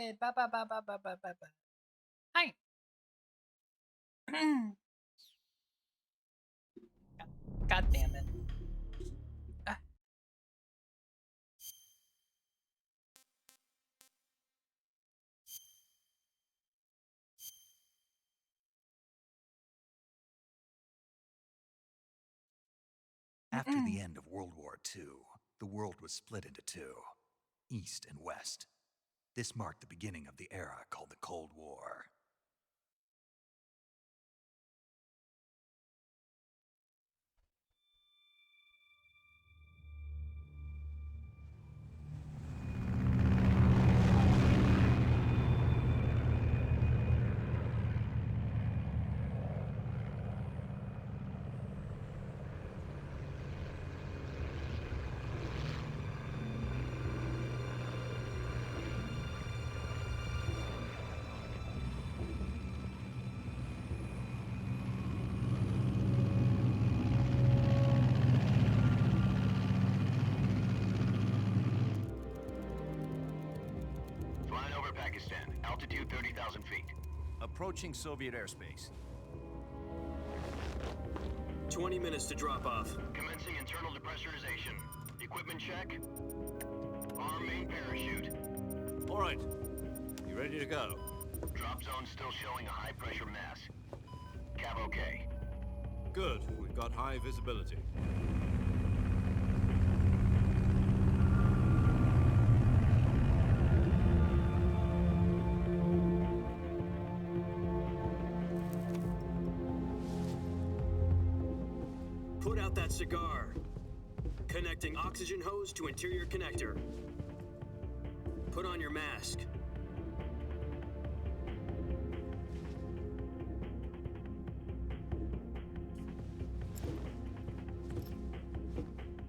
did. Ba ba ba ba ba ba ba ba. Hi. God damn it. Ah. After the end of World War II, the world was split into two, East and West. This marked the beginning of the era called the Cold War. Flying over Pakistan, altitude 30,000 feet. Approaching Soviet airspace. 20 minutes to drop off. Commencing internal depressurization. Equipment check. Arm main parachute. All right. You ready to go? Drop zone still showing a high pressure mass. Cav okay. Good. We've got high visibility. Put out that cigar. Connecting oxygen hose to interior connector. Put on your mask.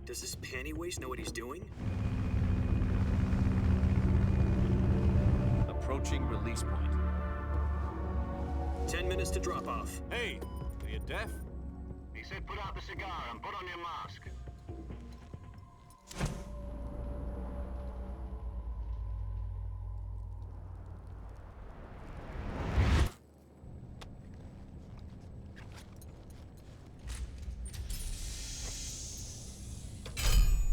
Does this panty waste know what he's doing? Approaching release point. 10 minutes to drop off. Hey, are you deaf? He said put out the cigar and put on your mask.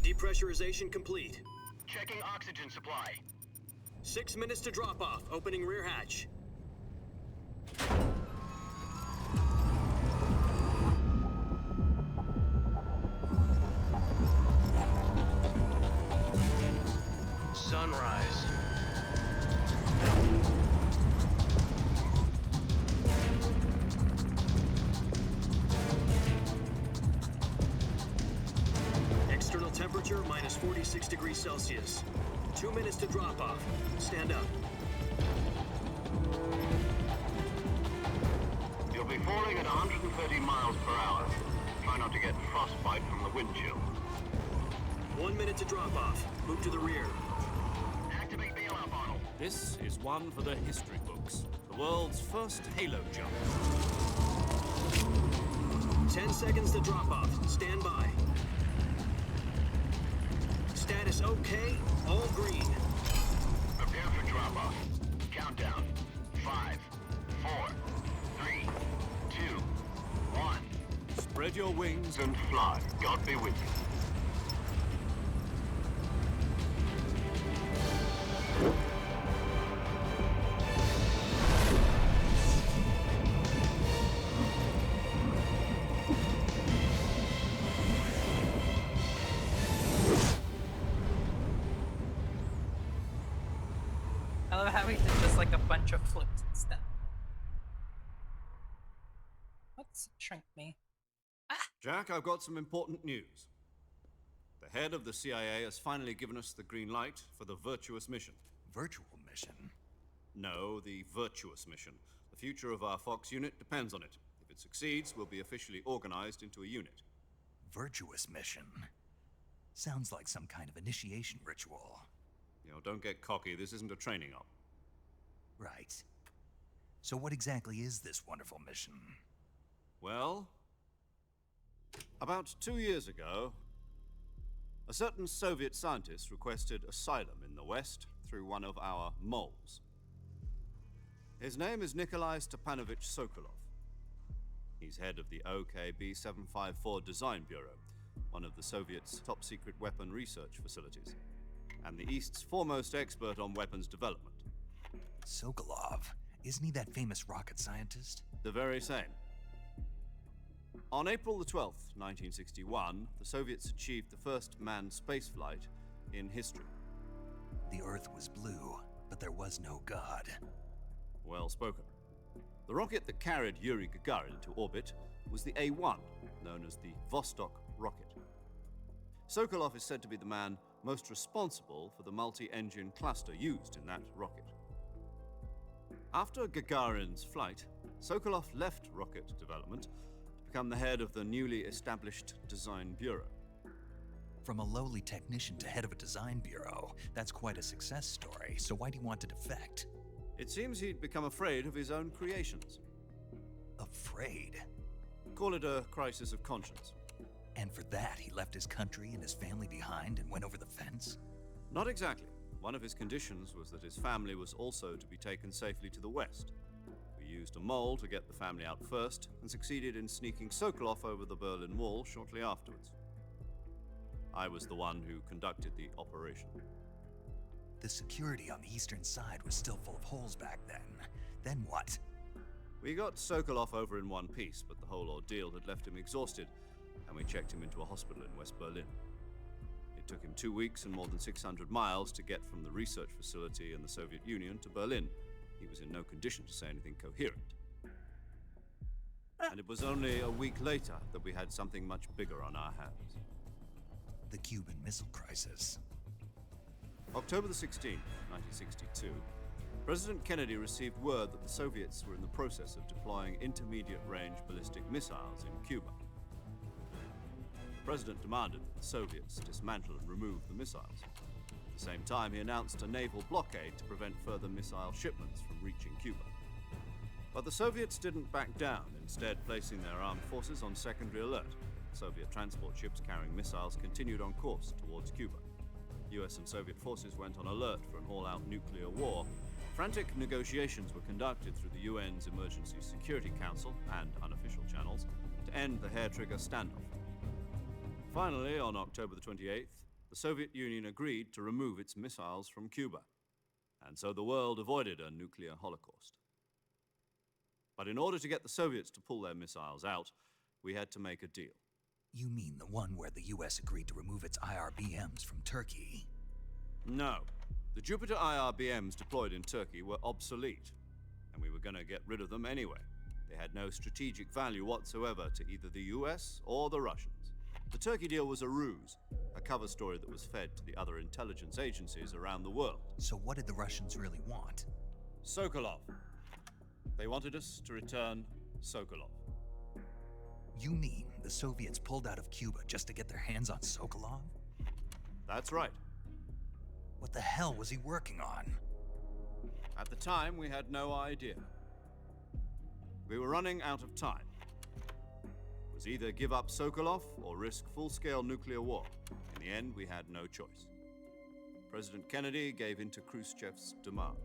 Depressurization complete. Checking oxygen supply. 6 minutes to drop off. Opening rear hatch. Sunrise. External temperature minus 46 degrees Celsius. 2 minutes to drop off. Stand up. You'll be falling at 130 miles per hour. Try not to get frostbite from the wind chill. 1 minute to drop off. Move to the rear. Activate bailout model. This is one for the history books. The world's first halo jump. 10 seconds to drop off. Stand by. Status okay. All green. Prepare for drop-off. Countdown. 5, 4, 3, 2, 1. Spread your wings. And fly. God be with you. I love how he did just like a bunch of flips and stuff. Let's shrink me. Jack, I've got some important news. The head of the CIA has finally given us the green light for the virtuous mission. Virtual mission? No, the virtuous mission. The future of our Fox unit depends on it. If it succeeds, we'll be officially organized into a unit. Virtuous mission? Sounds like some kind of initiation ritual. You know, don't get cocky. This isn't a training op. Right. So what exactly is this wonderful mission? Well, about 2 years ago, a certain Soviet scientist requested asylum in the West through one of our moles. His name is Nikolai Stepanovich Sokolov. He's head of the OKB 754 Design Bureau, one of the Soviets' top-secret weapon research facilities, and the East's foremost expert on weapons development. Sokolov, isn't he that famous rocket scientist? The very same. On April the 12th, 1961, the Soviets achieved the first manned spaceflight in history. The Earth was blue, but there was no God. Well spoken. The rocket that carried Yuri Gagarin into orbit was the A-1, known as the Vostok rocket. Sokolov is said to be the man most responsible for the multi-engine cluster used in that rocket. After Gagarin's flight, Sokolov left rocket development to become the head of the newly established Design Bureau. From a lowly technician to head of a design bureau, that's quite a success story, so why'd he want to defect? It seems he'd become afraid of his own creations. Afraid? Call it a crisis of conscience. And for that, he left his country and his family behind and went over the fence? Not exactly. One of his conditions was that his family was also to be taken safely to the west. We used a mole to get the family out first and succeeded in sneaking Sokolov over the Berlin Wall shortly afterwards. I was the one who conducted the operation. The security on the eastern side was still full of holes back then. Then what? We got Sokolov over in one piece, but the whole ordeal had left him exhausted, and we checked him into a hospital in West Berlin. It took him 2 weeks and more than 600 miles to get from the research facility in the Soviet Union to Berlin. He was in no condition to say anything coherent. And it was only a week later that we had something much bigger on our hands. The Cuban Missile Crisis. October the 16th, 1962, President Kennedy received word that the Soviets were in the process of deploying intermediate-range ballistic missiles in Cuba. The President demanded that the Soviets dismantle and remove the missiles. At the same time, he announced a naval blockade to prevent further missile shipments from reaching Cuba. But the Soviets didn't back down, instead placing their armed forces on secondary alert. Soviet transport ships carrying missiles continued on course towards Cuba. US and Soviet forces went on alert for an all-out nuclear war. Frantic negotiations were conducted through the UN's Emergency Security Council and unofficial channels to end the hair-trigger standoff. Finally, on October the 28th, the Soviet Union agreed to remove its missiles from Cuba, and so the world avoided a nuclear holocaust. But in order to get the Soviets to pull their missiles out, we had to make a deal. You mean the one where the US agreed to remove its IRBMs from Turkey? No. The Jupiter IRBMs deployed in Turkey were obsolete, and we were going to get rid of them anyway. They had no strategic value whatsoever to either the US or the Russians. The Turkey deal was a ruse, a cover story that was fed to the other intelligence agencies around the world. So what did the Russians really want? Sokolov. They wanted us to return Sokolov. You mean the Soviets pulled out of Cuba just to get their hands on Sokolov? That's right. What the hell was he working on? At the time, we had no idea. We were running out of time. It was either give up Sokolov or risk full-scale nuclear war. In the end, we had no choice. President Kennedy gave in to Khrushchev's demand.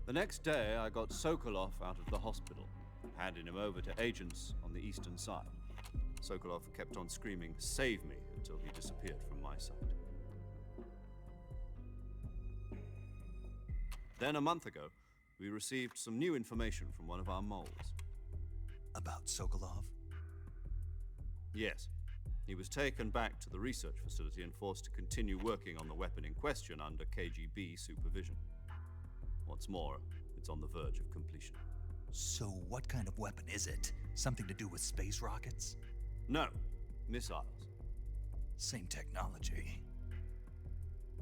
The next day, I got Sokolov out of the hospital, handing him over to agents on the eastern side. Sokolov kept on screaming, "Save me," until he disappeared from my sight. Then a month ago, we received some new information from one of our moles. About Sokolov? Yes. He was taken back to the research facility and forced to continue working on the weapon in question under KGB supervision. What's more, it's on the verge of completion. So what kind of weapon is it? Something to do with space rockets? No, missiles. Same technology.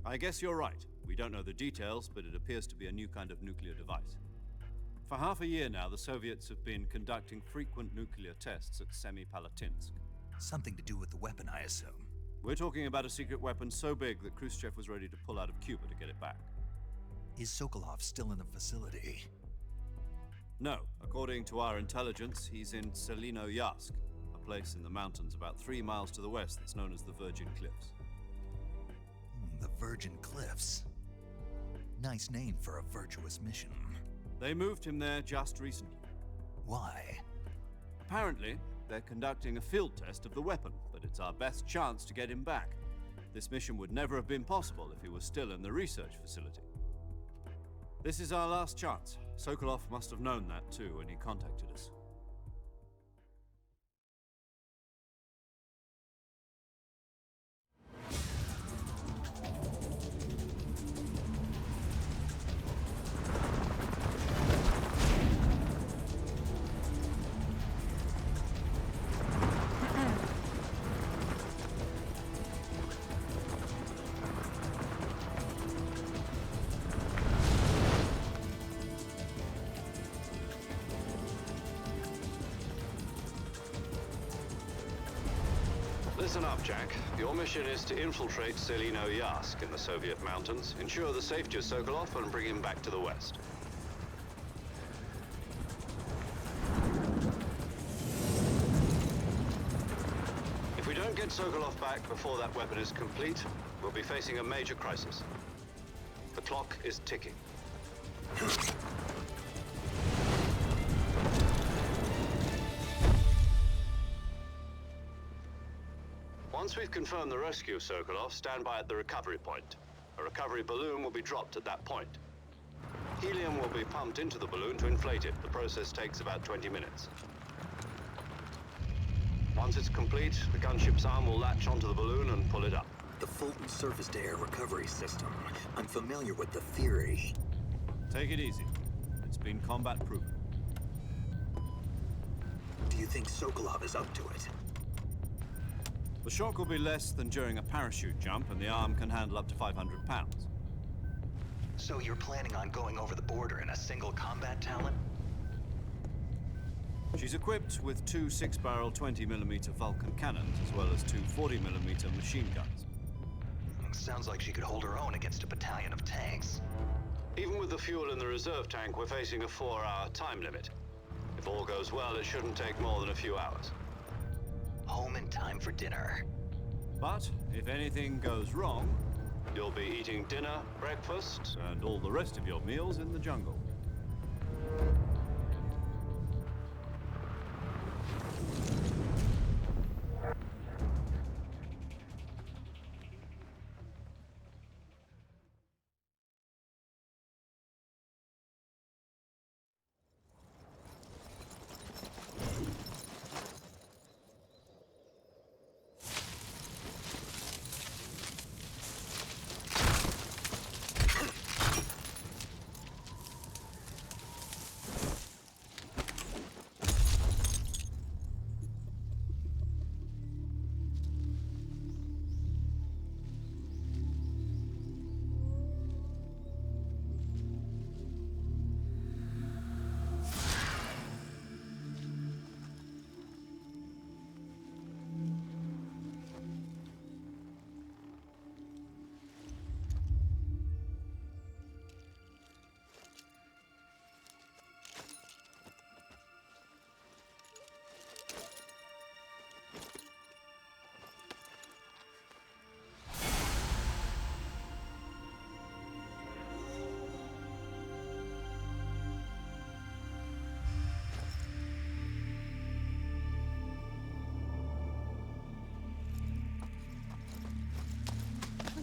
I guess you're right. We don't know the details, but it appears to be a new kind of nuclear device. For half a year now, the Soviets have been conducting frequent nuclear tests at Semipalatinsk. Something to do with the weapon, I assume. We're talking about a secret weapon so big that Khrushchev was ready to pull out of Cuba to get it back. Is Sokolov still in the facility? No. According to our intelligence, he's in Selino-Yarsk, a place in the mountains about 3 miles to the west that's known as the Virgin Cliffs. The Virgin Cliffs. Nice name for a virtuous mission. They moved him there just recently. Why? Apparently, they're conducting a field test of the weapon, but it's our best chance to get him back. This mission would never have been possible if he was still in the research facility. This is our last chance. Sokolov must have known that too when he contacted us. Listen up, Jack. Your mission is to infiltrate Selino Yask in the Soviet mountains, ensure the safety of Sokolov, and bring him back to the West. If we don't get Sokolov back before that weapon is complete, we'll be facing a major crisis. The clock is ticking. Once we've confirmed the rescue of Sokolov, stand by at the recovery point. A recovery balloon will be dropped at that point. Helium will be pumped into the balloon to inflate it. The process takes about 20 minutes. Once it's complete, the gunship's arm will latch onto the balloon and pull it up. The Fulton surface-to-air recovery system. I'm familiar with the theory. Take it easy. It's been combat-proven. Do you think Sokolov is up to it? The shock will be less than during a parachute jump, and the arm can handle up to 500 pounds. So you're planning on going over the border in a single combat talent? She's equipped with two 6-barrel 20mm Vulcan cannons, as well as two 40mm machine guns. Sounds like she could hold her own against a battalion of tanks. Even with the fuel in the reserve tank, we're facing a 4-hour time limit. If all goes well, it shouldn't take more than a few hours. Home in time for dinner. But if anything goes wrong, You'll be eating dinner, breakfast, and all the rest of your meals in the jungle.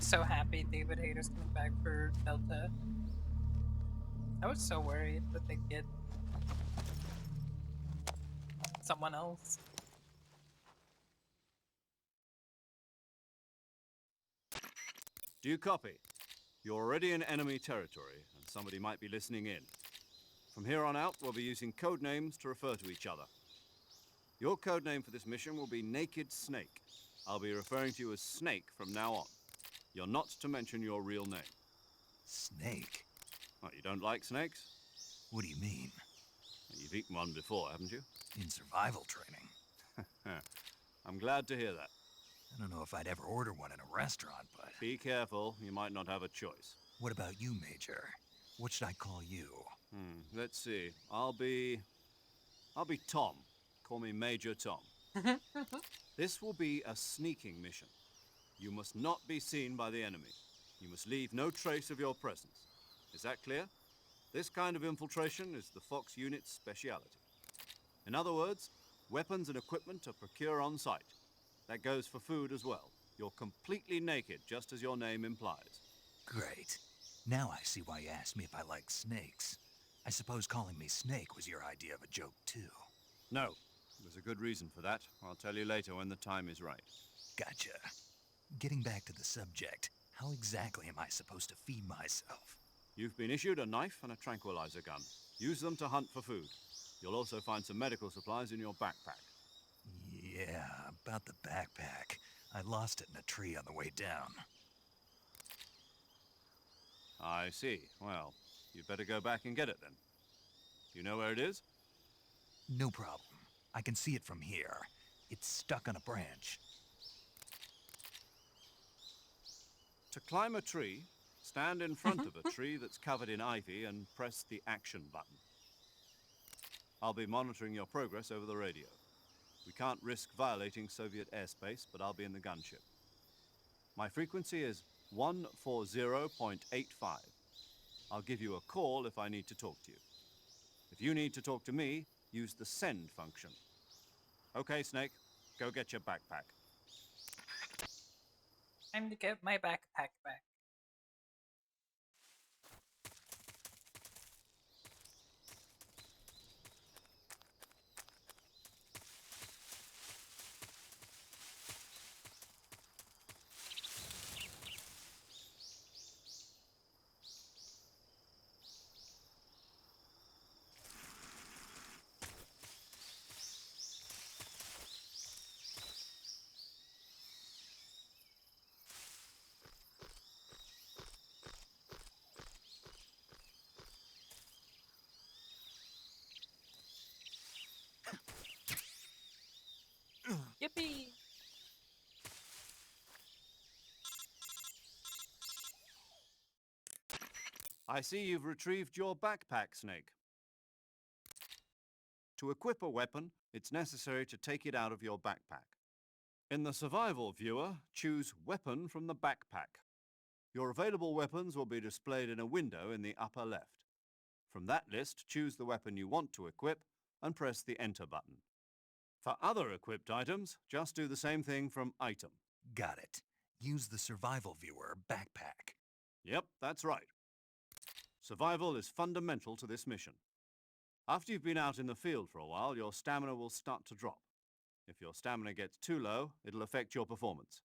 So happy David Hayter's coming back for Delta. I was so worried that they'd get someone else. Do you copy? You're already in enemy territory, and somebody might be listening in. From here on out, we'll be using code names to refer to each other. Your code name for this mission will be Naked Snake. I'll be referring to you as Snake from now on. You're not to mention your real name. Snake? What, you don't like snakes? What do you mean? You've eaten one before, haven't you? In survival training. I'm glad to hear that. I don't know if I'd ever order one in a restaurant, but... Be careful, you might not have a choice. What about you, Major? What should I call you? Let's see. I'll be Tom. Call me Major Tom. This will be a sneaking mission. You must not be seen by the enemy. You must leave no trace of your presence. Is that clear? This kind of infiltration is the Fox unit's speciality. In other words, weapons and equipment are procured on site. That goes for food as well. You're completely naked, just as your name implies. Great. Now I see why you asked me if I like snakes. I suppose calling me Snake was your idea of a joke, too. No, there's a good reason for that. I'll tell you later when the time is right. Gotcha. Getting back to the subject, how exactly am I supposed to feed myself? You've been issued a knife and a tranquilizer gun. Use them to hunt for food. You'll also find some medical supplies in your backpack. Yeah, about the backpack. I lost it in a tree on the way down. I see. Well, you'd better go back and get it then. You know where it is? No problem. I can see it from here. It's stuck on a branch. To climb a tree, stand in front of a tree that's covered in ivy and press the action button. I'll be monitoring your progress over the radio. We can't risk violating Soviet airspace, but I'll be in the gunship. My frequency is 140.85. I'll give you a call if I need to talk to you. If you need to talk to me, use the send function. Okay, Snake, go get your backpack. Time to get my backpack back. Yippee! I see you've retrieved your backpack, Snake. To equip a weapon, it's necessary to take it out of your backpack. In the survival viewer, choose Weapon from the backpack. Your available weapons will be displayed in a window in the upper left. From that list, choose the weapon you want to equip and press the Enter button. For other equipped items, just do the same thing from Item. Got it. Use the survival viewer backpack. Yep, that's right. Survival is fundamental to this mission. After you've been out in the field for a while, your stamina will start to drop. If your stamina gets too low, it'll affect your performance.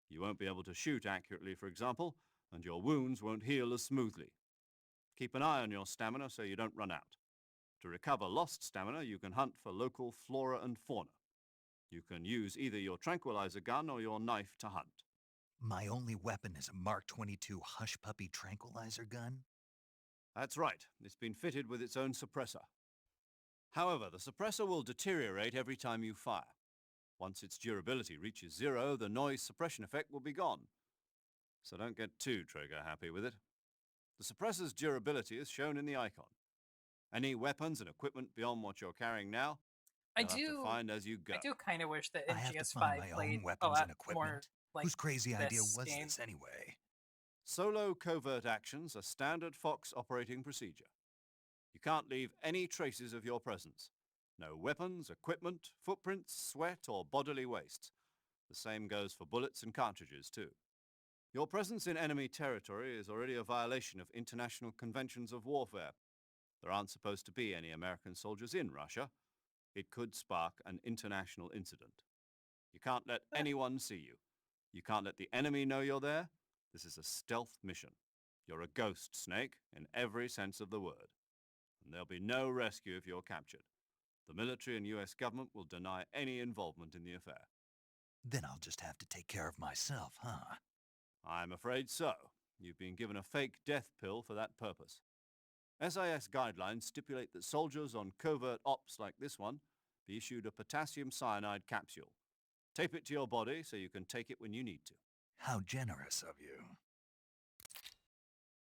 You won't be able to shoot accurately, for example, and your wounds won't heal as smoothly. Keep an eye on your stamina so you don't run out. To recover lost stamina, you can hunt for local flora and fauna. You can use either your tranquilizer gun or your knife to hunt. My only weapon is a Mark 22 Hush Puppy tranquilizer gun? That's right. It's been fitted with its own suppressor. However, the suppressor will deteriorate every time you fire. Once its durability reaches 0, the noise suppression effect will be gone. So don't get too trigger happy with it. The suppressor's durability is shown in the icon. Any weapons and equipment beyond what you're carrying now, you'll have to find as you go. I do kind of wish that I have to MGS5 find my played own a weapons lot and equipment. more like Whose crazy idea this was game. this anyway? Solo covert actions are standard Fox operating procedure. You can't leave any traces of your presence. No weapons, equipment, footprints, sweat, or bodily waste. The same goes for bullets and cartridges, too. Your presence in enemy territory is already a violation of international conventions of warfare. There aren't supposed to be any American soldiers in Russia. It could spark an international incident. You can't let anyone see you. You can't let the enemy know you're there. This is a stealth mission. You're a ghost, Snake, in every sense of the word. And there'll be no rescue if you're captured. The military and US government will deny any involvement in the affair. Then I'll just have to take care of myself, huh? I'm afraid so. You've been given a fake death pill for that purpose. SIS guidelines stipulate that soldiers on covert ops like this one be issued a potassium cyanide capsule. Tape it to your body so you can take it when you need to. How generous of you.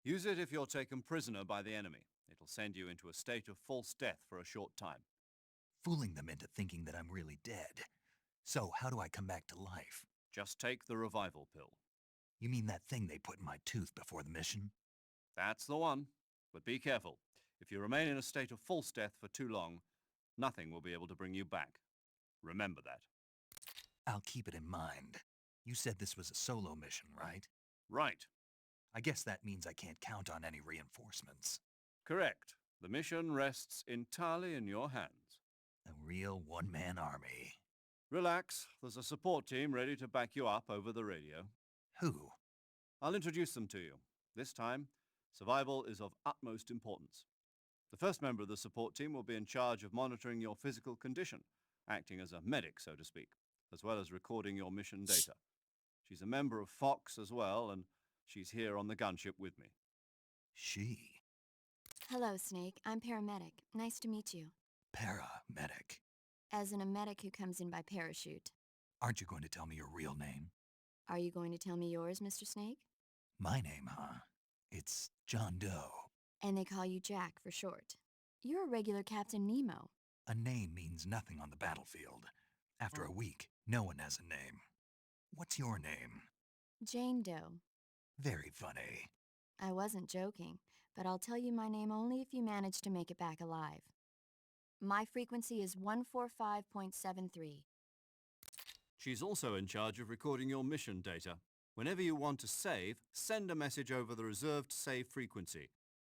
Use it if you're taken prisoner by the enemy. It'll send you into a state of false death for a short time. Fooling them into thinking that I'm really dead. So how do I come back to life? Just take the revival pill. You mean that thing they put in my tooth before the mission? That's the one. But be careful. If you remain in a state of false death for too long, nothing will be able to bring you back. Remember that. I'll keep it in mind. You said this was a solo mission, right? Right. I guess that means I can't count on any reinforcements. Correct. The mission rests entirely in your hands. A real one-man army. Relax. There's a support team ready to back you up over the radio. Who? I'll introduce them to you. This time, survival is of utmost importance. The first member of the support team will be in charge of monitoring your physical condition, acting as a medic, so to speak, as well as recording your mission data. She's a member of Fox as well, and she's here on the gunship with me. She. Hello, Snake. I'm paramedic. Nice to meet you. Paramedic. As in a medic who comes in by parachute. Aren't you going to tell me your real name? Are you going to tell me yours, Mr. Snake? My name, huh? It's John Doe. And they call you Jack for short. You're a regular Captain Nemo. A name means nothing on the battlefield. After a week, no one has a name. What's your name? Jane Doe. Very funny. I wasn't joking, but I'll tell you my name only if you manage to make it back alive. My frequency is 145.73. She's also in charge of recording your mission data. Whenever you want to save, send a message over the reserved save frequency,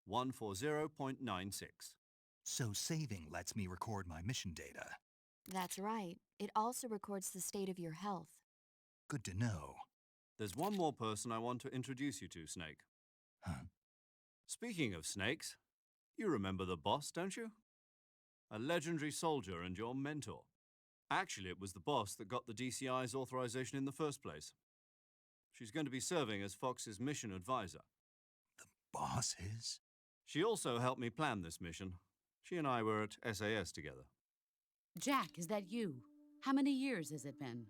140.96. So saving lets me record my mission data. That's right. It also records the state of your health. Good to know. There's one more person I want to introduce you to, Snake. Huh? Speaking of snakes, you remember the boss, don't you? A legendary soldier and your mentor. Actually, it was the boss that got the DCI's authorization in the first place. She's going to be serving as Fox's mission advisor. The boss is? She also helped me plan this mission. She and I were at SAS together. Jack, is that you? How many years has it been?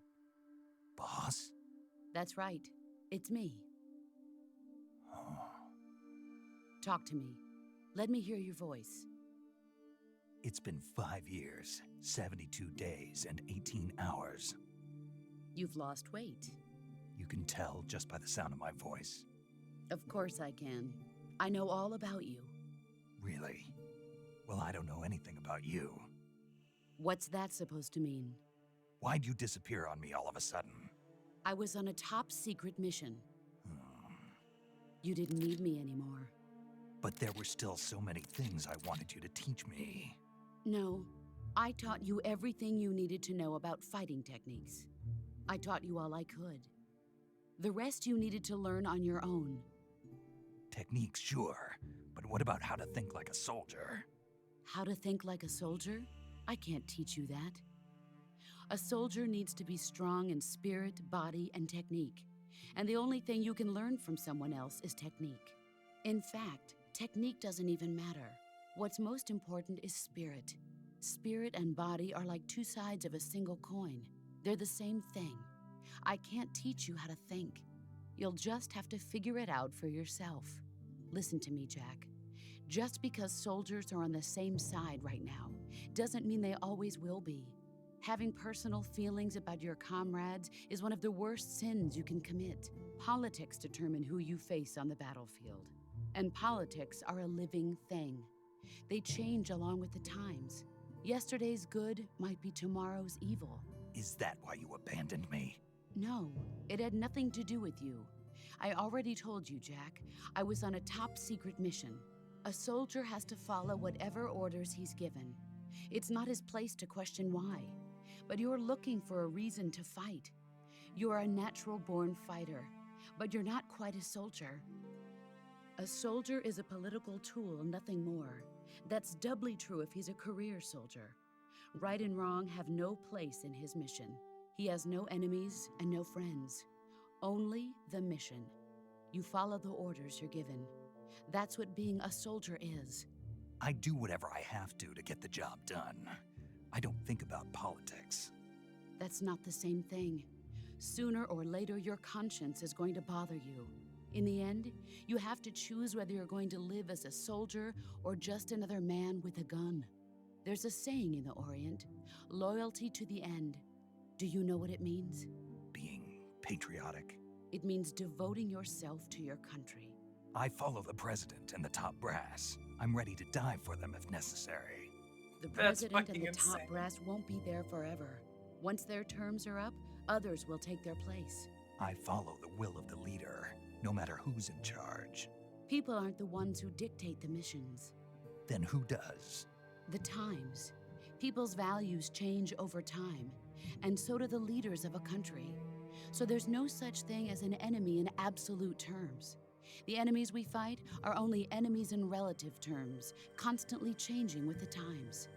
Boss? That's right. It's me. Oh. Talk to me. Let me hear your voice. It's been 5 years, 72 days, and 18 hours. You've lost weight. You can tell just by the sound of my voice. Of course I can. I know all about you. Really? Well, I don't know anything about you. What's that supposed to mean? Why'd you disappear on me all of a sudden? I was on a top-secret mission. Hmm. You didn't need me anymore. But there were still so many things I wanted you to teach me. No, I taught you everything you needed to know about fighting techniques. I taught you all I could. The rest you needed to learn on your own. Techniques, sure. But what about how to think like a soldier? How to think like a soldier? I can't teach you that. A soldier needs to be strong in spirit, body, and technique. And the only thing you can learn from someone else is technique. In fact, technique doesn't even matter. What's most important is spirit. Spirit and body are like two sides of a single coin. They're the same thing. I can't teach you how to think. You'll just have to figure it out for yourself. Listen to me, Jack. Just because soldiers are on the same side right now doesn't mean they always will be. Having personal feelings about your comrades is one of the worst sins you can commit. Politics determine who you face on the battlefield. And politics are a living thing. They change along with the times. Yesterday's good might be tomorrow's evil. Is that why you abandoned me? No, it had nothing to do with you. I already told you, Jack. I was on a top-secret mission. A soldier has to follow whatever orders he's given. It's not his place to question why. But you're looking for a reason to fight. You're a natural-born fighter, but you're not quite a soldier. A soldier is a political tool, nothing more. That's doubly true if he's a career soldier. Right and wrong have no place in his mission. He has no enemies and no friends. Only the mission. You follow the orders you're given. That's what being a soldier is. I do whatever I have to get the job done. I don't think about politics. That's not the same thing. Sooner or later, your conscience is going to bother you. In the end, you have to choose whether you're going to live as a soldier or just another man with a gun. There's a saying in the Orient, loyalty to the end. Do you know what it means? Being patriotic. It means devoting yourself to your country. I follow the president and the top brass. I'm ready to die for them if necessary. The That's president and fucking the top insane. brass won't be there forever. Once their terms are up, others will take their place. I follow the will of the leader, no matter who's in charge. People aren't the ones who dictate the missions. Then who does? The times. People's values change over time, and so do the leaders of a country. So there's no such thing as an enemy in absolute terms. The enemies we fight are only enemies in relative terms, constantly changing with the times.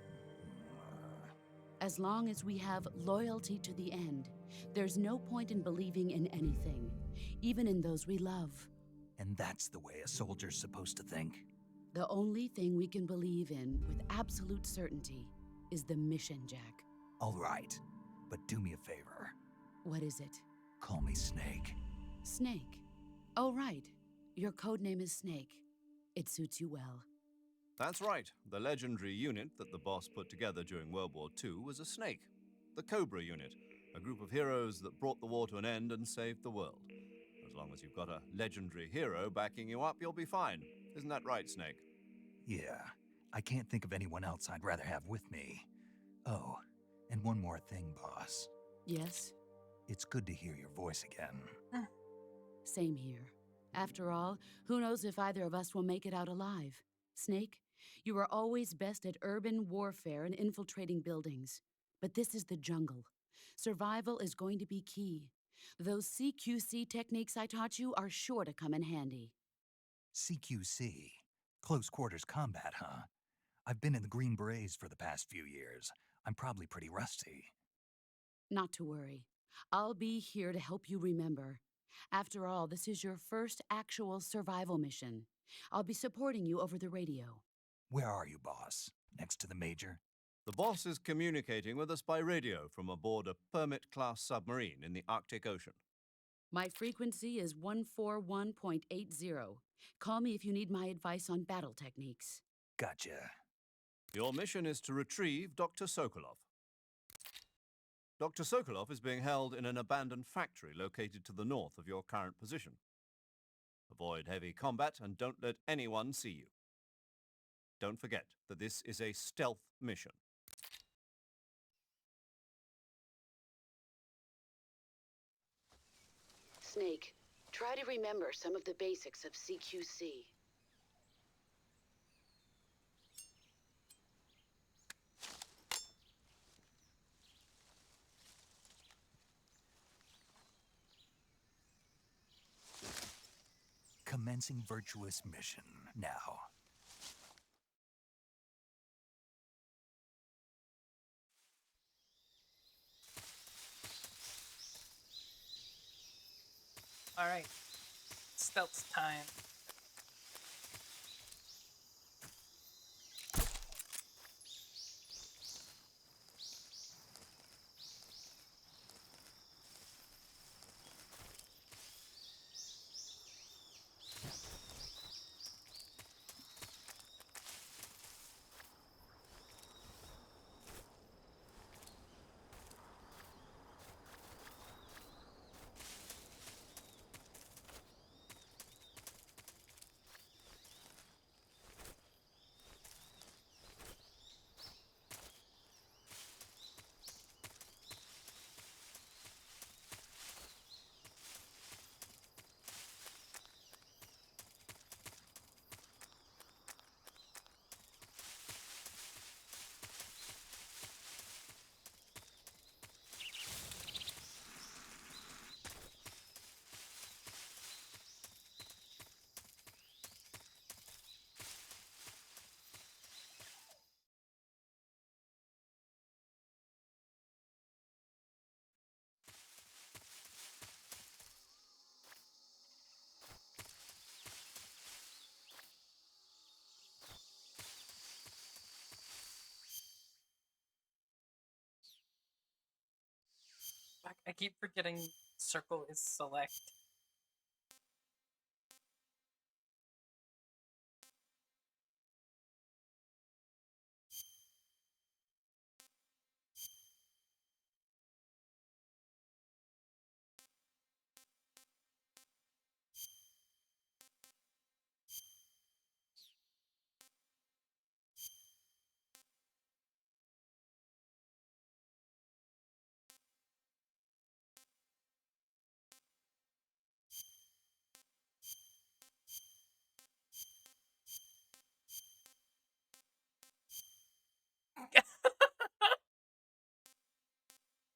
As long as we have loyalty to the end, there's no point in believing in anything, even in those we love. And that's the way a soldier's supposed to think? The only thing we can believe in with absolute certainty is the mission, Jack. All right, but do me a favor. What is it? Call me Snake. Snake. Oh, right. Your code name is Snake. It suits you well. That's right. The legendary unit that the boss put together during World War II was a snake. The Cobra unit, a group of heroes that brought the war to an end and saved the world. As long as you've got a legendary hero backing you up, you'll be fine. Isn't that right, Snake? Yeah, I can't think of anyone else I'd rather have with me. Oh, and one more thing, boss. Yes? It's good to hear your voice again. Same here. After all, who knows if either of us will make it out alive? Snake, you are always best at urban warfare and infiltrating buildings. But this is the jungle. Survival is going to be key. Those CQC techniques I taught you are sure to come in handy. CQC? Close quarters combat, huh? I've been in the Green Berets for the past few years. I'm probably pretty rusty. Not to worry. I'll be here to help you remember. After all, this is your first actual survival mission. I'll be supporting you over the radio. Where are you, boss? Next to the Major? The boss is communicating with us by radio from aboard a Permit-class submarine in the Arctic Ocean. My frequency is 141.80. Call me if you need my advice on battle techniques. Gotcha. Your mission is to retrieve Dr. Sokolov. Dr. Sokolov is being held in an abandoned factory located to the north of your current position. Avoid heavy combat and don't let anyone see you. Don't forget that this is a stealth mission. Snake, try to remember some of the basics of CQC. Commencing virtuous mission now. Alright. Stealth time. Fuck, I keep forgetting circle is select.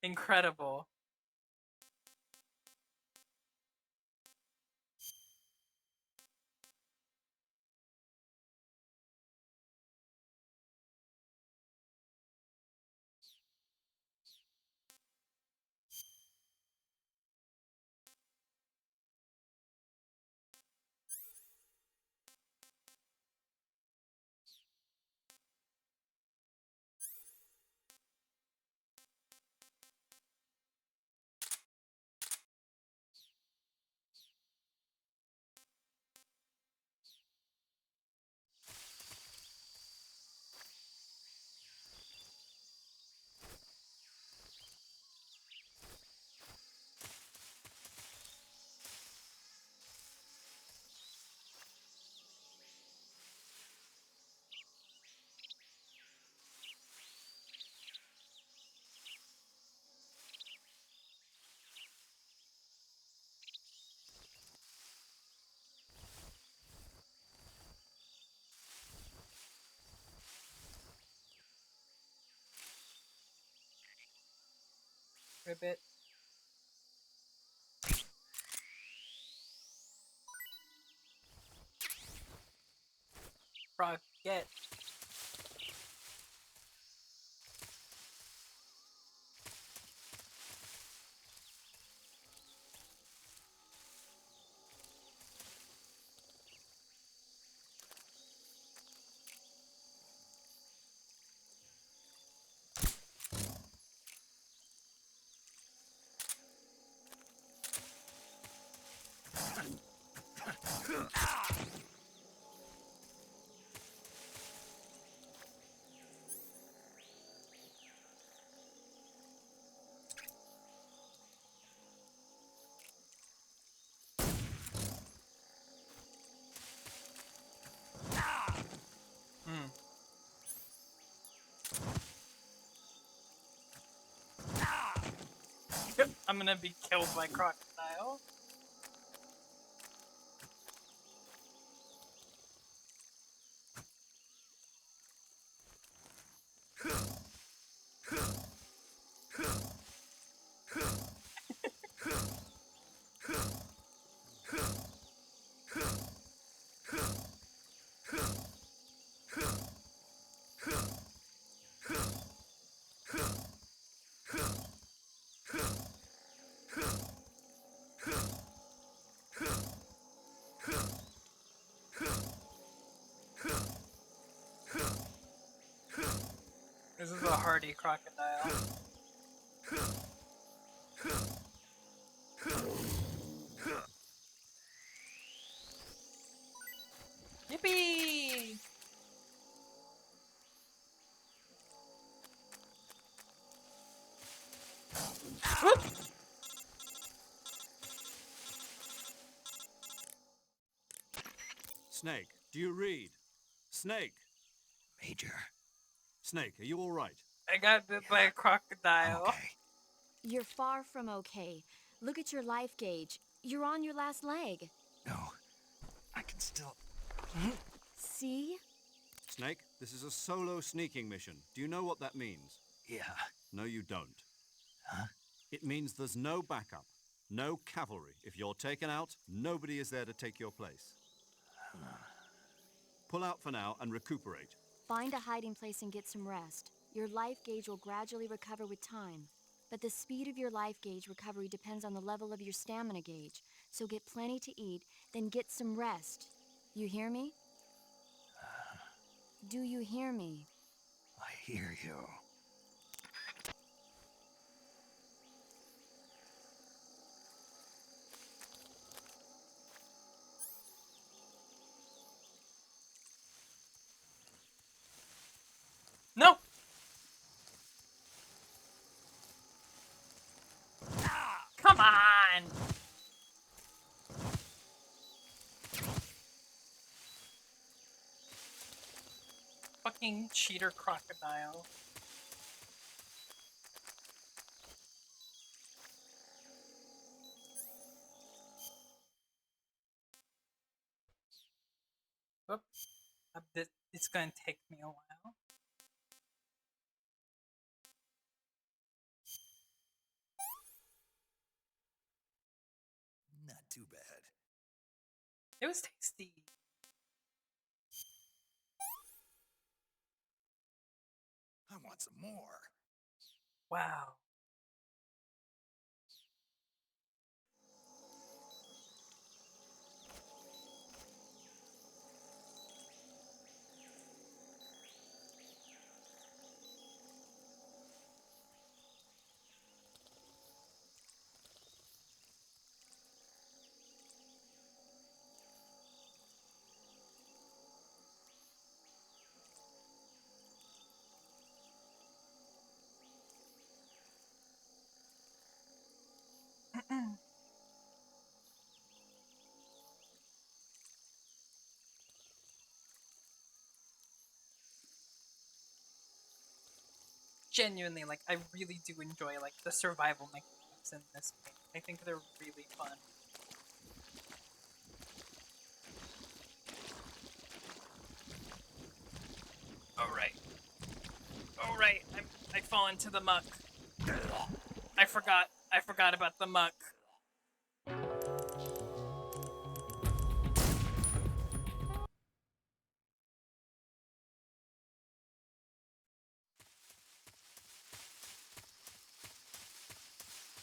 Incredible. Ribbit. Frog, get. Hmm. I'm gonna be killed by crocodile. This is a hardy crocodile. Yippee! Whoop! Snake, do you read? Snake! Major, Snake, are you all right? I got bit by a I'm crocodile. okay. You're far from okay. Look at your life gauge. You're on your last leg. No, I can still. See? Snake, this is a solo sneaking mission. Do you know what that means? Yeah. No, you don't. Huh? It means there's no backup, no cavalry. If you're taken out, nobody is there to take your place. Pull out for now and recuperate. Find a hiding place and get some rest. Your life gauge will gradually recover with time. But the speed of your life gauge recovery depends on the level of your stamina gauge. So get plenty to eat, then get some rest. You hear me? Do you hear me? I hear you. No! Come on! Fucking cheater crocodile. Whoop. It's gonna take me a while. It was tasty. I want some more. Wow. Genuinely, like, I really do enjoy, like, the survival mechanics in this game. I think they're really fun. Alright. Alright, I fall into the muck. I forgot about the muck.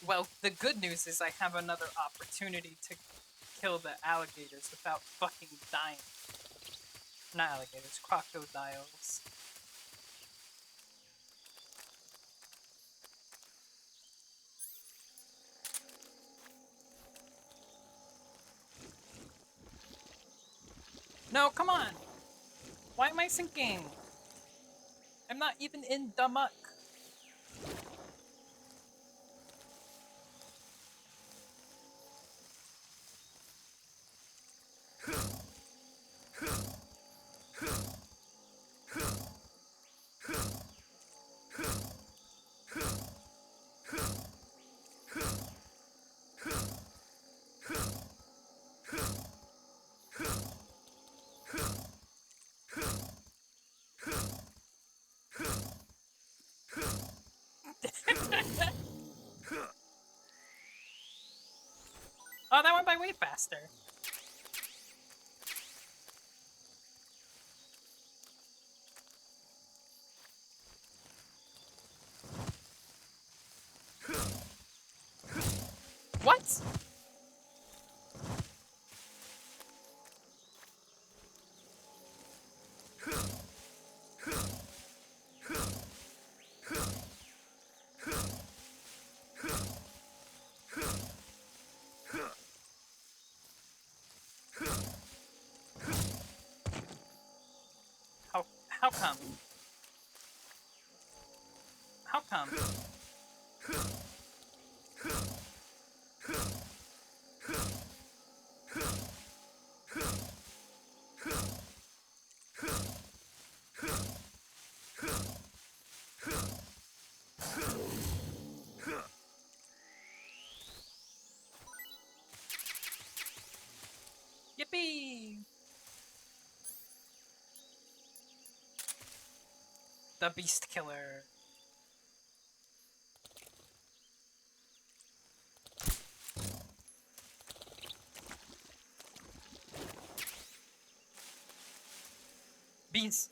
Well, the good news is I have another opportunity to kill the alligators without fucking dying. Not alligators, crocodiles. No, come on! Why am I sinking? I'm not even in the muck. Oh, that went by way faster. What? How come? How come? Yippee! The Beast Killer. Beans.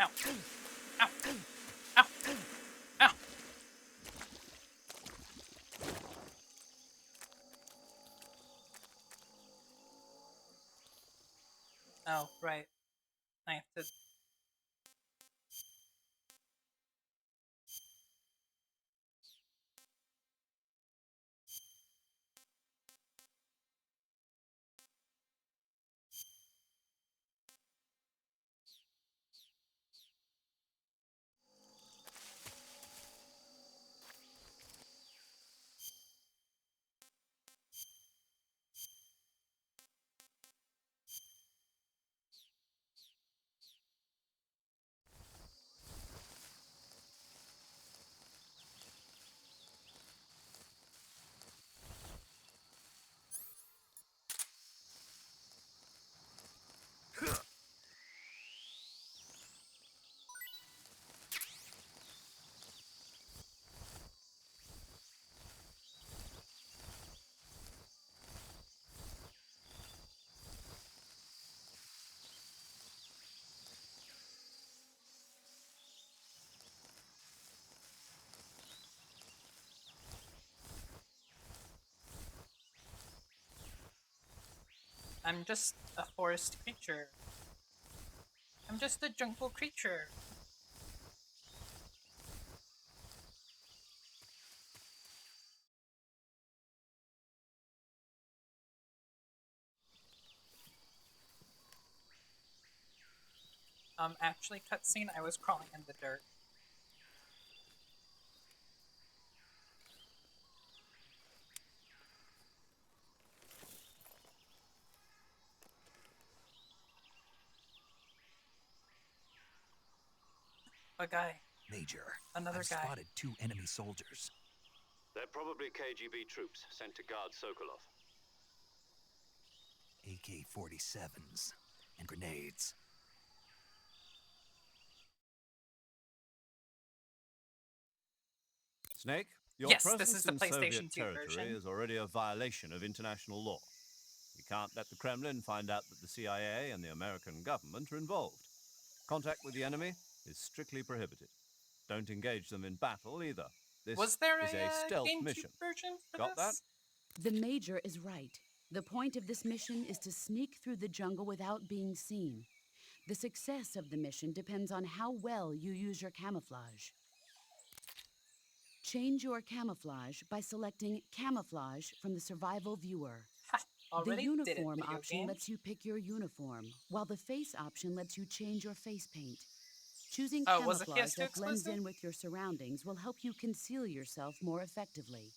Ow. Ow. Ow. Ow. Oh, right. I have to... I'm just a forest creature. I'm just a jungle creature. Actually, cutscene, I was crawling in the dirt. A guy. Major, Another I've guy. spotted 2 enemy soldiers. They're probably KGB troops sent to guard Sokolov. AK-47s and grenades. Snake, your Yes, this presence is the in PlayStation Soviet 2 territory version. is already a violation of international law. You can't let the Kremlin find out that the CIA and the American government are involved. Contact with the enemy is strictly prohibited. Don't engage them in battle either. This Was there is a stealth GameCube mission. version for Got that? this? The Major is right. The point of this mission is to sneak through the jungle without being seen. The success of the mission depends on how well you use your camouflage. Change your camouflage by selecting Camouflage from the Survival Viewer. Ha! The Already did it, Uniform video option game. lets you pick your uniform, while the Face option lets you change your face paint. Choosing Oh, was it camouflage PS2 that blends exclusive? in with your surroundings will help you conceal yourself more effectively.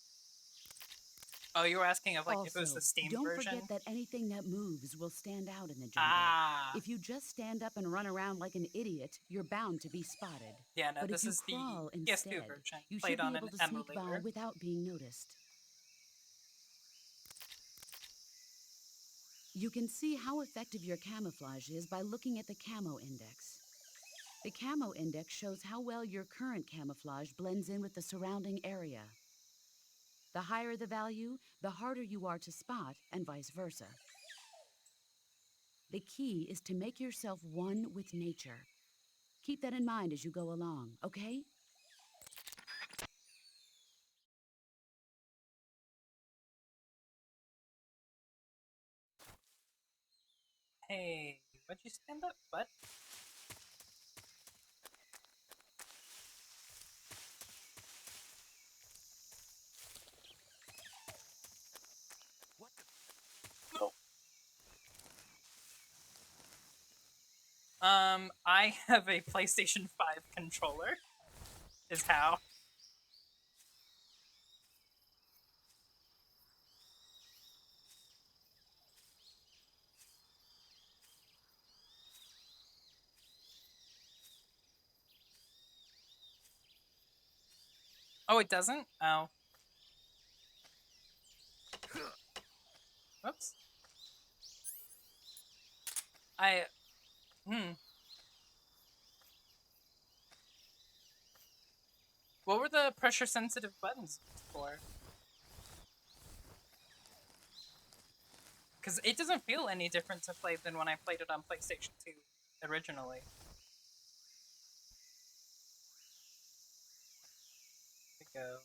Oh, you were asking of like if it Also, was the Steam don't version? forget that anything that moves will stand out in the jungle. Ah! If you just stand up and run around like an idiot, you're bound to be spotted. Yeah, no, But this if you is the crawl PS2 instead, version. you Played should be on able an to sneak by emulator. without being noticed. You can see how effective your camouflage is by looking at the camo index. The camo index shows how well your current camouflage blends in with the surrounding area. The higher the value, the harder you are to spot, and vice versa. The key is to make yourself one with nature. Keep that in mind as you go along, okay? Hey, why'd you stand up, bud? What the? No. I have a PlayStation 5 controller. Is how. Oh, it doesn't? Oh. Oops. Hmm. What were the pressure sensitive buttons for? Because it doesn't feel any different to play than when I played it on PlayStation 2 originally. Here we go.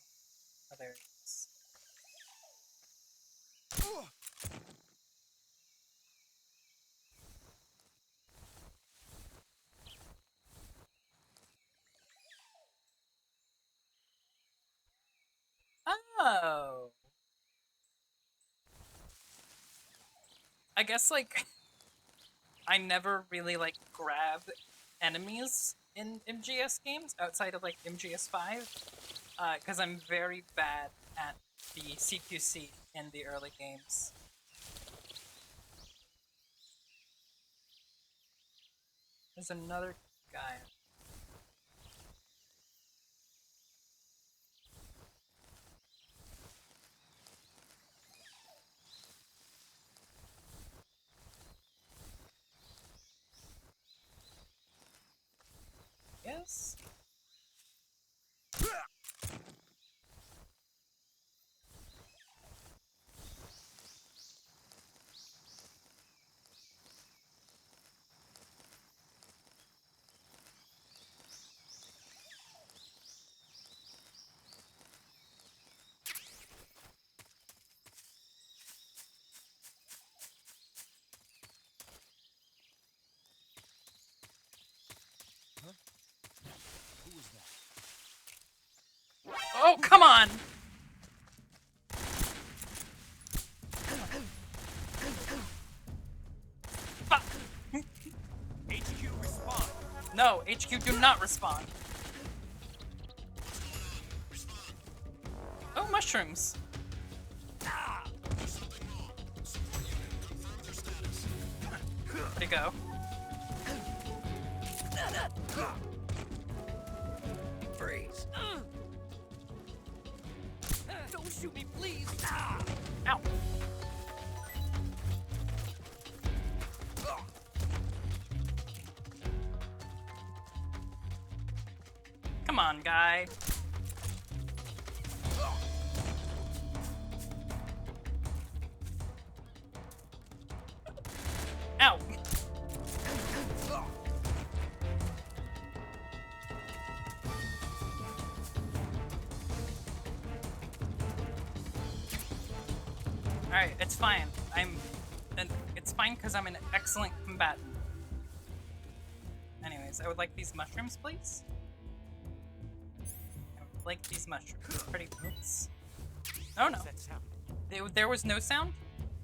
Oh, there it is. Oh! I guess, like, I never really, like, grab enemies in MGS games outside of, like, MGS5. Because I'm very bad at the CQC in the early games. There's another guy. Yes? Oh, come on! Fuck. HQ respond. No, HQ do not respond. Oh, mushrooms. Where'd he go? Freeze. Don't shoot me, please. Ow. Come on, guy. Ow. Alright, it's fine. It's fine because I'm an excellent combatant. Anyways, I would like these mushrooms, please. I would like these mushrooms. Pretty boots. Oh no. That sound. There was no sound,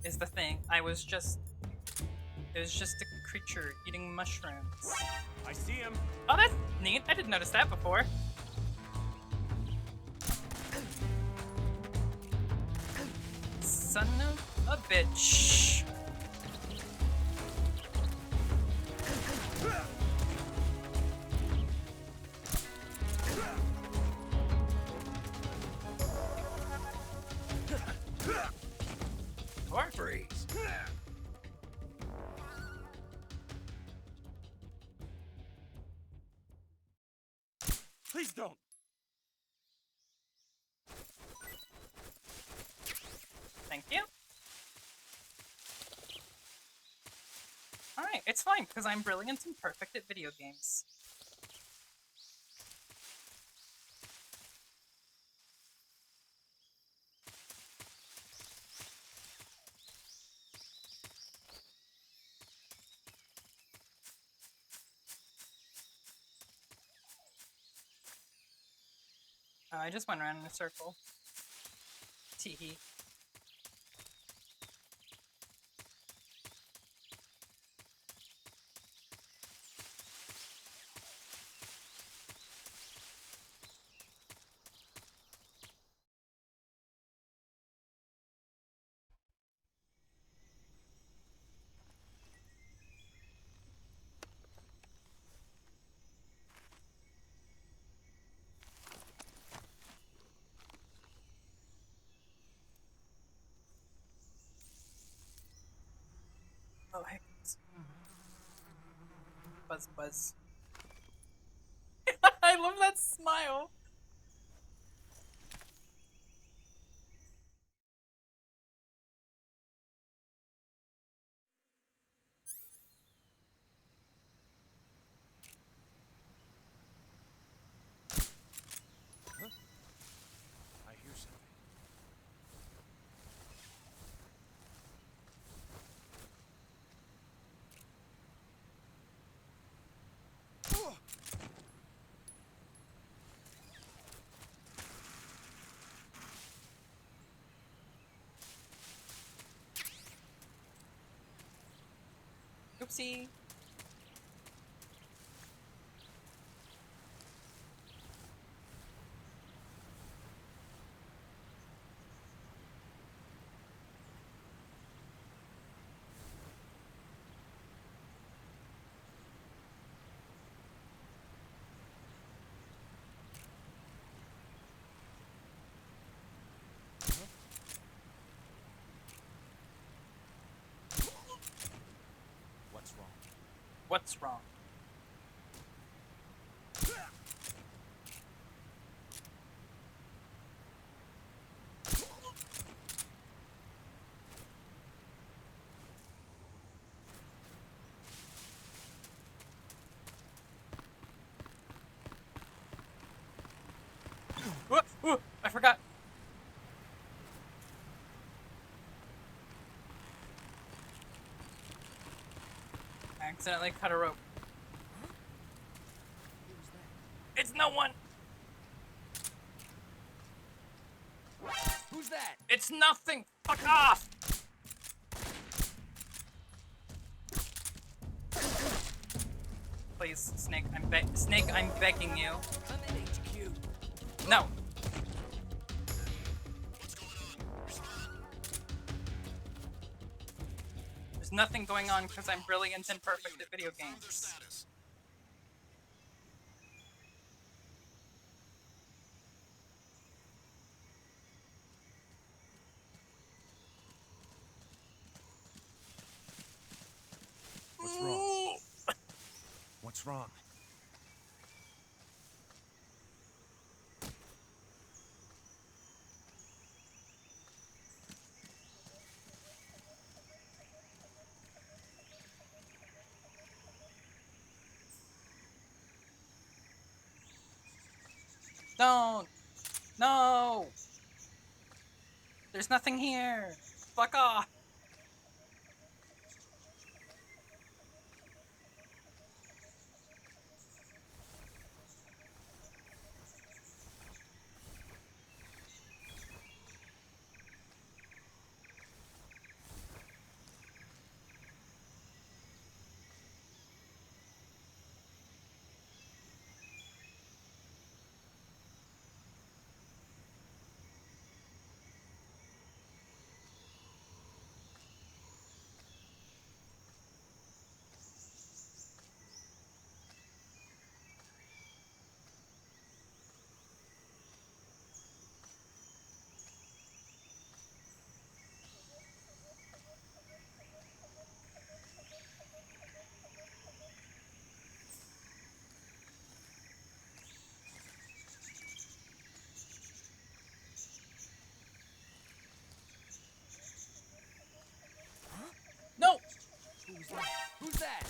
is the thing. It was just a creature eating mushrooms. I see him. Oh, that's neat. I didn't notice that before. Son of a bitch. Or Freeze. Please don't. thank you. Alright, it's fine, because I'm brilliant and perfect at video games. Oh, I just went around in a circle. Teehee. Oh, heck. Buzz, buzz. I love that smile. I hear something. Oopsie. What's wrong? What's wrong? Ooh, I forgot. I accidentally cut a rope. It's no one. It's nothing! Fuck off! Please, Snake, I'm begging you. I'm in HQ. No! There's nothing going on because I'm brilliant and perfect at video games. What's wrong? What's wrong? Don't! No! There's nothing here! Fuck off! No! Who's that? Who's that?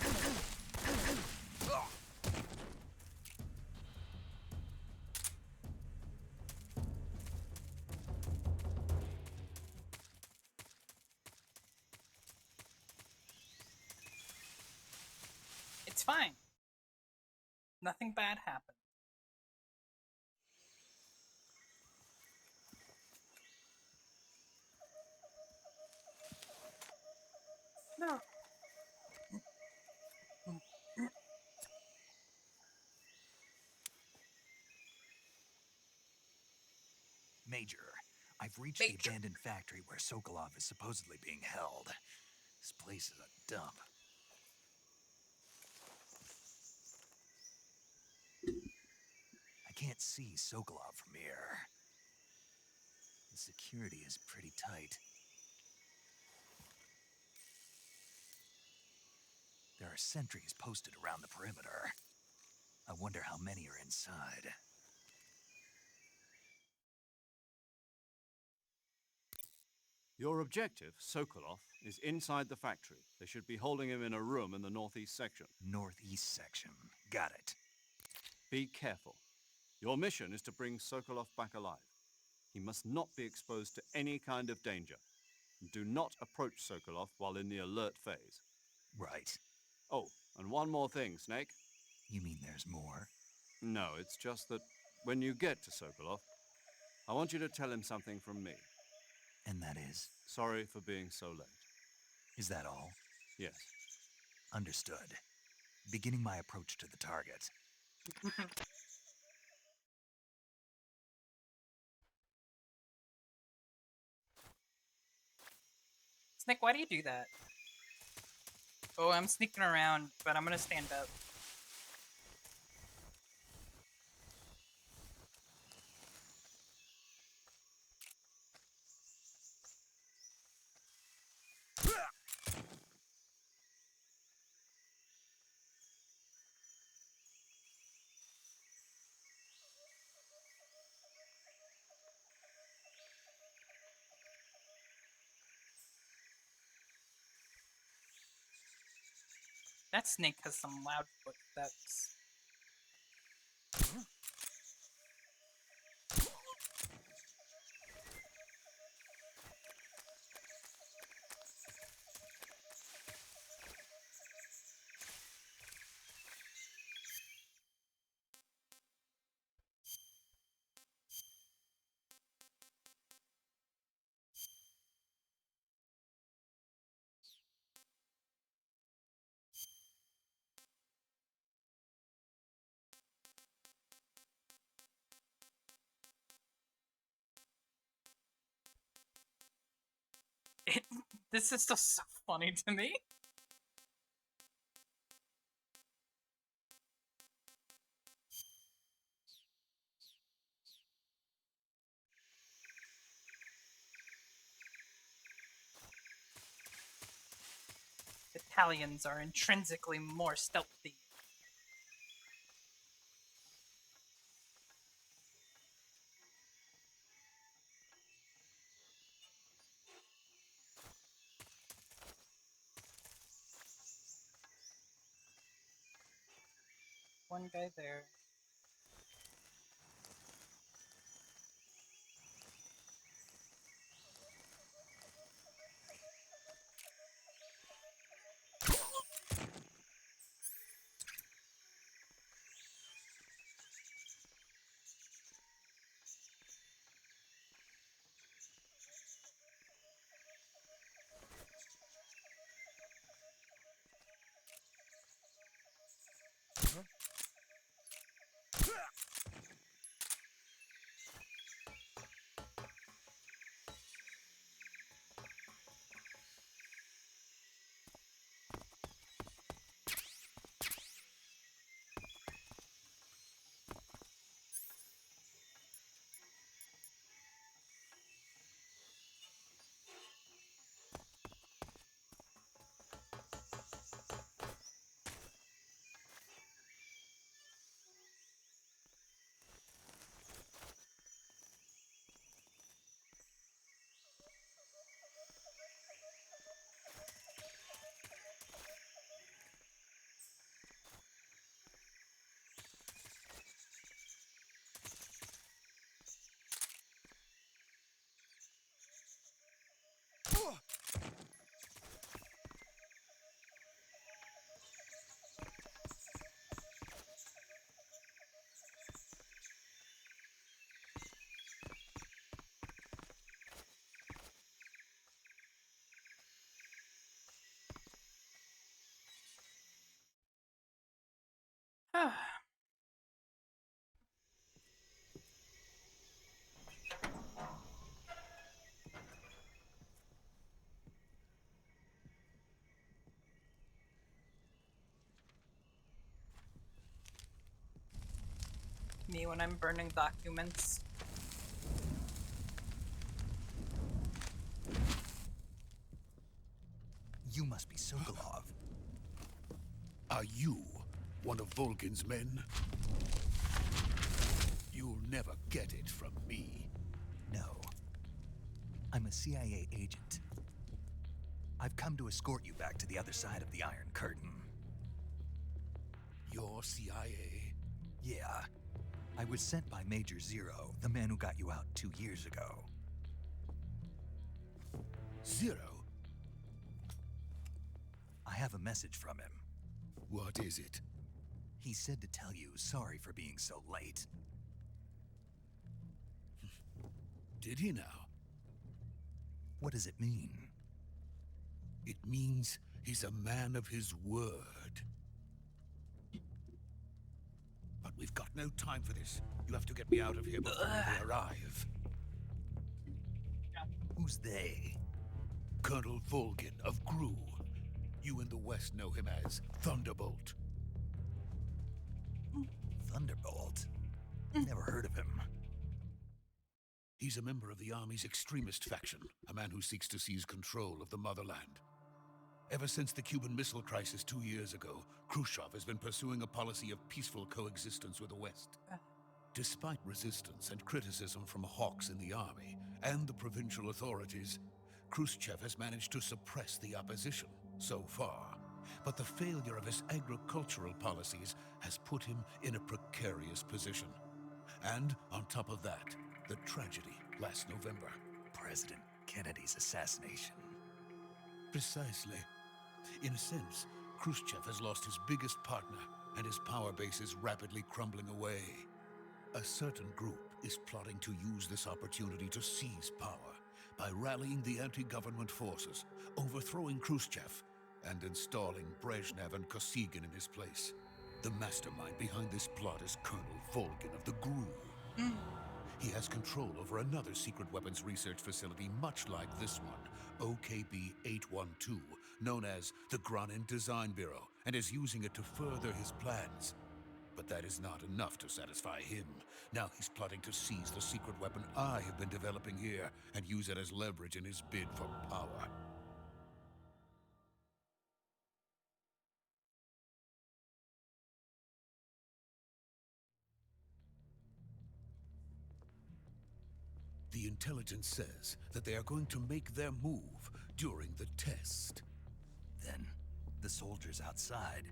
It's fine. Nothing bad happened. No. Major, I've reached the abandoned factory where Sokolov is supposedly being held. This place is a dump. I can't see Sokolov from here. The security is pretty tight. There are sentries posted around the perimeter. I wonder how many are inside. Your objective, Sokolov, is inside the factory. They should be holding him in a room in the northeast section. Northeast section. Got it. Be careful. Your mission is to bring Sokolov back alive. He must not be exposed to any kind of danger. Do not approach Sokolov while in the alert phase. Right. Oh, and one more thing, Snake. You mean there's more? No, it's just that when you get to Sokolov, I want you to tell him something from me. And that is? Sorry for being so late. Is that all? Yes. Understood. Beginning my approach to the target. Snake, why do you do that? Oh, I'm sneaking around, but I'm gonna stand up. That snake has some loud footsteps. It, this is just so funny to me. Italians are intrinsically more stealthy. One guy there. Me when I'm burning documents. You must be Sokolov. Are you one of Volgin's men? You'll never get it from me. No. I'm a CIA agent. I've come to escort you back to the other side of the Iron Curtain. You're CIA? Yeah. I was sent by Major Zero, the man who got you out 2 years ago. Zero? I have a message from him. What is it? He said to tell you sorry for being so late. Did he now? What does it mean? It means he's a man of his word. But we've got no time for this. You have to get me out of here before they arrive. Who's they? Colonel Volgin of Gru. You in the West know him as Thunderbolt. Thunderbolt? Never heard of him. He's a member of the Army's extremist faction, a man who seeks to seize control of the motherland. Ever since the Cuban Missile Crisis 2 years ago, Khrushchev has been pursuing a policy of peaceful coexistence with the West. Despite resistance and criticism from hawks in the army and the provincial authorities, Khrushchev has managed to suppress the opposition so far. But the failure of his agricultural policies has put him in a precarious position. And on top of that, the tragedy last November. President Kennedy's assassination. Precisely. In a sense, Khrushchev has lost his biggest partner, and his power base is rapidly crumbling away. A certain group is plotting to use this opportunity to seize power by rallying the anti-government forces, overthrowing Khrushchev, and installing Brezhnev and Kosygin in his place. The mastermind behind this plot is Colonel Volgin of the GRU. He has control over another secret weapons research facility much like this one, OKB-812, known as the Granin Design Bureau, and is using it to further his plans. But that is not enough to satisfy him. Now he's plotting to seize the secret weapon I have been developing here and use it as leverage in his bid for power. The intelligence says that they are going to make their move during the test. Then, the soldiers outside.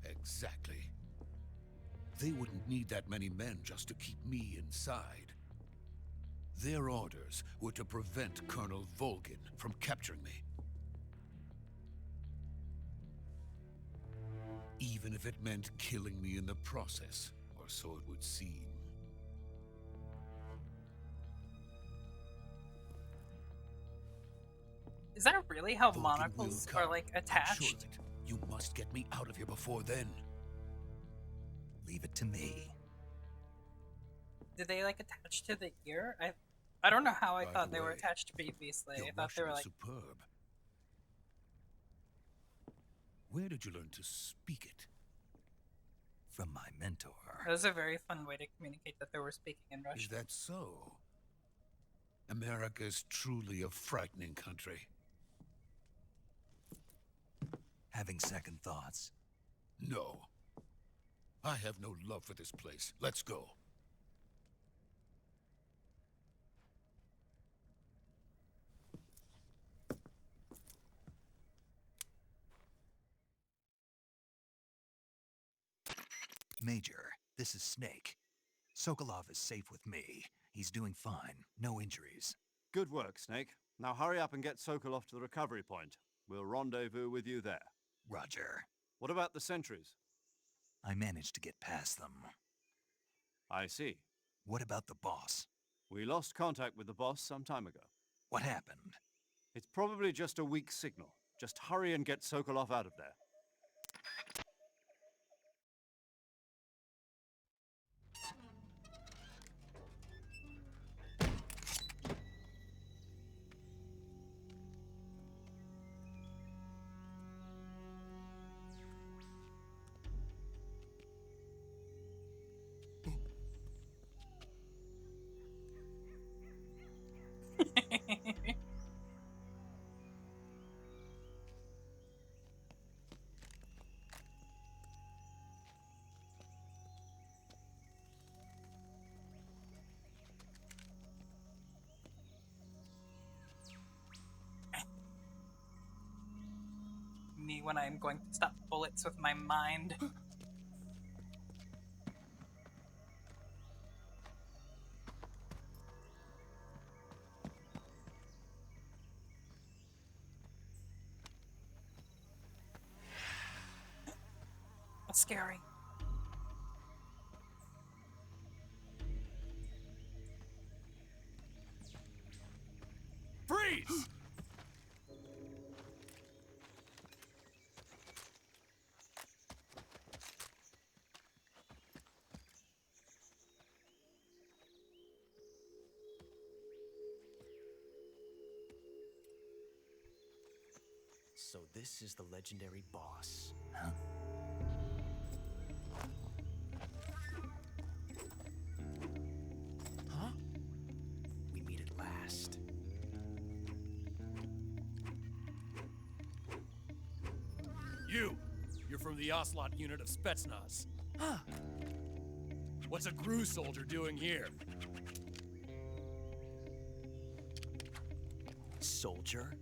Exactly. They wouldn't need that many men just to keep me inside. Their orders were to prevent Colonel Volgin from capturing me. Even if it meant killing me in the process, or so it would seem. Is that really how Volgin monocles will are come. like I'm sure attached? of it. You must get me out of here before then. Leave it to me. Did they like attach to the ear? I don't know how I By thought the they were way, attached previously. Your I thought they Russian were is like superb. Where did you learn to speak it? From my mentor. that was a very fun way to communicate that they were speaking in Is Russian. that so? America is truly a frightening country. Having second thoughts. No. I have no love for this place. Let's go. Major, this is Snake. Sokolov is safe with me. He's doing fine. No injuries. Good work, Snake. Now hurry up and get Sokolov to the recovery point. We'll rendezvous with you there. Roger. What about the sentries? I managed to get past them. I see. What about the boss? We lost contact with the boss some time ago. What happened? It's probably just a weak signal. Just hurry and get Sokolov out of there. Me when I'm going to stop bullets with my mind. That's scary. Freeze! So this is the legendary boss. Huh? Huh? We meet at last. You're from the Ocelot unit of Spetsnaz. Huh. What's a GRU soldier doing here? Soldier?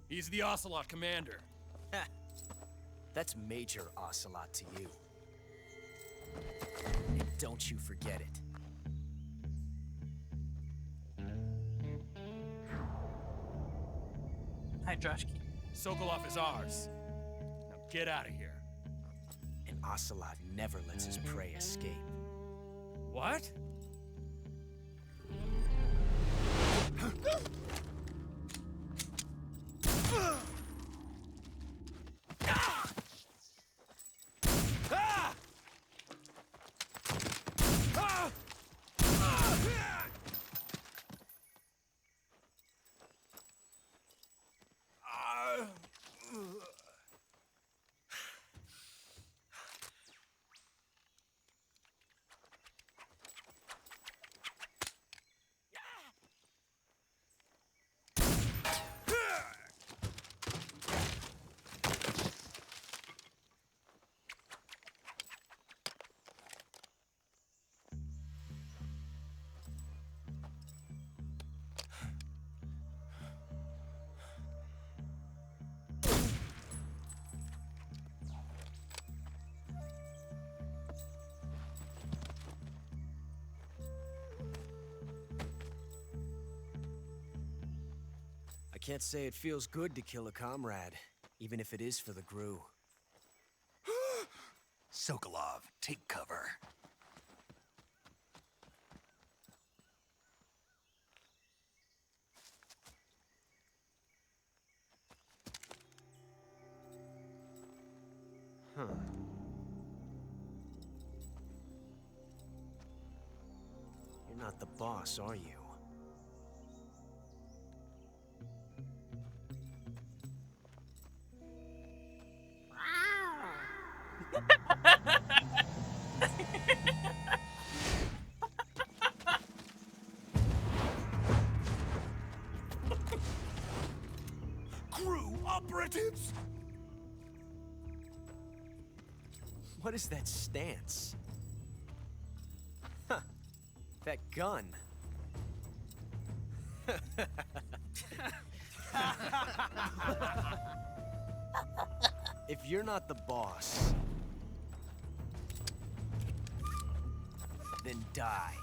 He's the Ocelot commander. That's Major Ocelot to you. And don't you forget it. Hi, Josh Key. Sokolov is ours. Now get out of here. And Ocelot never lets his prey escape. What? can't say it feels good to kill a comrade, even if it is for the GRU. Sokolov, take cover. Huh. You're not the boss, are you? Crew operatives! What is that stance? Huh. That gun. If you're not the boss, then die.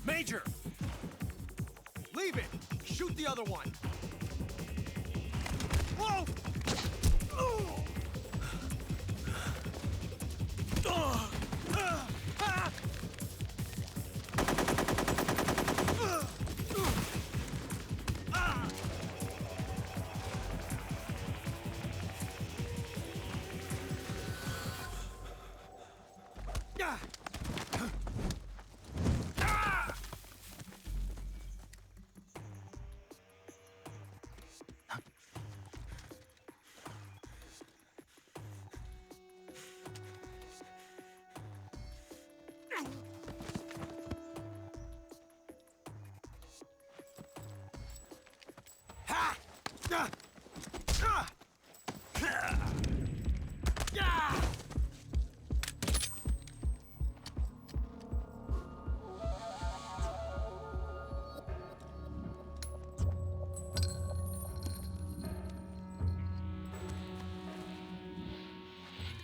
Major! Leave it! Shoot the other one! Whoa!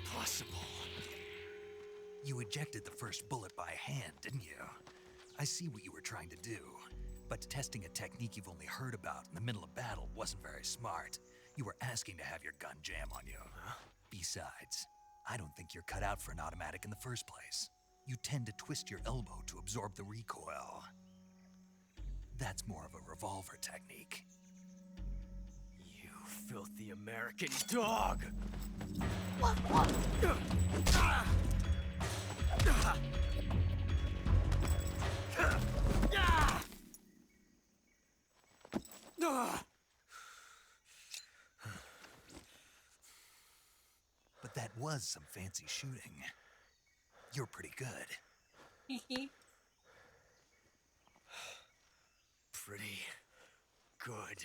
Impossible. You ejected the first bullet by hand, didn't you? I see what you were trying to do, but testing a technique you've only heard about in the middle of battle wasn't very smart. You were asking to have your gun jam on you. Besides, I don't think you're cut out for an automatic in the first place. You tend to twist your elbow to absorb the recoil. That's more of a revolver technique. You filthy American dog! But that was some fancy shooting. You're pretty good. Pretty good.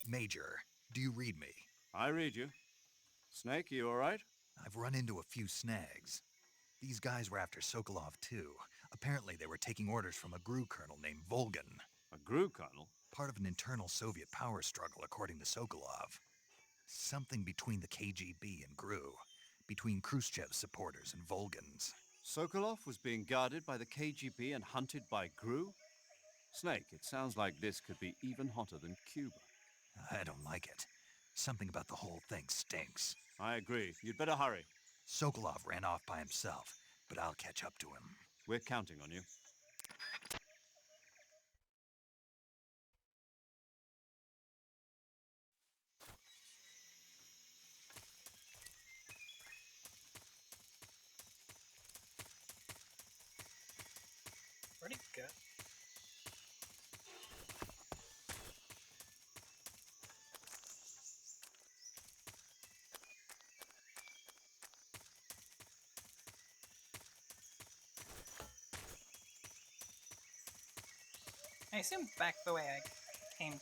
Major, do you read me? I read you. Snake, you all right? I've run into a few snags. These guys were after Sokolov too. Apparently they were taking orders from a GRU colonel named Volgan. A GRU colonel? Part of an internal Soviet power struggle, according to Sokolov. Something between the KGB and GRU. Between Khrushchev's supporters and Volgan's. Sokolov was being guarded by the KGB and hunted by GRU? Snake, it sounds like this could be even hotter than Cuba. I don't like it. Something about the whole thing stinks. I agree. You'd better hurry. Sokolov ran off by himself, but I'll catch up to him. We're counting on you. Where'd he go? I assume back the way I came from.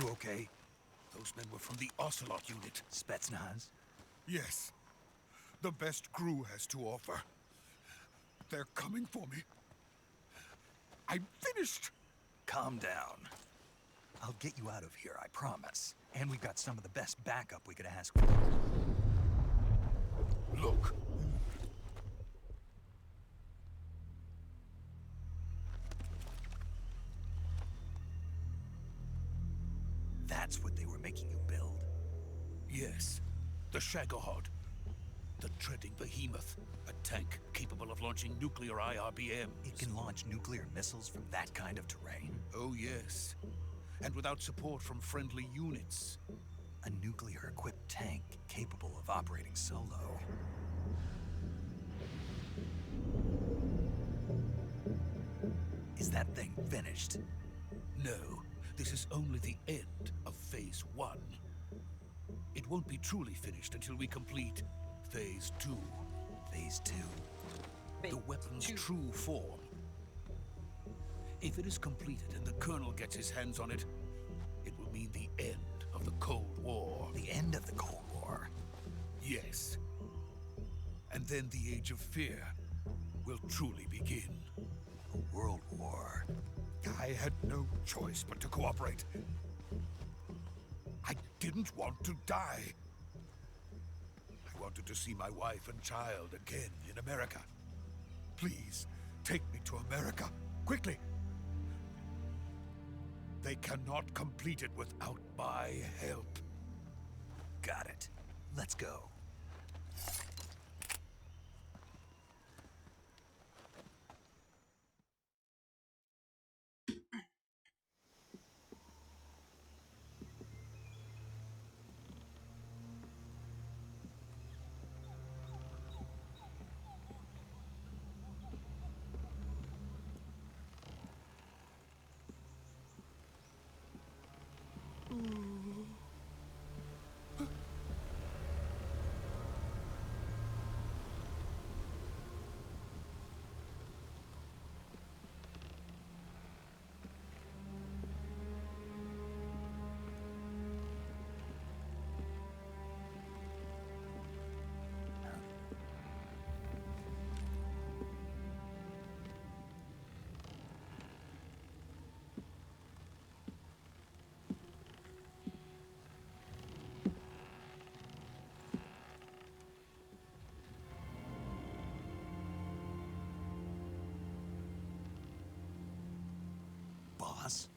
You okay? Those men were from the Ocelot unit. Spetsnaz? Yes. The best crew has to offer. They're coming for me. I'm finished! Calm down. I'll get you out of here, I promise. And we've got some of the best backup we could ask for. Look. That's what they were making you build? Yes. The Shagohod. The treading behemoth. A tank capable of launching nuclear IRBMs. It can launch nuclear missiles from that kind of terrain? Oh, yes. And without support from friendly units. A nuclear-equipped tank capable of operating solo. Is that thing finished? No. This is only the end of Phase 1. It won't be truly finished until we complete Phase 2. Phase 2? The weapon's true form. If it is completed and the Colonel gets his hands on it, it will mean the end of the Cold War. The end of the Cold War? Yes. And then the Age of Fear will truly begin. A world war. I had no choice but to cooperate. I didn't want to die. I wanted to see my wife and child again in America. Please, take me to America, quickly. They cannot complete it without my help. Got it. Let's go. Boss?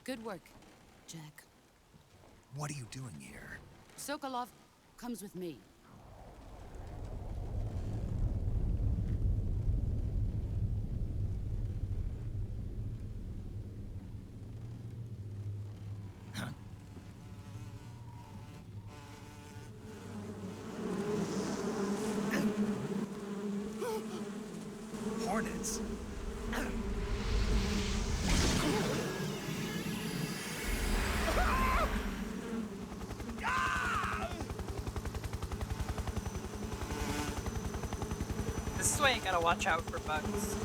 Good work, Jack. What are you doing here? Sokolov comes with me. Hornets? This is why you gotta watch out for bugs.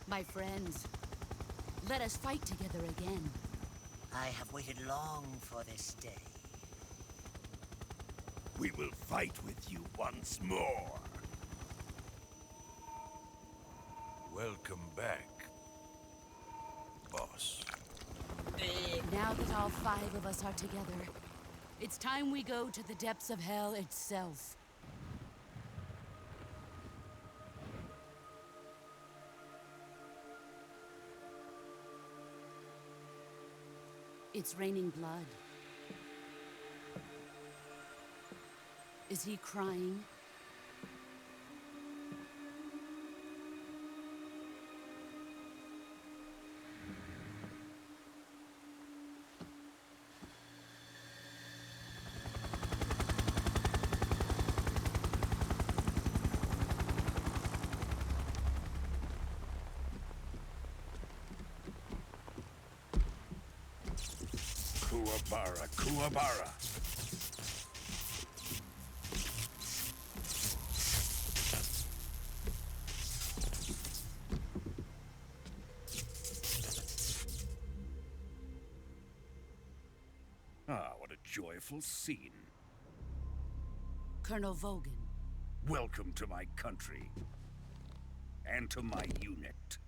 My friends, let us fight together again. I have waited long for this day. We will fight with you once more. Welcome back, boss. Now that all 5 of us are together, it's time we go to the depths of hell itself. It's raining blood. Is he crying? Kuwabara, Kuwabara. Ah, what a joyful scene. Colonel Vogan. Welcome to my country. And to my unit.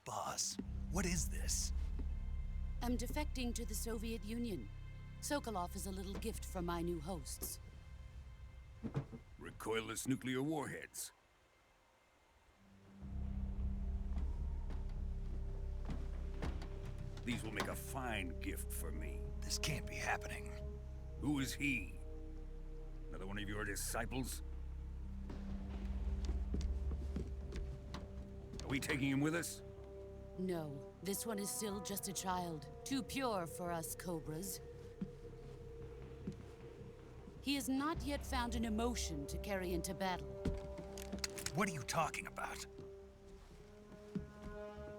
Boss, what is this? I'm defecting to the Soviet Union. Sokolov is a little gift from my new hosts. Recoilless nuclear warheads. These will make a fine gift for me. This can't be happening. Who is he? Another one of your disciples? Are we taking him with us? No, this one is still just a child. Too pure for us Cobras. He has not yet found an emotion to carry into battle. What are you talking about?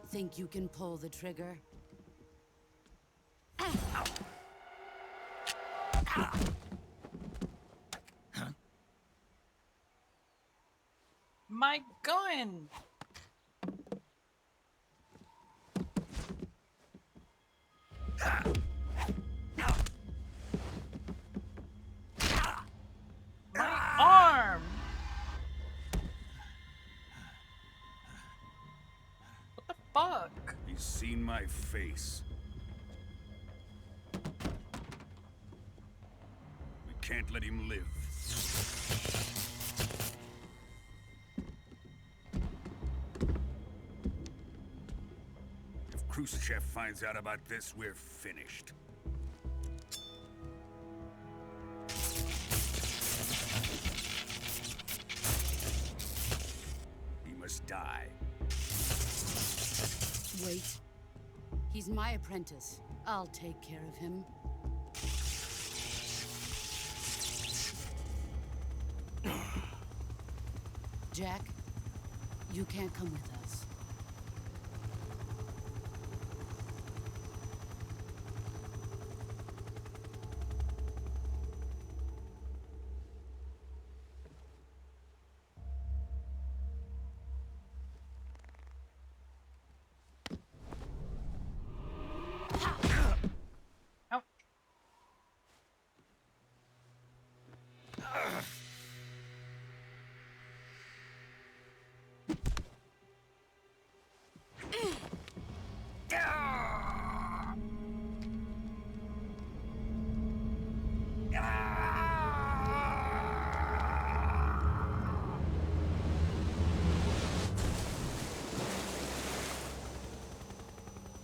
Think you can pull the trigger? My gun! My arm! What the fuck? He's seen my face. We can't let him live. If Khrushchev finds out about this, we're finished. He must die. Wait. He's my apprentice. I'll take care of him. Jack, you can't come with us. Oh.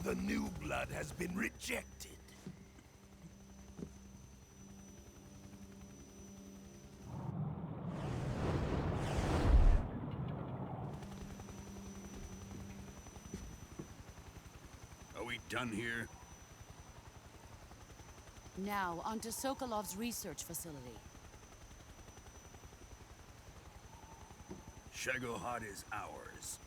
The new blood has been rejected. Are we done here? Now, onto Sokolov's research facility. Shagohod is ours.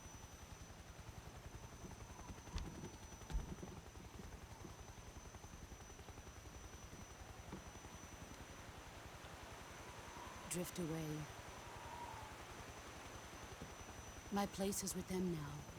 drift away. My place is with them now.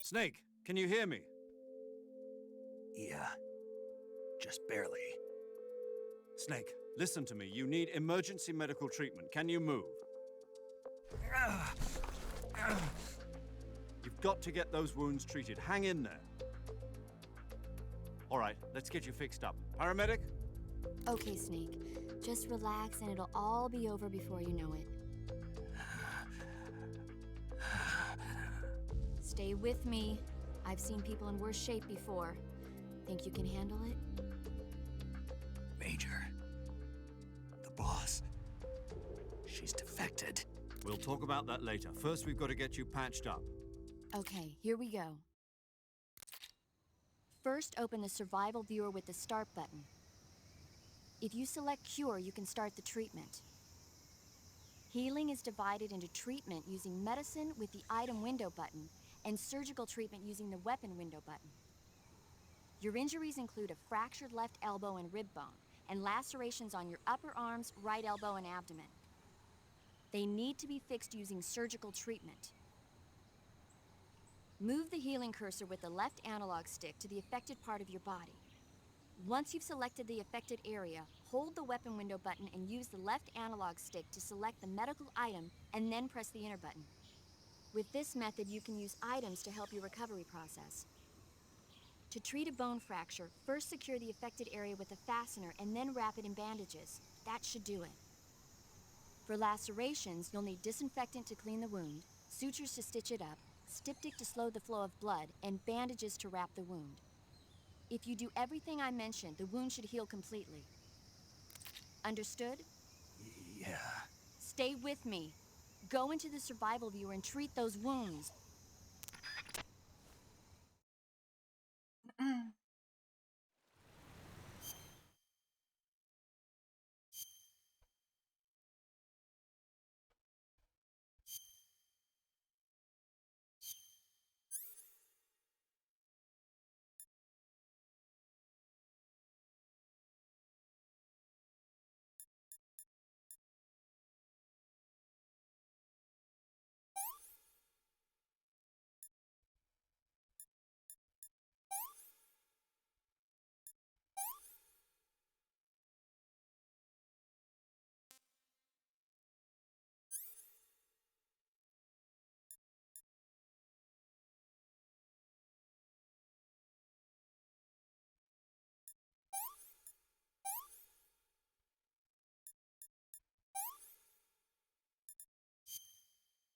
Snake, can you hear me? Yeah. Just barely. Snake, listen to me. You need emergency medical treatment. Can you move? You've got to get those wounds treated. Hang in there. All right, let's get you fixed up. Paramedic? Okay, Snake. Just relax and it'll all be over before you know it. Stay with me. I've seen people in worse shape before. Think you can handle it? Major. The boss. She's defected. We'll talk about that later. First, we've got to get you patched up. Okay, here we go. First, open the survival viewer with the start button. If you select cure, you can start the treatment. Healing is divided into treatment using medicine with the item window button and surgical treatment using the weapon window button. Your injuries include a fractured left elbow and rib bone, and lacerations on your upper arms, right elbow, and abdomen. They need to be fixed using surgical treatment. Move the healing cursor with the left analog stick to the affected part of your body. Once you've selected the affected area, hold the weapon window button and use the left analog stick to select the medical item and then press the enter button. With this method, you can use items to help your recovery process. To treat a bone fracture, first secure the affected area with a fastener and then wrap it in bandages. That should do it. For lacerations, you'll need disinfectant to clean the wound, sutures to stitch it up, styptic to slow the flow of blood, and bandages to wrap the wound. If you do everything I mentioned, the wound should heal completely. Understood? Yeah. Stay with me. Go into the survival viewer and treat those wounds.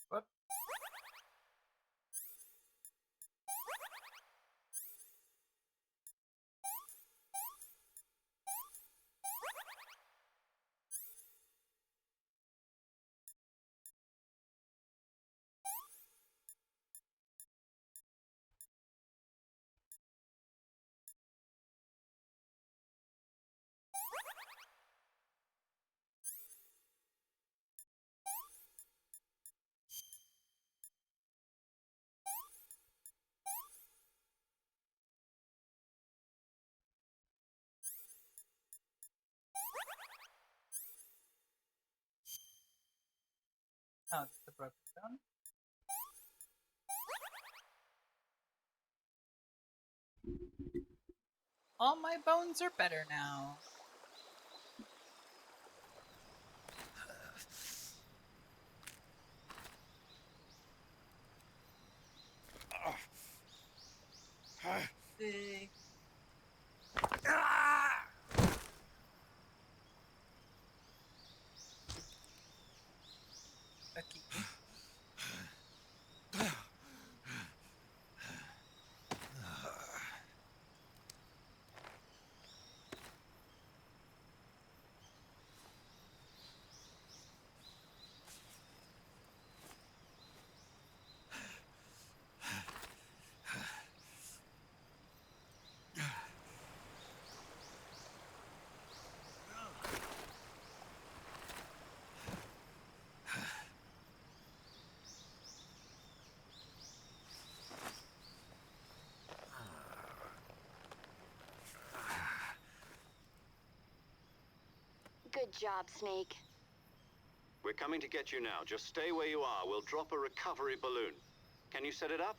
What? Oh, the broken bone? All my bones are better now. Good job, Snake. We're coming to get you now. Just stay where you are. We'll drop a recovery balloon. Can you set it up?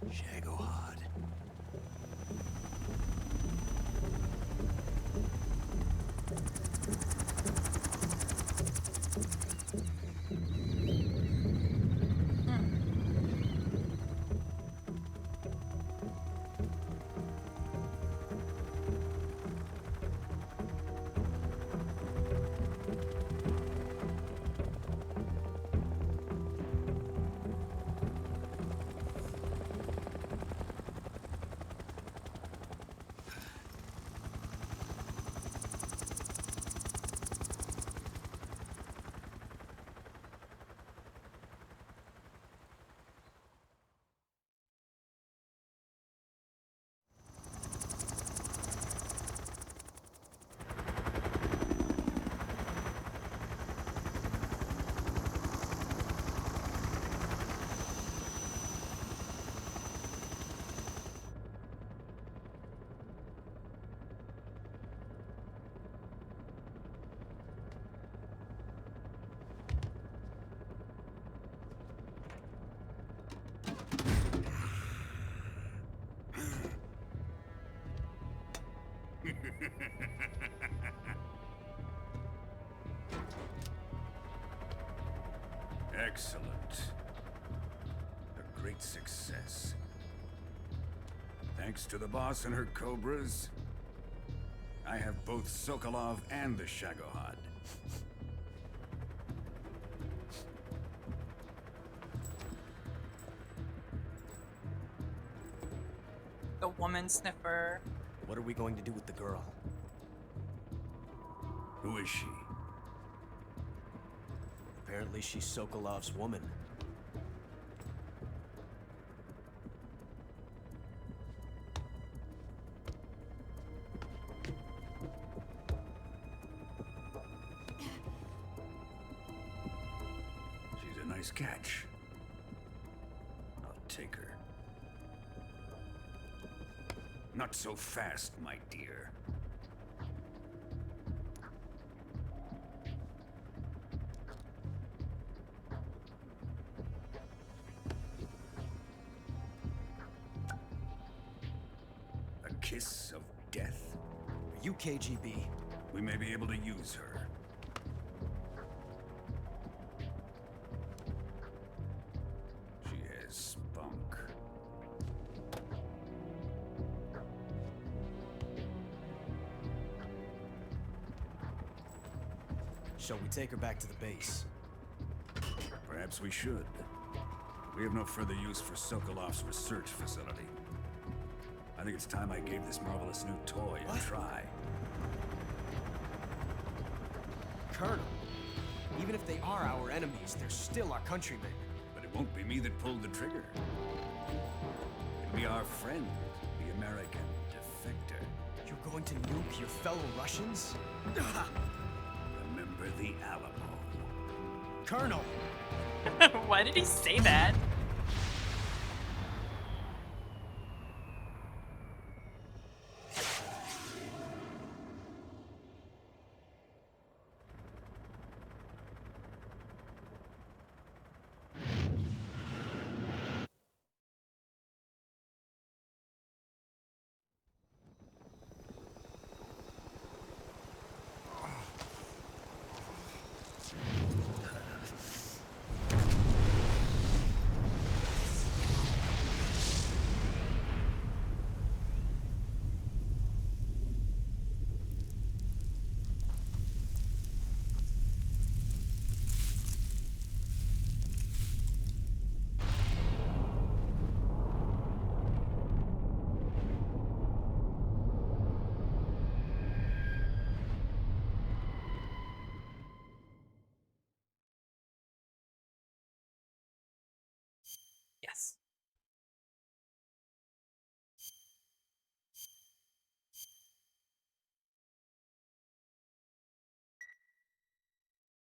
Shagohod. Excellent. A great success. Thanks to the boss and her cobras, I have both Sokolov and the Shagohod. The woman sniffer. What are we going to do with the girl? Who is she? Apparently she's Sokolov's woman. She's a nice catch. I'll take her. Not so fast, my dear. A kiss of death. Are you KGB? We may be able to use her. She has spunk. Shall we take her back to the base? Perhaps we should. We have no further use for Sokolov's research facility. I think it's time I gave this marvelous new toy a try. Colonel, even if they are our enemies, they're still our countrymen. But it won't be me that pulled the trigger. It'll be our friend, the American defector. You're going to nuke your fellow Russians? Remember the Alamo. Colonel! Why did he say that?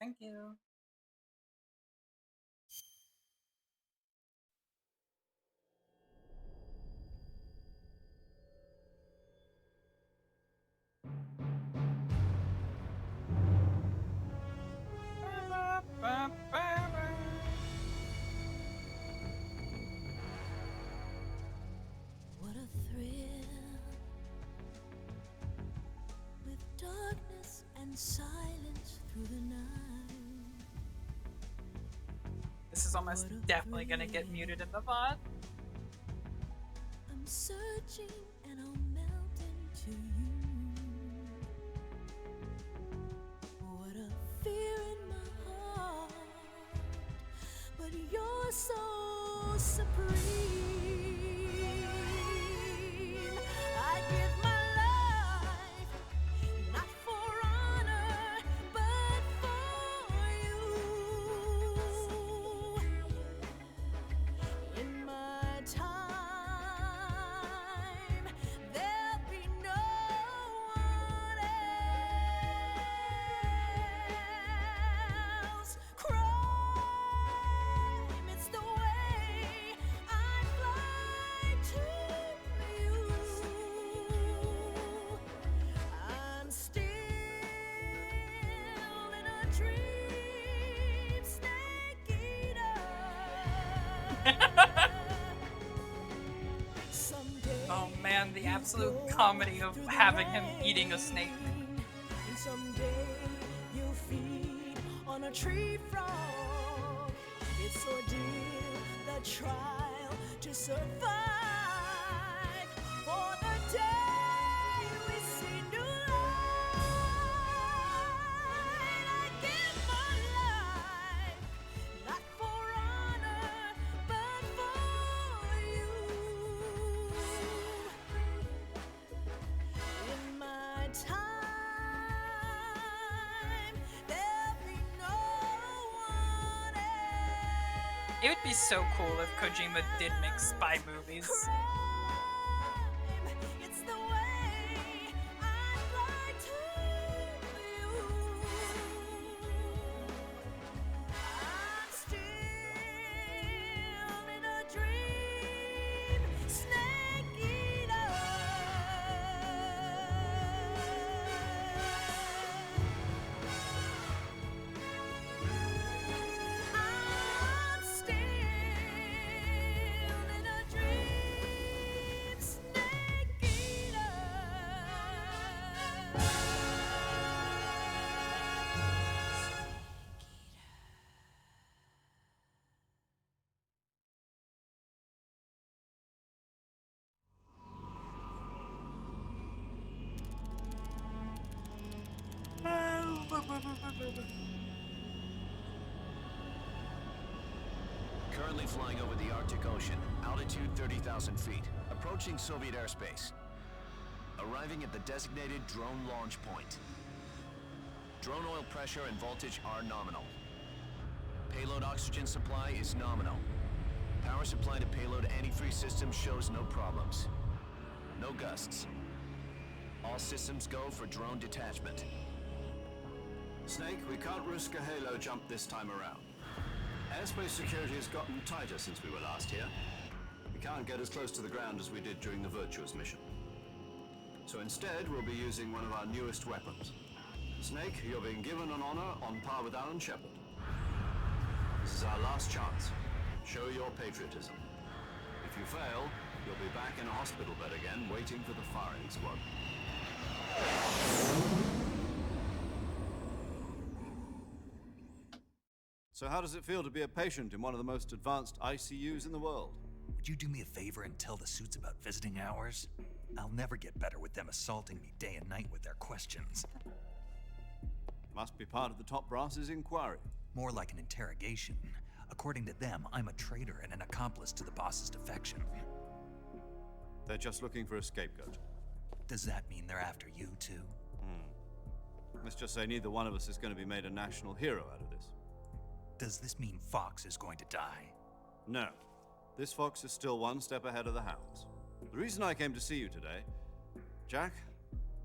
Thank you. What a thrill, with darkness and silence through the night. This is almost definitely gonna get muted in the VOD. I'm searching and I'll melt into you. What a fear in my heart, but you're so supreme. I give my life, not for honor, but for you. In my time, there'll be no one else. Crime, it's the way I fly to you. I'm still in a dream, snake eater. Oh man, the absolute comedy of having him eating a snake. And someday you'll feed on a tree frog. It's ordeal, the trial to survive. For the day we see new light, I give my life, not for honor, but for you. In my time, there'll be no one else. It would be so cool if Kojima did make spy movies. It's the way I fly to you. I'm still in a dream, snake eater. I'm still in a dream, snake eater. Currently flying over the Arctic Ocean, altitude 30,000 feet, approaching Soviet airspace. Arriving at the designated drone launch point. Drone oil pressure and voltage are nominal. Payload oxygen supply is nominal. Power supply to payload antifreeze system shows no problems. No gusts. All systems go for drone detachment. Snake, we can't risk a halo jump this time around. Airspace security has gotten tighter since we were last here. We can't get as close to the ground as we did during the Virtuous mission. So instead, we'll be using one of our newest weapons. Snake, you're being given an honor on par with Alan Shepard. This is our last chance. Show your patriotism. If you fail, you'll be back in a hospital bed again, waiting for the firing squad. So how does it feel to be a patient in one of the most advanced ICUs in the world? Would you do me a favor and tell the suits about visiting hours? I'll never get better with them assaulting me day and night with their questions. Must be part of the top brass's inquiry. More like an interrogation. According to them, I'm a traitor and an accomplice to the boss's defection. They're just looking for a scapegoat. Does that mean they're after you too? Let's just say neither one of us is going to be made a national hero out of this. Does this mean Fox is going to die? No. This fox is still one step ahead of the hounds. The reason I came to see you today, Jack,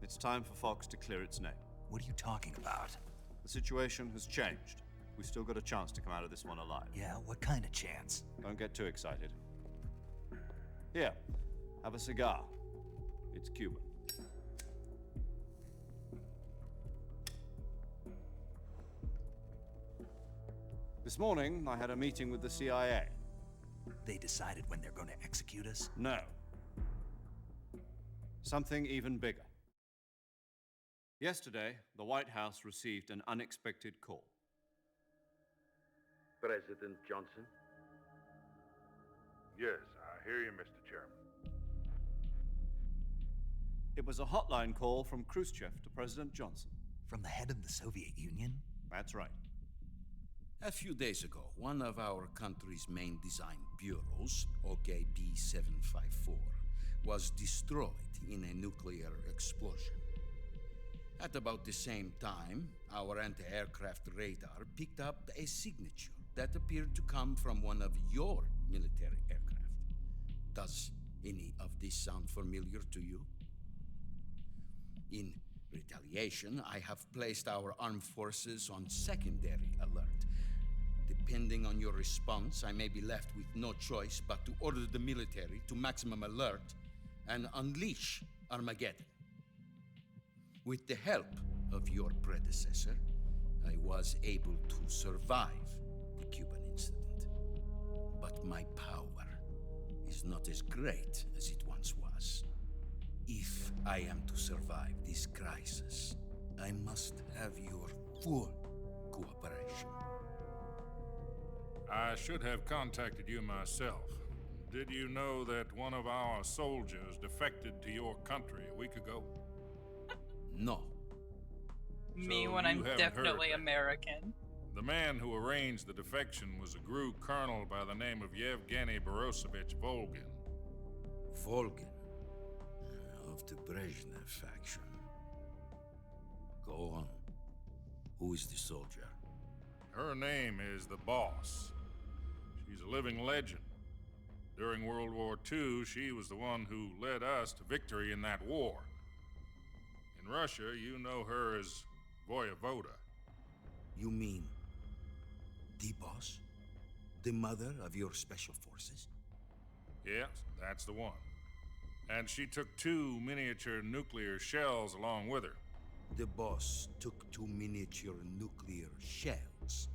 it's time for Fox to clear its name. What are you talking about? The situation has changed. We've still got a chance to come out of this one alive. Yeah, what kind of chance? Don't get too excited. Here, have a cigar. It's Cuban. This morning, I had a meeting with the CIA. They decided when they're going to execute us? No. Something even bigger. Yesterday, the White House received an unexpected call. President Johnson? Yes, I hear you, Mr. Chairman. It was a hotline call from Khrushchev to President Johnson. From the head of the Soviet Union? That's right. A few days ago, one of our country's main design bureaus, OKB 754, was destroyed in a nuclear explosion. At about the same time, our anti-aircraft radar picked up a signature that appeared to come from one of your military aircraft. Does any of this sound familiar to you? In retaliation, I have placed our armed forces on secondary alert. Depending on your response, I may be left with no choice but to order the military to maximum alert and unleash Armageddon. With the help of your predecessor, I was able to survive the Cuban incident. But my power is not as great as it once was. If I am to survive this crisis, I must have your full cooperation. I should have contacted you myself. Did you know that one of our soldiers defected to your country a week ago? No. Me So when you I'm haven't definitely heard that. American. The man who arranged the defection was a GRU colonel by the name of Yevgeny Borosovich Volgin. Volgin, of the Brezhnev faction. Go on. Who is the soldier? Her name is the Boss. She's a living legend. During World War II, she was the one who led us to victory in that war. In Russia, you know her as Voyevoda. You mean the boss? The mother of your special forces? Yes, that's the one. And she took 2 miniature nuclear shells along with her. The boss took 2 miniature nuclear shells.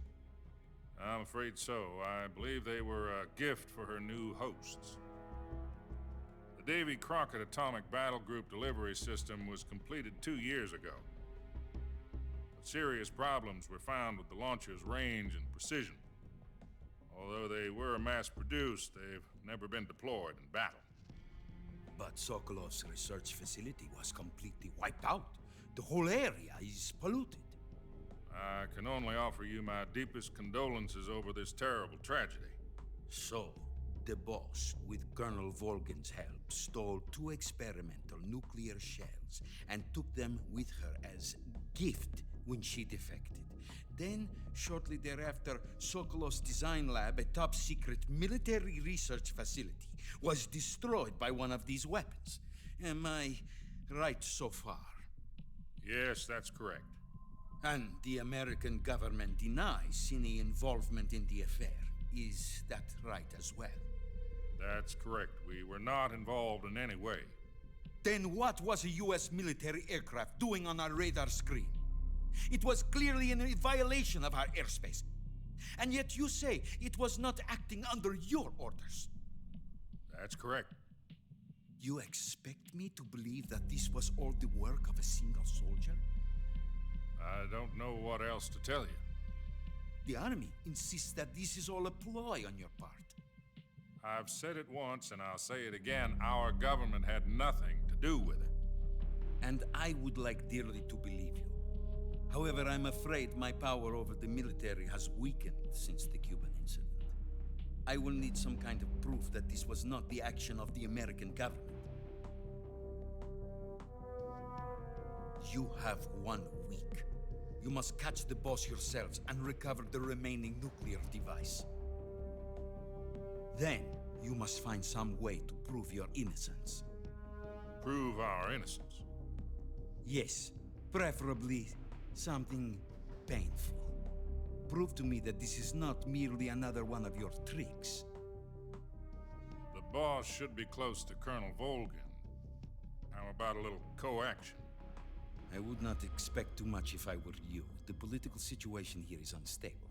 I'm afraid so. I believe they were a gift for her new hosts. The Davy Crockett Atomic Battle Group delivery system was completed 2 years ago. But serious problems were found with the launcher's range and precision. Although they were mass-produced, they've never been deployed in battle. But Sokolov's research facility was completely wiped out. The whole area is polluted. I can only offer you my deepest condolences over this terrible tragedy. So, the boss, with Colonel Volgin's help, stole 2 experimental nuclear shells and took them with her as gift when she defected. Then, shortly thereafter, Sokolov's design lab, a top-secret military research facility, was destroyed by one of these weapons. Am I right so far? Yes, that's correct. And the American government denies any involvement in the affair. Is that right as well? That's correct. We were not involved in any way. Then what was a U.S. military aircraft doing on our radar screen? It was clearly in violation of our airspace. And yet you say it was not acting under your orders. That's correct. You expect me to believe that this was all the work of a single soldier? I don't know what else to tell you. The army insists that this is all a ploy on your part. I've said it once and I'll say it again. Our government had nothing to do with it. And I would like dearly to believe you. However, I'm afraid my power over the military has weakened since the Cuban incident. I will need some kind of proof that this was not the action of the American government. You have 1 week. You must catch the boss yourselves and recover the remaining nuclear device. Then, you must find some way to prove your innocence. Prove our innocence? Yes, preferably something painful. Prove to me that this is not merely another one of your tricks. The boss should be close to Colonel Volgin. How about a little co-action? I would not expect too much if I were you. The political situation here is unstable.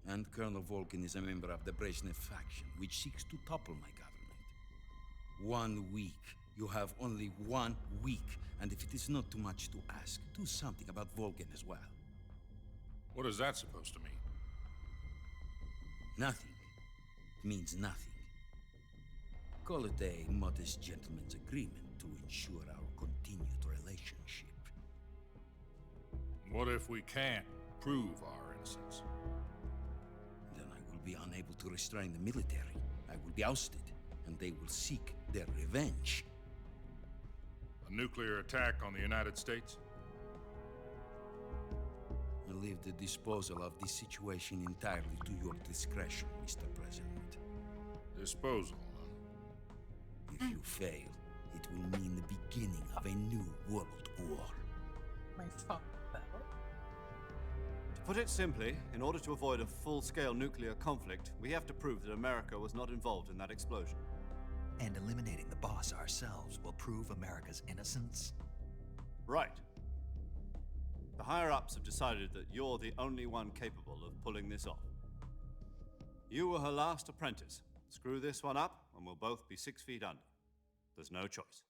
And Colonel Volgin is a member of the Brezhnev faction, which seeks to topple my government. 1 week. You have only 1 week. And if it is not too much to ask, do something about Volgin as well. What is that supposed to mean? Nothing. It means nothing. Call it a modest gentleman's agreement to ensure our continued relationship. What if we can't prove our innocence? Then I will be unable to restrain the military. I will be ousted, and they will seek their revenge. A nuclear attack on the United States? I leave the disposal of this situation entirely to your discretion, Mr. President. Disposal, If you fail, it will mean the beginning of a new world war. My fuck battle. To put it simply, in order to avoid a full-scale nuclear conflict, we have to prove that America was not involved in that explosion. And eliminating the boss ourselves will prove America's innocence? Right. The higher-ups have decided that you're the only one capable of pulling this off. You were her last apprentice. Screw this one up, and we'll both be 6 feet under. There's no choice.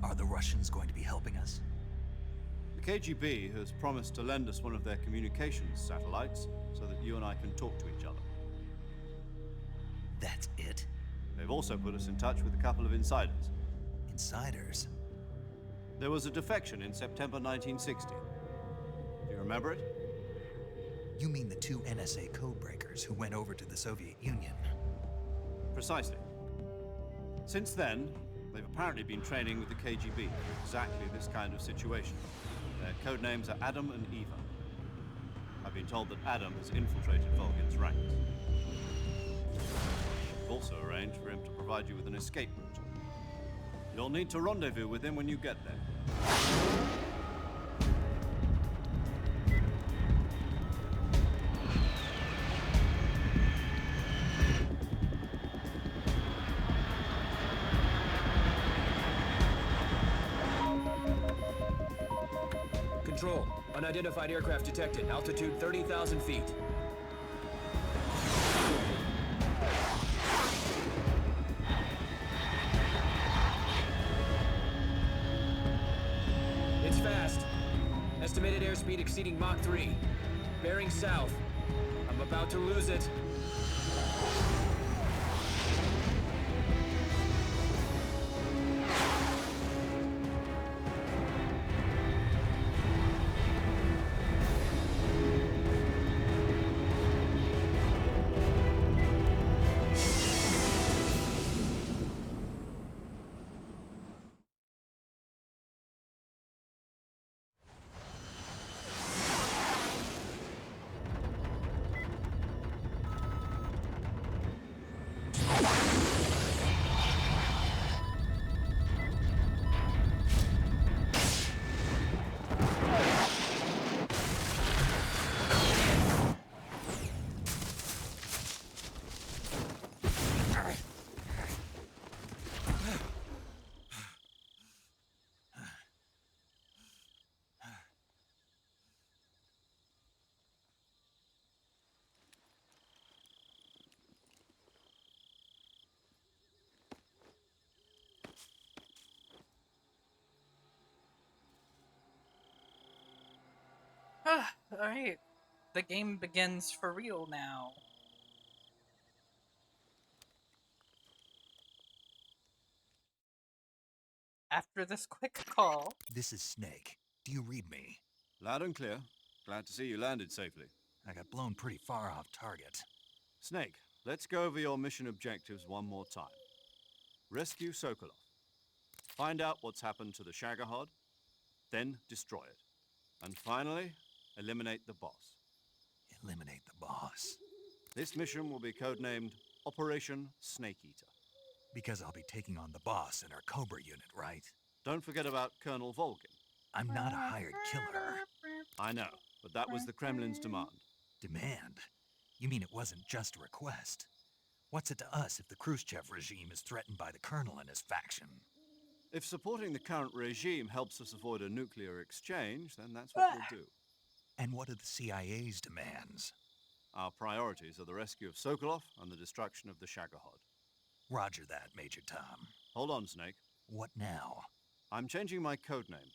Are the Russians going to be helping us? The KGB has promised to lend us one of their communications satellites so that you and I can talk to each other. That's it? They've also put us in touch with a couple of insiders. Insiders? There was a defection in September 1960. Do you remember it? You mean the 2 NSA codebreakers who went over to the Soviet Union? Precisely. Since then, they've apparently been training with the KGB for exactly this kind of situation. Their code names are Adam and Eva. I've been told that Adam has infiltrated Volgin's ranks. We've also arranged for him to provide you with an escape route. You'll need to rendezvous with him when you get there. Control. Unidentified aircraft detected. Altitude 30,000 feet. It's fast. Estimated airspeed exceeding Mach 3. Bearing south. I'm about to lose it. Alright. The game begins for real now. After this quick call... This is Snake. Do you read me? Loud and clear. Glad to see you landed safely. I got blown pretty far off target. Snake, let's go over your mission objectives one more time. Rescue Sokolov. Find out what's happened to the Shagohod, then destroy it. And finally, eliminate the boss. Eliminate the boss. This mission will be codenamed Operation Snake Eater. Because I'll be taking on the boss in our Cobra unit, right? Don't forget about Colonel Volgin. I'm not a hired killer. I know, but that was the Kremlin's demand. Demand? You mean it wasn't just a request? What's it to us if the Khrushchev regime is threatened by the Colonel and his faction? If supporting the current regime helps us avoid a nuclear exchange, then that's what we'll do. And what are the CIA's demands? Our priorities are the rescue of Sokolov and the destruction of the Shagohod. Roger that, Major Tom. Hold on, Snake. What now? I'm changing my code name.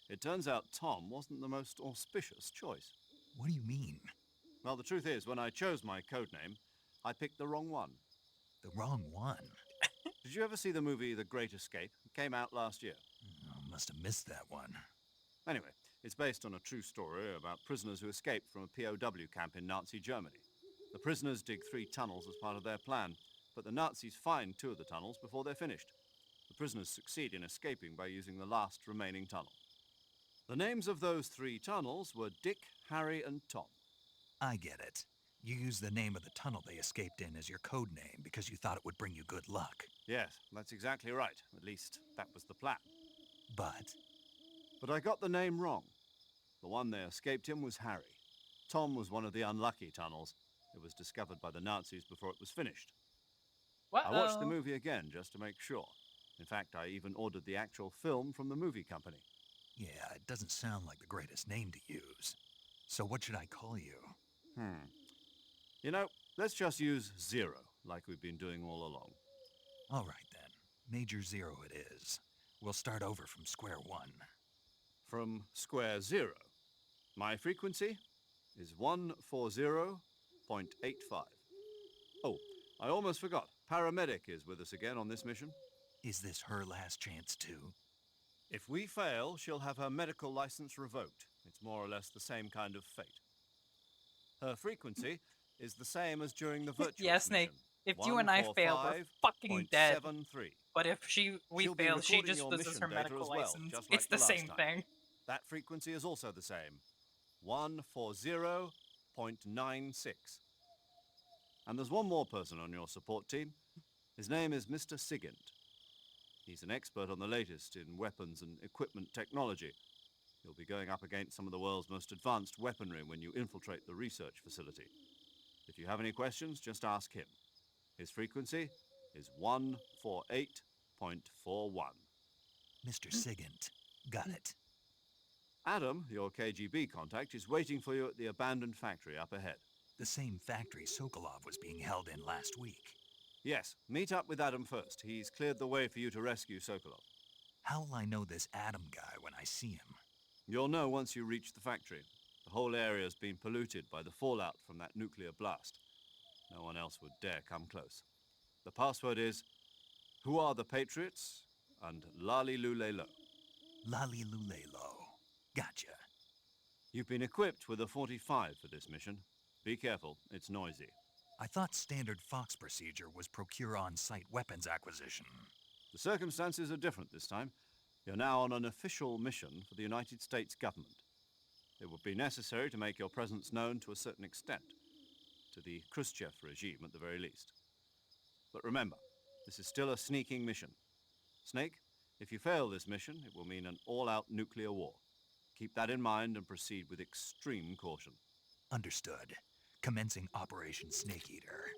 It turns out Tom wasn't the most auspicious choice. What do you mean? Well, the truth is, when I chose my code name, I picked the wrong one. The wrong one? Did you ever see the movie The Great Escape? It came out last year. Oh, must have missed that one. Anyway, it's based on a true story about prisoners who escaped from a POW camp in Nazi Germany. The prisoners dig 3 tunnels as part of their plan, but the Nazis find 2 of the tunnels before they're finished. The prisoners succeed in escaping by using the last remaining tunnel. The names of those 3 tunnels were Dick, Harry, and Tom. I get it. You used the name of the tunnel they escaped in as your code name because you thought it would bring you good luck. Yes, that's exactly right. At least, that was the plan. But I got the name wrong. The one they escaped in was Harry. Tom was one of the unlucky tunnels. It was discovered by the Nazis before it was finished. I watched the movie again just to make sure. In fact, I even ordered the actual film from the movie company. yeah, it doesn't sound like the greatest name to use. So what should I call you? You know, let's just use Zero, like we've been doing all along. All right then. Major Zero it is. We'll start over from square one. From square zero. My frequency is 140.85. Oh, I almost forgot. Paramedic is with us again on this mission. Is this her last chance too? If we fail, she'll have her medical license revoked. It's more or less the same kind of fate. Her frequency is the same as during the virtual Yeah, Snake. mission. If you and I fail, we're fucking dead. 145.73. But if we She'll be fail, she recording just your loses mission her data medical as well, license. just like It's the last same time. thing. That frequency is also the same. 140.96. And there's one more person on your support team. His name is Mr. Sigint. He's an expert on the latest in weapons and equipment technology. You'll be going up against some of the world's most advanced weaponry when you infiltrate the research facility. If you have any questions, just ask him. His frequency is 148.41. Mr. Sigint. Got it. Adam, your KGB contact, is waiting for you at the abandoned factory up ahead. The same factory Sokolov was being held in last week. Yes, meet up with Adam first. He's cleared the way for you to rescue Sokolov. How will I know this Adam guy when I see him? You'll know once you reach the factory. The whole area's been polluted by the fallout from that nuclear blast. No one else would dare come close. The password is, "Who are the Patriots?" and Lali Lulelo. Lali Lulelo. Gotcha. You've been equipped with a 45 for this mission. Be careful, it's noisy. I thought standard Fox procedure was procure on-site weapons acquisition. The circumstances are different this time. You're now on an official mission for the United States government. It would be necessary to make your presence known to a certain extent, to the Khrushchev regime at the very least. But remember, this is still a sneaking mission. Snake, if you fail this mission, it will mean an all-out nuclear war. Keep that in mind and proceed with extreme caution. Understood. Commencing Operation Snake Eater.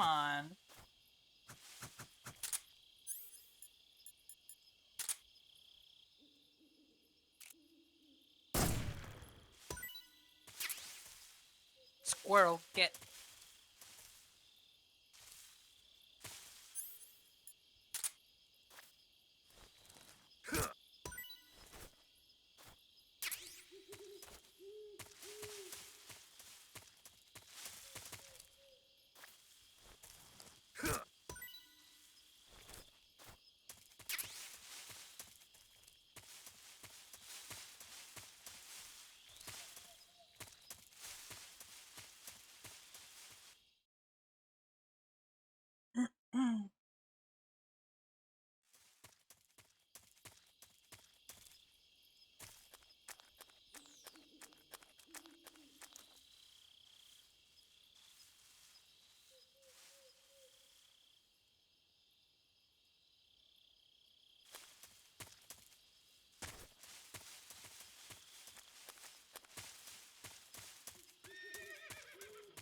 on. Squirrel, get.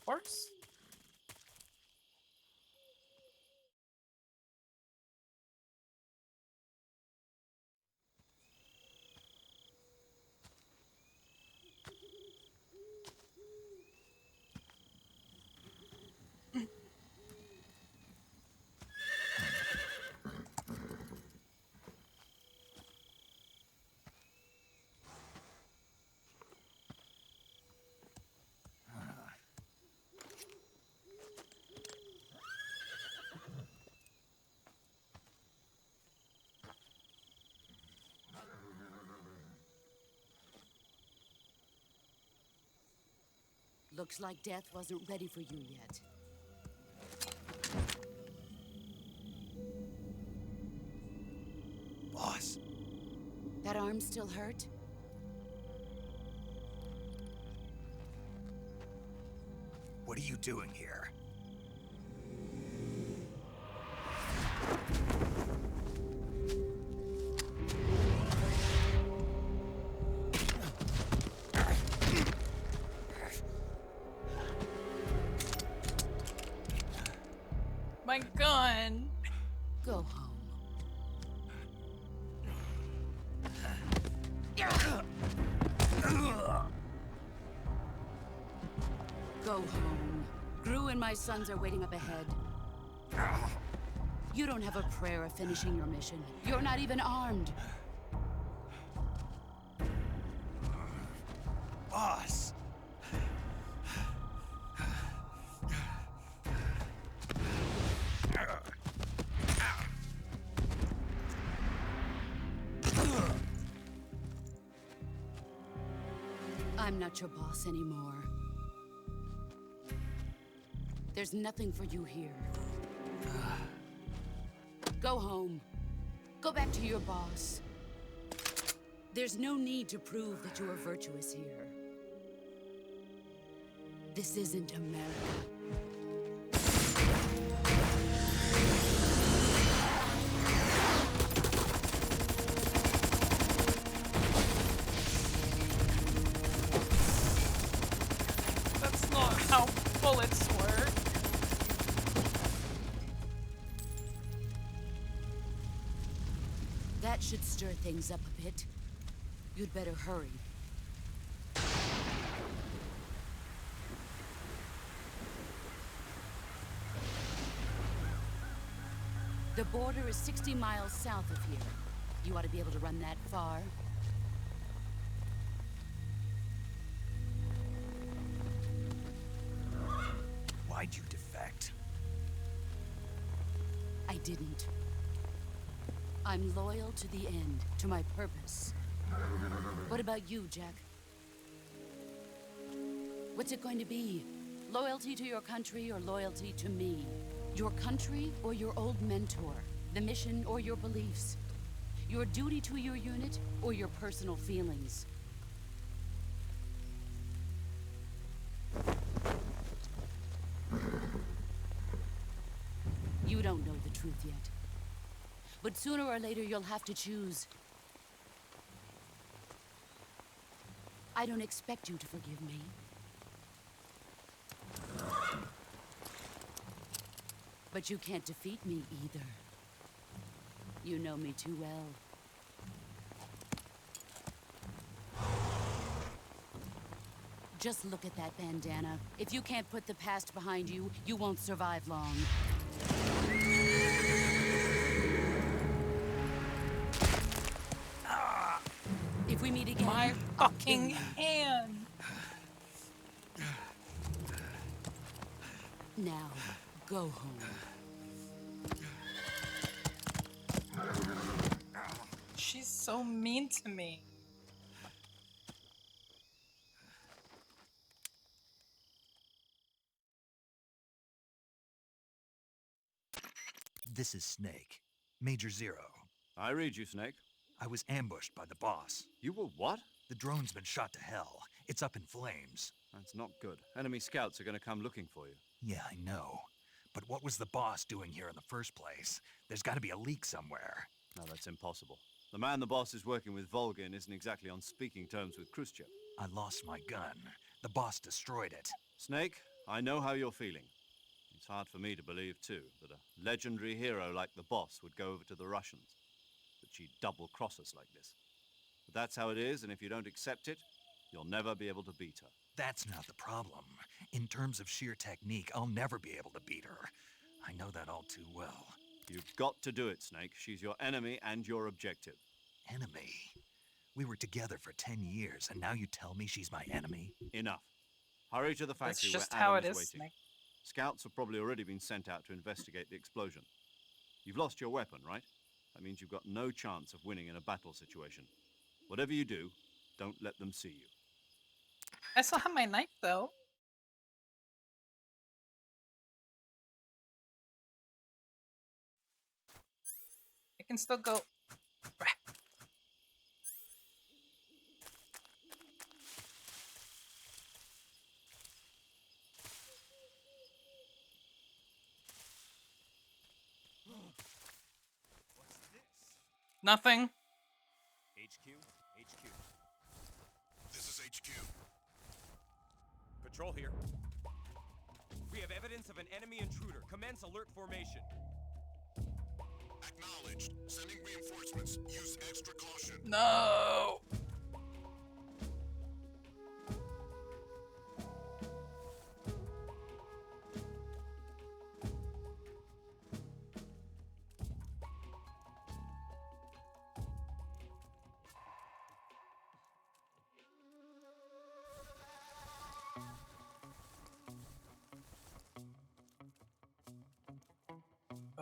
Horse? Looks like death wasn't ready for you yet. Boss. That arm still hurt? What are you doing here? My gun! Go home. Go home. Gru and my sons are waiting up ahead. You don't have a prayer of finishing your mission. You're not even armed. Boss! I'm not your boss anymore. There's nothing for you here. Go home. Go back to your boss. There's no need to prove that you are virtuous here. This isn't America. That's not how bullets work. That should stir things up a bit. You'd better hurry. The border is 60 miles south of here. You ought to be able to run that far. Why'd you defect? I didn't. I'm loyal to the end, to my purpose. What about you, Jack? What's it going to be? Loyalty to your country or loyalty to me? Your country or your old mentor? The mission or your beliefs? Your duty to your unit or your personal feelings? You don't know the truth yet. But sooner or later, you'll have to choose. I don't expect you to forgive me. But you can't defeat me either. You know me too well. Just look at that bandana. If you can't put the past behind you, you won't survive long. If we meet again, My I'll fucking kill you. hand. Now, go home. She's so mean to me. This is Snake. Major Zero. I read you, Snake. I was ambushed by the boss. You were what? The drone's been shot to hell. It's up in flames. That's not good. Enemy scouts are going to come looking for you. Yeah, I know. But what was the boss doing here in the first place? There's got to be a leak somewhere. No, that's impossible. The man the boss is working with, Volgin, isn't exactly on speaking terms with Khrushchev. I lost my gun. The boss destroyed it. Snake, I know how you're feeling. It's hard for me to believe, too, that a legendary hero like the boss would go over to the Russians. That she'd double-cross us like this. But that's how it is, and if you don't accept it, you'll never be able to beat her. That's not the problem. In terms of sheer technique, I'll never be able to beat her. I know that all too well. You've got to do it, Snake. She's your enemy and your objective. Enemy? We were together for 10 years, and now you tell me she's my enemy? Enough. Hurry to the That's factory just where how Adam it is is, waiting. Snake. Scouts have probably already been sent out to investigate the explosion. You've lost your weapon, right? That means you've got no chance of winning in a battle situation. Whatever you do, don't let them see you. I still have my knife, though. I can still go. Nothing. HQ. This is HQ. Patrol here. We have evidence of an enemy intruder. Commence alert formation. Acknowledged. Sending reinforcements. Use extra caution. No.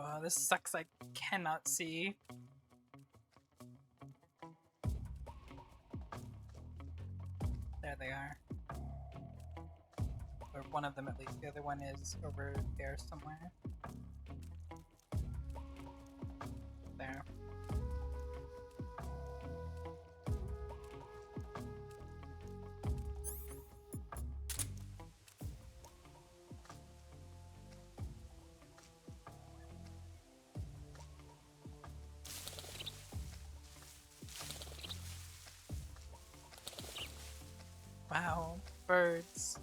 Oh, this sucks. I cannot see. There they are. Or one of them at least. The other one is over there somewhere. There. Wow, birds.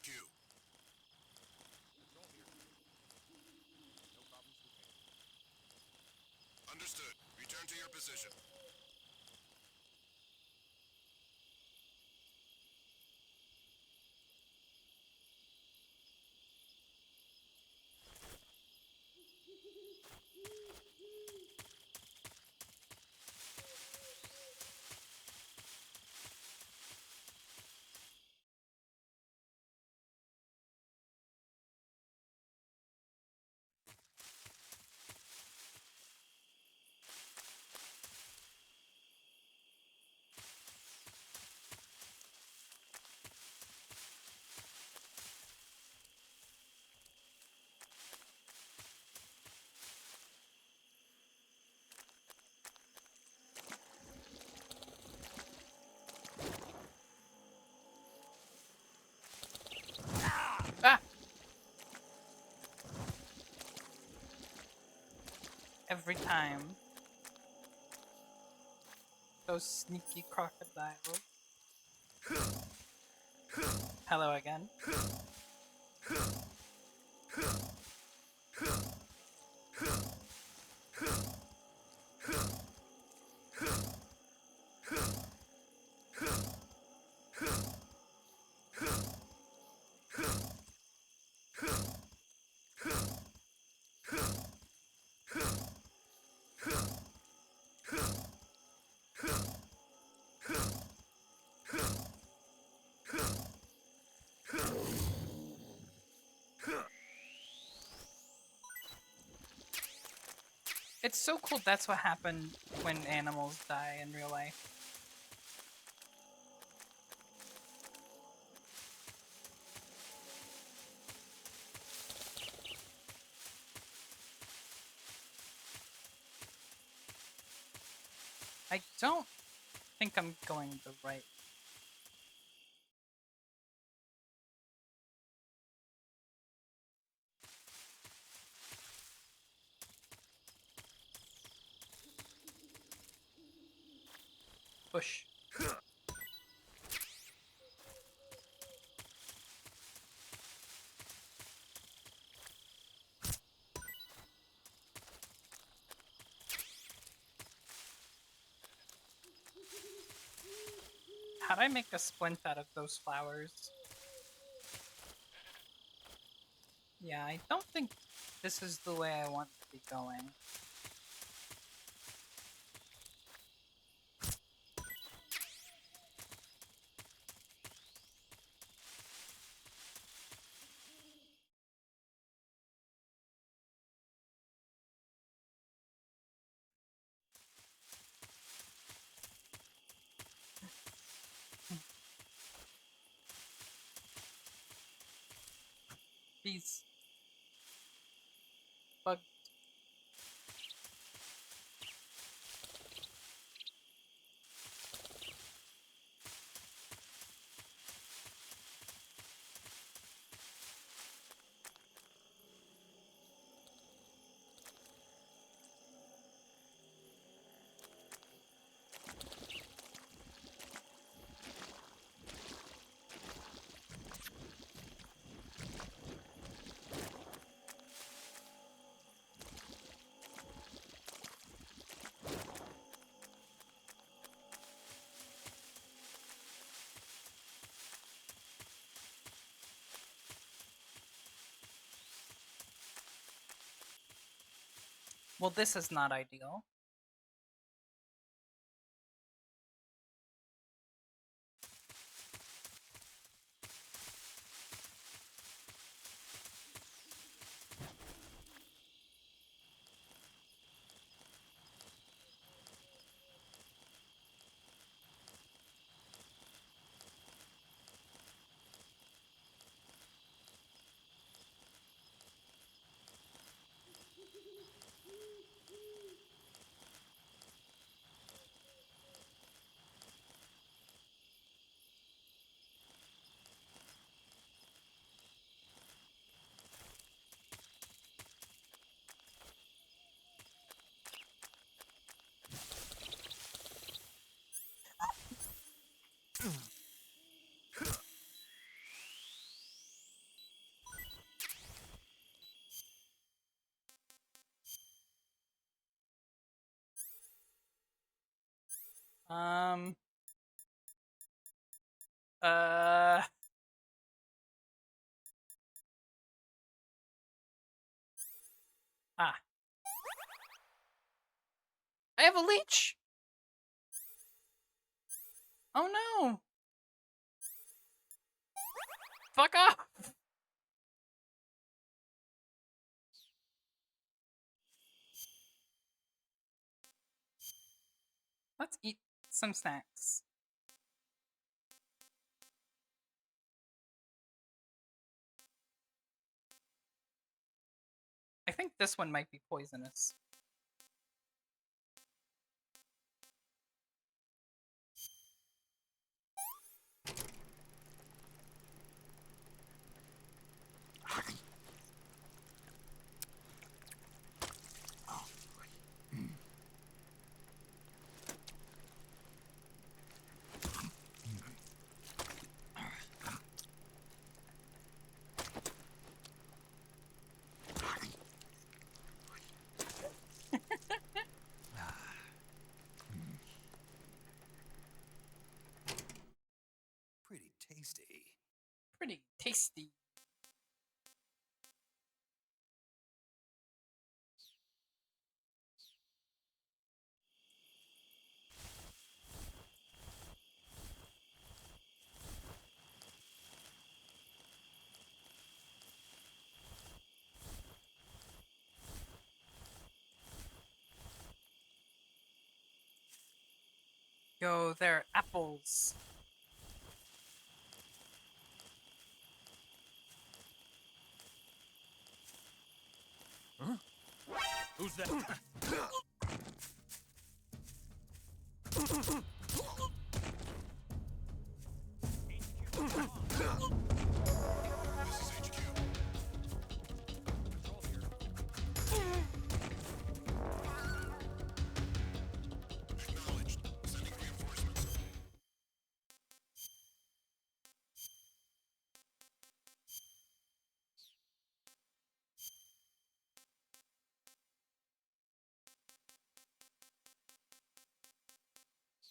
HQ. Understood. Return to your position. Ah! Every time. Those sneaky crocodiles. Hello again. It's so cool that's what happened when animals die in real life. I don't think I'm going the right. Push. How'd I make a splint out of those flowers? Yeah, I don't think this is the way I want to be going. These bugs. Well, this is not ideal. Um. Uh. Ah. I have a leech! Oh no! Fuck off! Let's eat some snacks. I think this one might be poisonous. Pretty tasty. Pretty tasty. Yo, they're apples. Huh? Who's that?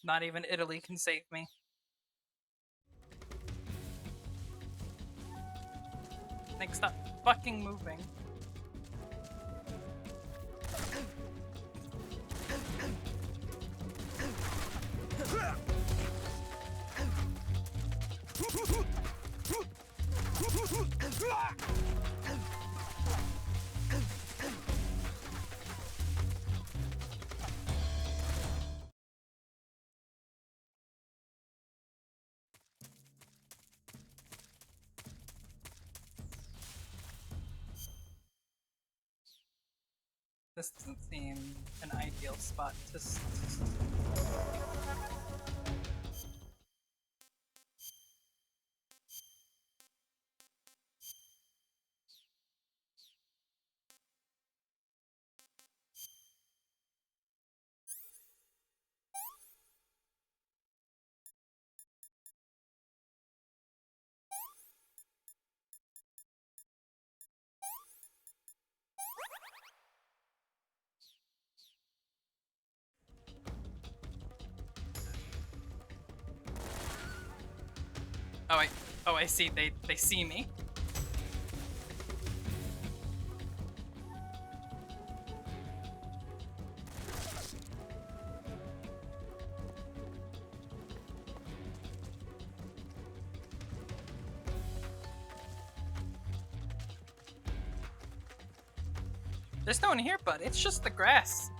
Not even Italy can save me. Nick, stop fucking moving. This doesn't seem an ideal spot to Oh, I see. They see me. There's no one here, bud. It's just the grass.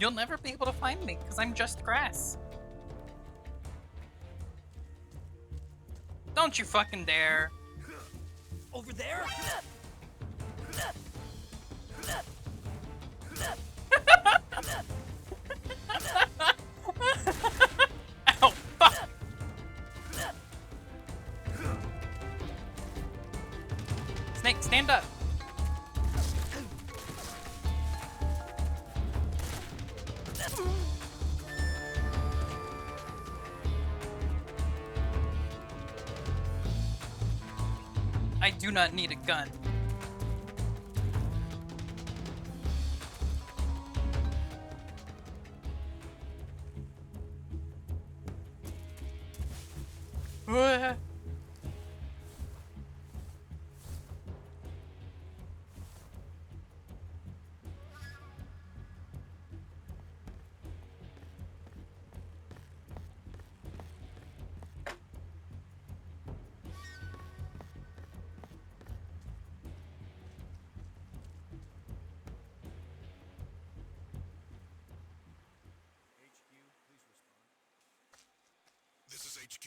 You'll never be able to find me, because I'm just grass. Don't you fucking dare. Over there? Ow, fuck! Snake, stand up. I do not need a gun. This is HQ.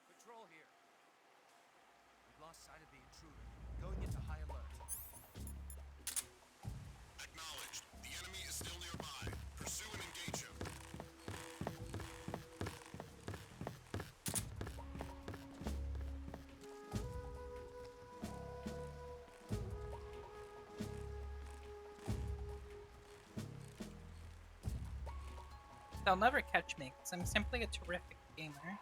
Patrol here. We've lost sight of the intruder. Going into high alert. Acknowledged. The enemy is still nearby. Pursue and engage him. They'll never catch me because I'm simply a terrific gamer.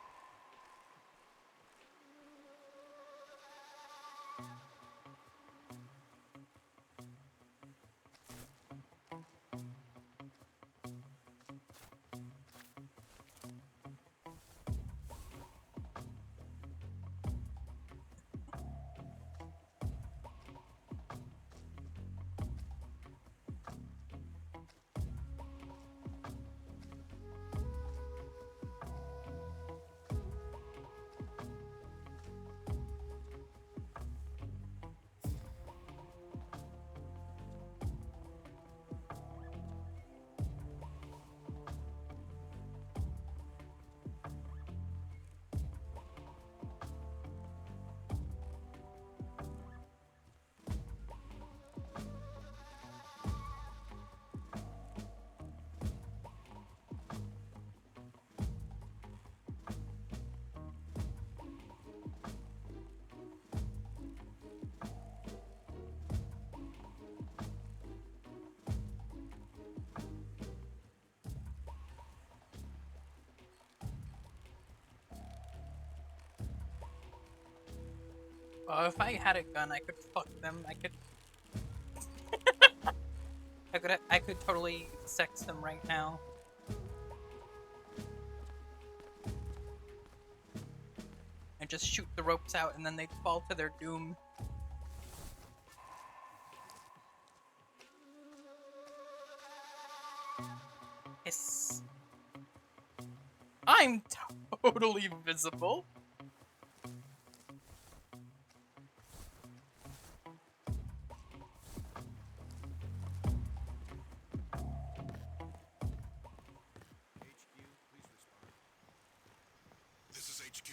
Oh, if I had a gun, I could fuck them. I could. I could totally sex them right now. And just shoot the ropes out, and then they'd fall to their doom. Yes. I'm totally visible. This is HQ.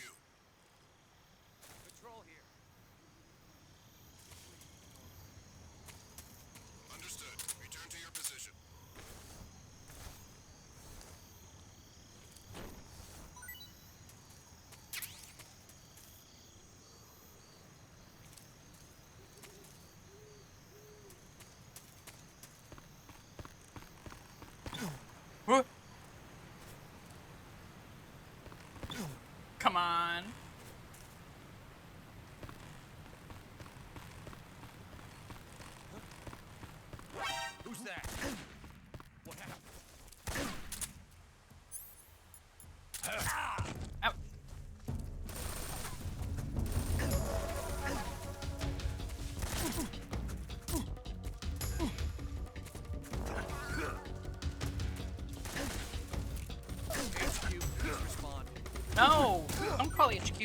Patrol here. Understood. Return to your position. Huh? Come on. Who's that? What happened? Ouch. HQ, please respond. No! Don't call HQ.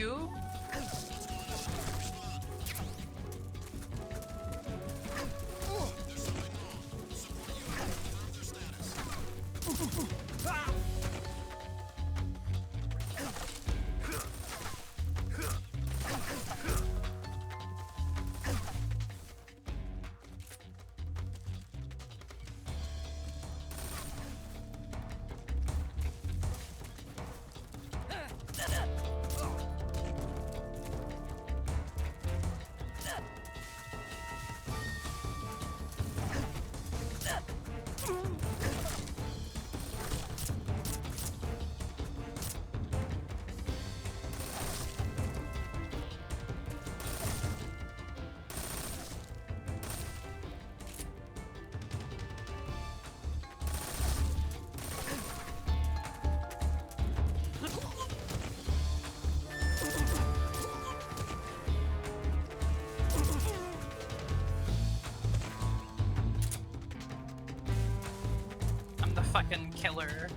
the fucking killer.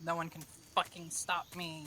No one can fucking stop me.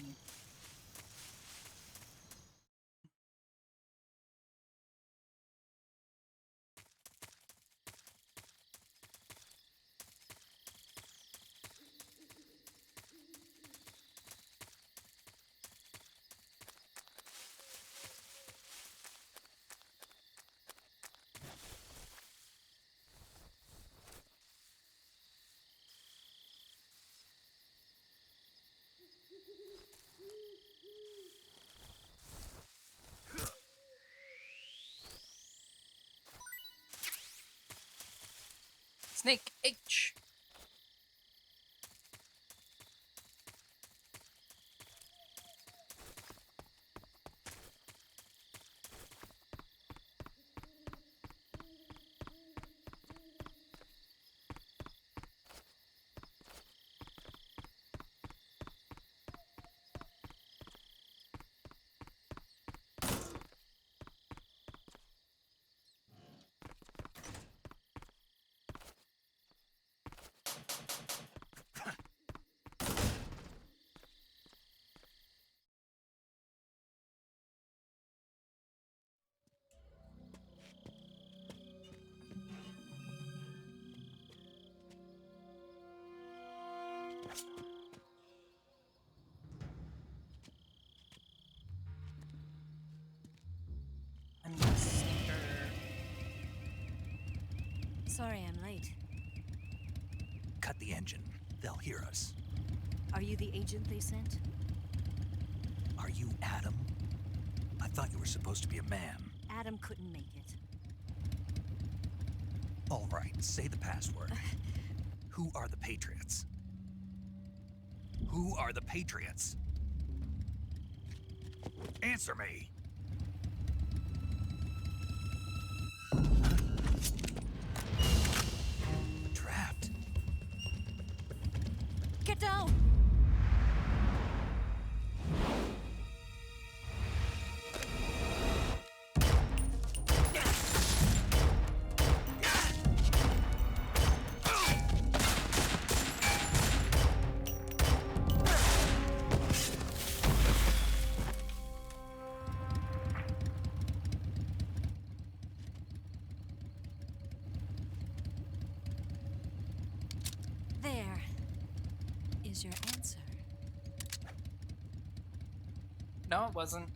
Snake H. I'm a sneaker. Sorry I'm late. Cut the engine. They'll hear us. Are you the agent they sent? Are you Adam? I thought you were supposed to be a man. Adam couldn't make it. All right, say the password. Who are the Patriots? Who are the Patriots? Answer me! Trapped. Get down! There is your answer. No, it wasn't.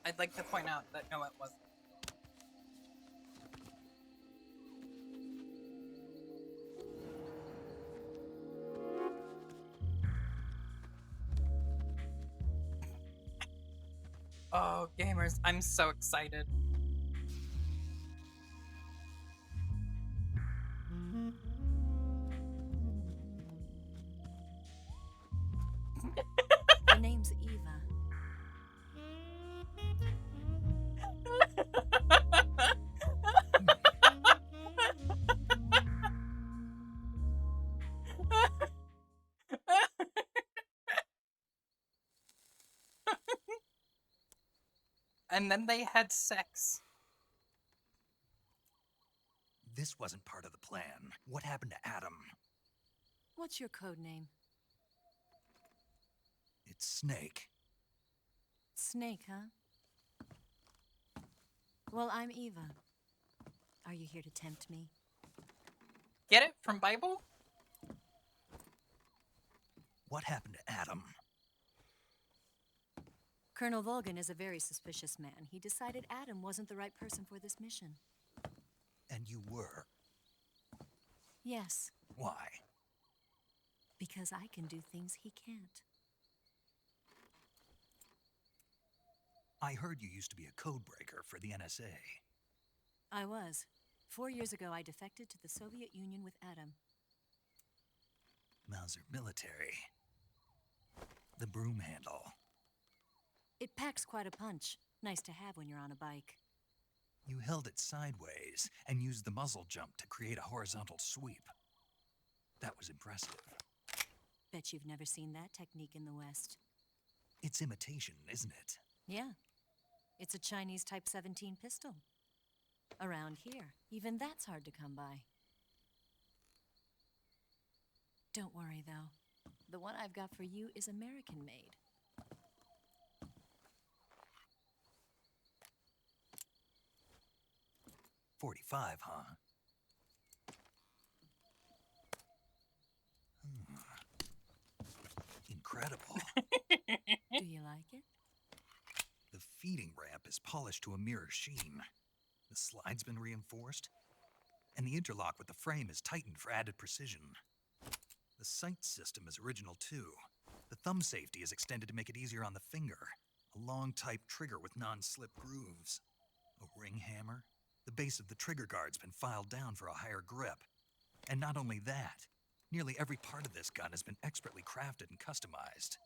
I'd like to point out that no, it wasn't. Oh, gamers, I'm so excited. Her name's Eva. And then they had sex. This wasn't part of the plan. What happened to Adam? What's your code name? It's Snake. Snake, huh? Well, I'm Eva. Are you here to tempt me? Get it from Bible? What happened to Adam? Colonel Volgan is a very suspicious man. He decided Adam wasn't the right person for this mission. And you were. Yes, Why? because I can do things he can't. I heard you used to be a codebreaker for the NSA. I was. 4 years ago, I defected to the Soviet Union with Adam. Mauser military. The broom handle. It packs quite a punch. Nice to have when you're on a bike. You held it sideways and used the muzzle jump to create a horizontal sweep. That was impressive. Bet you've never seen that technique in the West. It's imitation, isn't it? Yeah. It's a Chinese Type 17 pistol. Around here, even that's hard to come by. Don't worry, though. The one I've got for you is American-made. .45, huh? Incredible. Do you like it? The feeding ramp is polished to a mirror sheen. The slide's been reinforced, and the interlock with the frame is tightened for added precision. The sight system is original too. The thumb safety is extended to make it easier on the finger. A long type trigger with non-slip grooves. A ring hammer. The base of the trigger guard's been filed down for a higher grip. And not only that, nearly every part of this gun has been expertly crafted and customized.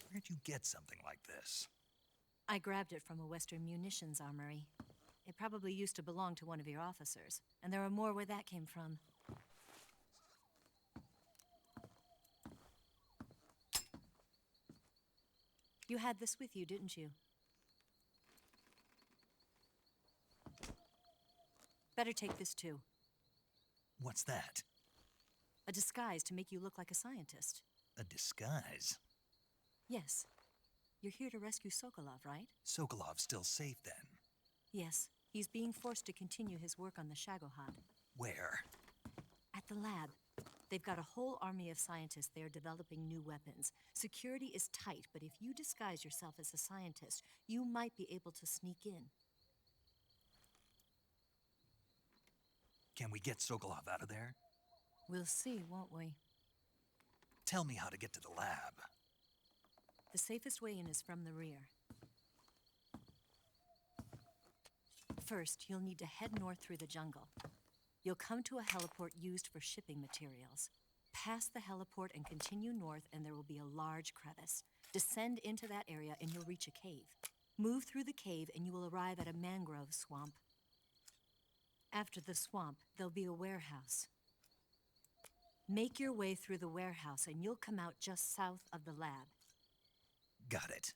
Where'd you get something like this? I grabbed it from a Western munitions armory. It probably used to belong to one of your officers, and there are more where that came from. You had this with you, didn't you? Better take this too. What's that? A disguise to make you look like a scientist. A disguise? Yes. You're here to rescue Sokolov, right? Sokolov's still safe then? Yes. He's being forced to continue his work on the Shagohod. Where? At the lab. They've got a whole army of scientists there developing new weapons. Security is tight, but if you disguise yourself as a scientist, you might be able to sneak in. Can we get Sokolov out of there? We'll see, won't we? Tell me how to get to the lab. The safest way in is from the rear. First, you'll need to head north through the jungle. You'll come to a heliport used for shipping materials. Pass the heliport and continue north, and there will be a large crevice. Descend into that area, and you'll reach a cave. Move through the cave, and you will arrive at a mangrove swamp. After the swamp, there'll be a warehouse. Make your way through the warehouse, and you'll come out just south of the lab. Got it.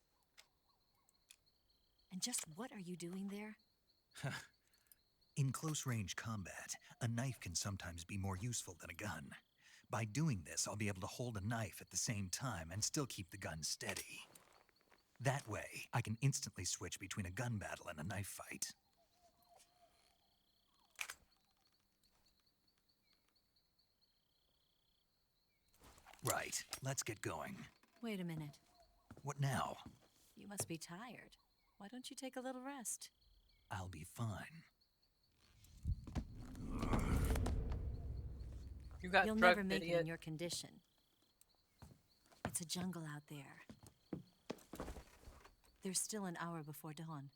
And just what are you doing there? In close-range combat, a knife can sometimes be more useful than a gun. By doing this, I'll be able to hold a knife at the same time and still keep the gun steady. That way, I can instantly switch between a gun battle and a knife fight. Right, let's get going. Wait a minute. What now? You must be tired. Why don't you take a little rest? I'll be fine. You got You'll drugged, never make it idiot. in your condition. It's a jungle out there. There's still an hour before dawn.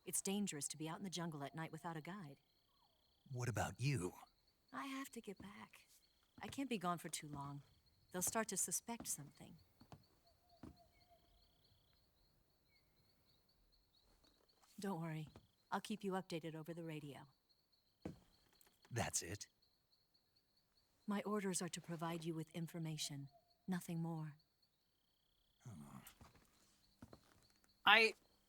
It's dangerous to be out in the jungle at night without a guide. What about you? I have to get back. I can't be gone for too long. They'll start to suspect something. Don't worry. I'll keep you updated over the radio. That's it? My orders are to provide you with information, nothing more.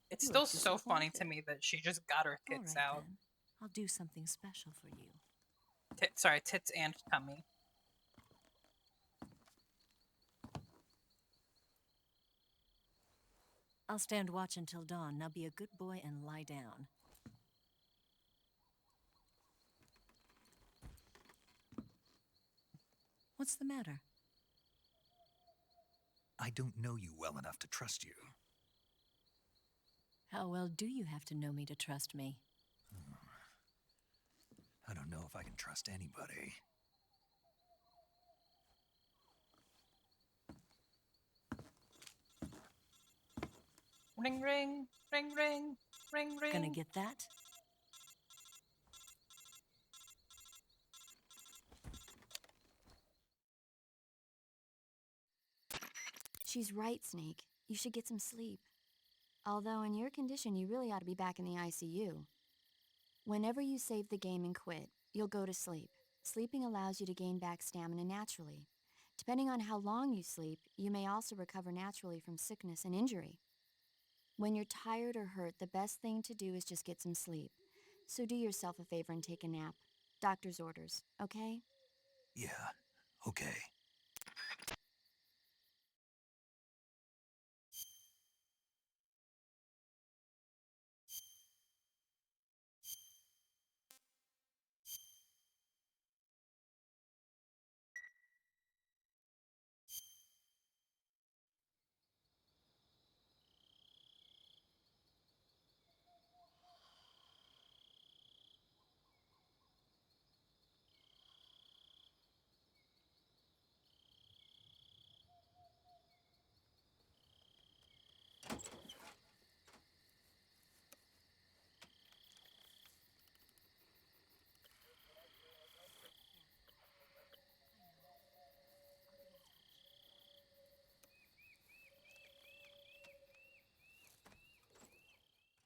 It's You still look so funny to disappointed. me that she just got her All tits right, out. then. I'll do something special for you. Sorry, tits and tummy. I'll stand watch until dawn. Now be a good boy and lie down. What's the matter? I don't know you well enough to trust you. How well do you have to know me to trust me? I don't know if I can trust anybody. Ring, ring, ring, ring, ring, ring. Gonna get that? She's right, Snake. You should get some sleep. Although in your condition, you really ought to be back in the ICU. Whenever you save the game and quit, you'll go to sleep. Sleeping allows you to gain back stamina naturally. Depending on how long you sleep, you may also recover naturally from sickness and injury. When you're tired or hurt, the best thing to do is just get some sleep. So do yourself a favor and take a nap. Doctor's orders, okay? Yeah, okay.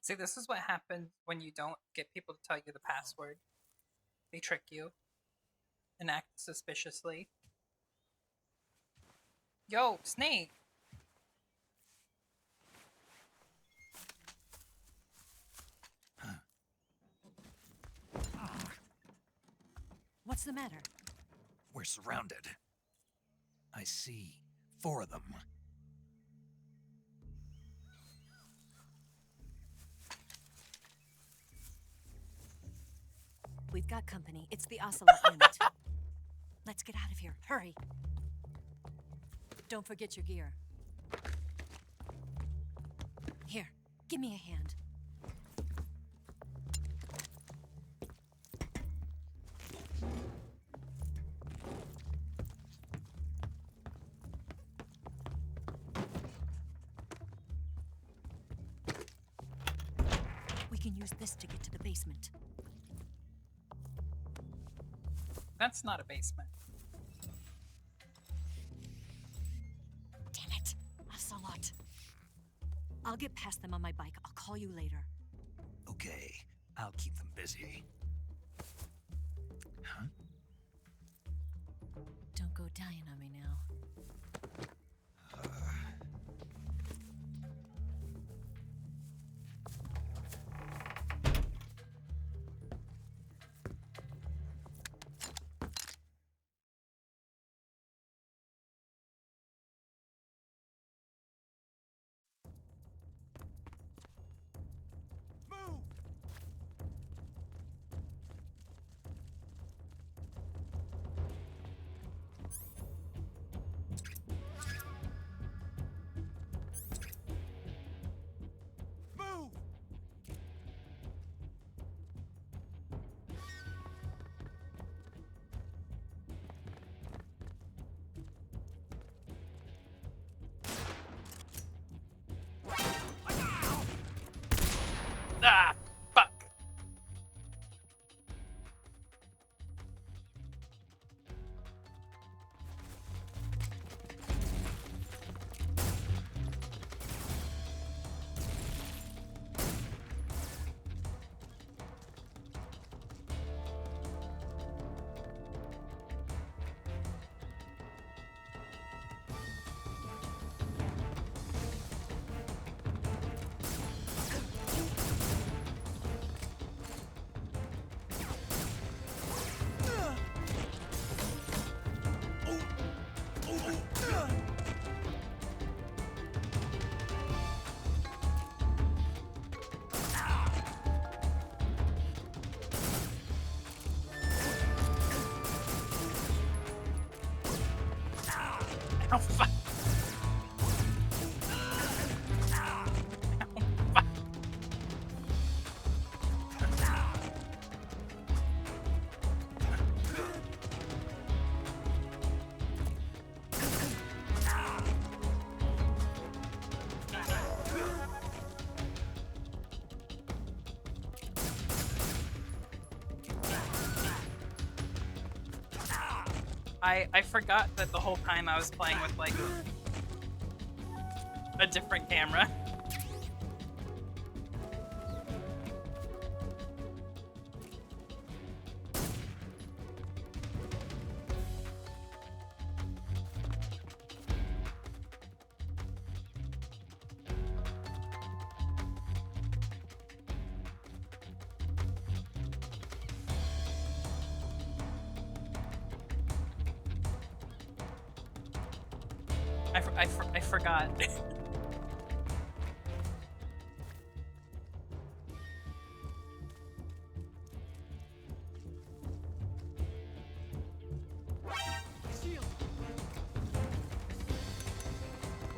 See, this is what happens when you don't get people to tell you the password. They trick you and act suspiciously. Yo, Snake! What's the matter? We're surrounded. I see 4 of them. We've got company. It's the Ocelot unit. Let's get out of here. Hurry. Don't forget your gear. Here, give me a hand. We can use this to get to the basement. That's not a basement. Damn it, Ocelot. I'll get past them on my bike. I'll call you later. Okay, I'll keep them busy. Huh? Don't go dying on me now. Ah, fuck. Oh, fuck. I forgot that the whole time I was playing with, like, a different camera. I forgot.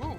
Ooh.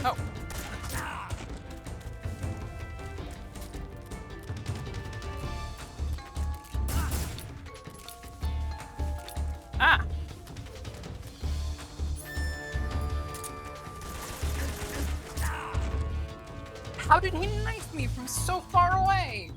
Oh. Ah. How did he knife me from so far away?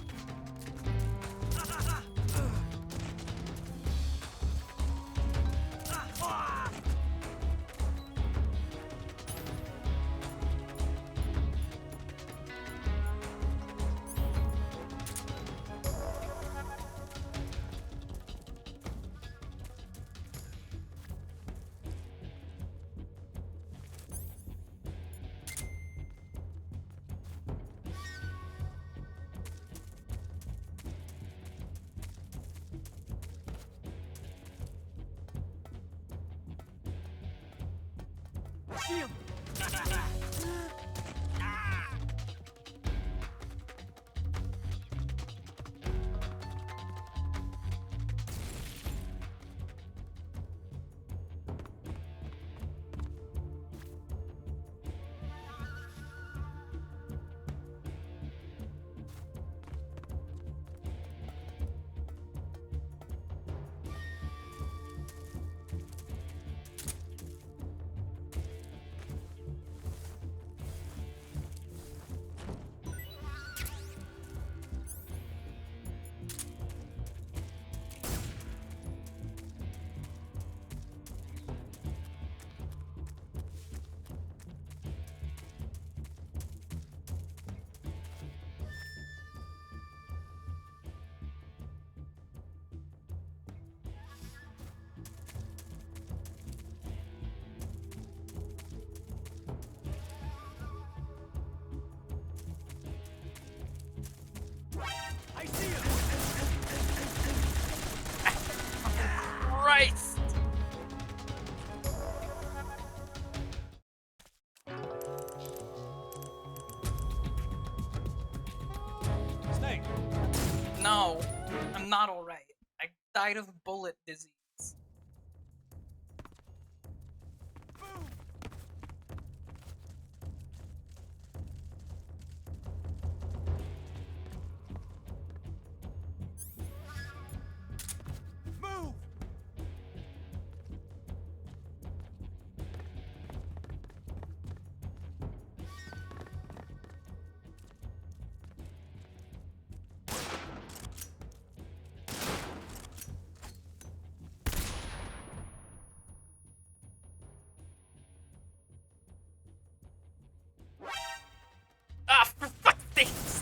Shield! I see him! Christ! Snake! No, I'm not alright. I died of bullet disease. Move!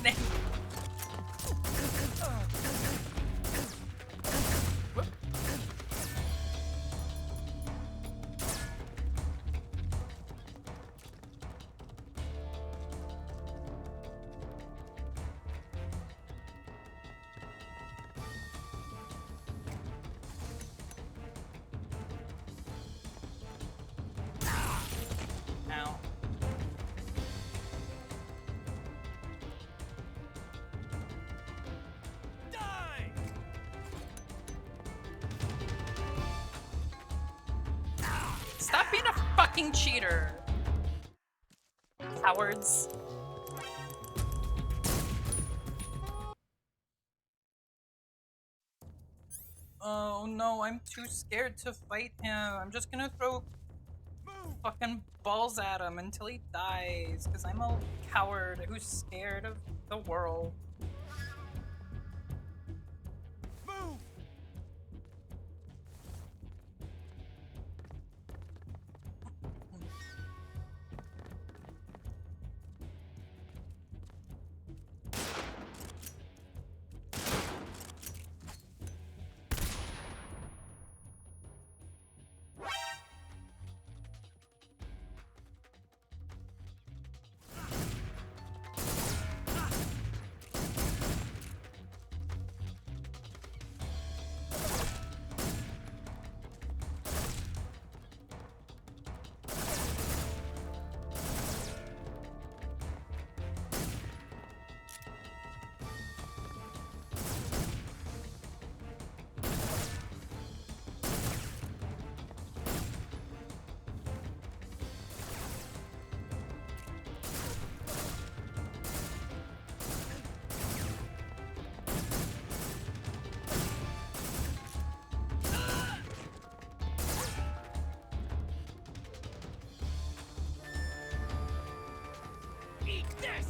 snake. Whoop. Ow. Die! Stop being a fucking cheater. Cowards. Oh no, I'm too scared to fight him. I'm just gonna throw fucking balls at him until he dies, because I'm a coward who's scared of the world. Move! Eat this!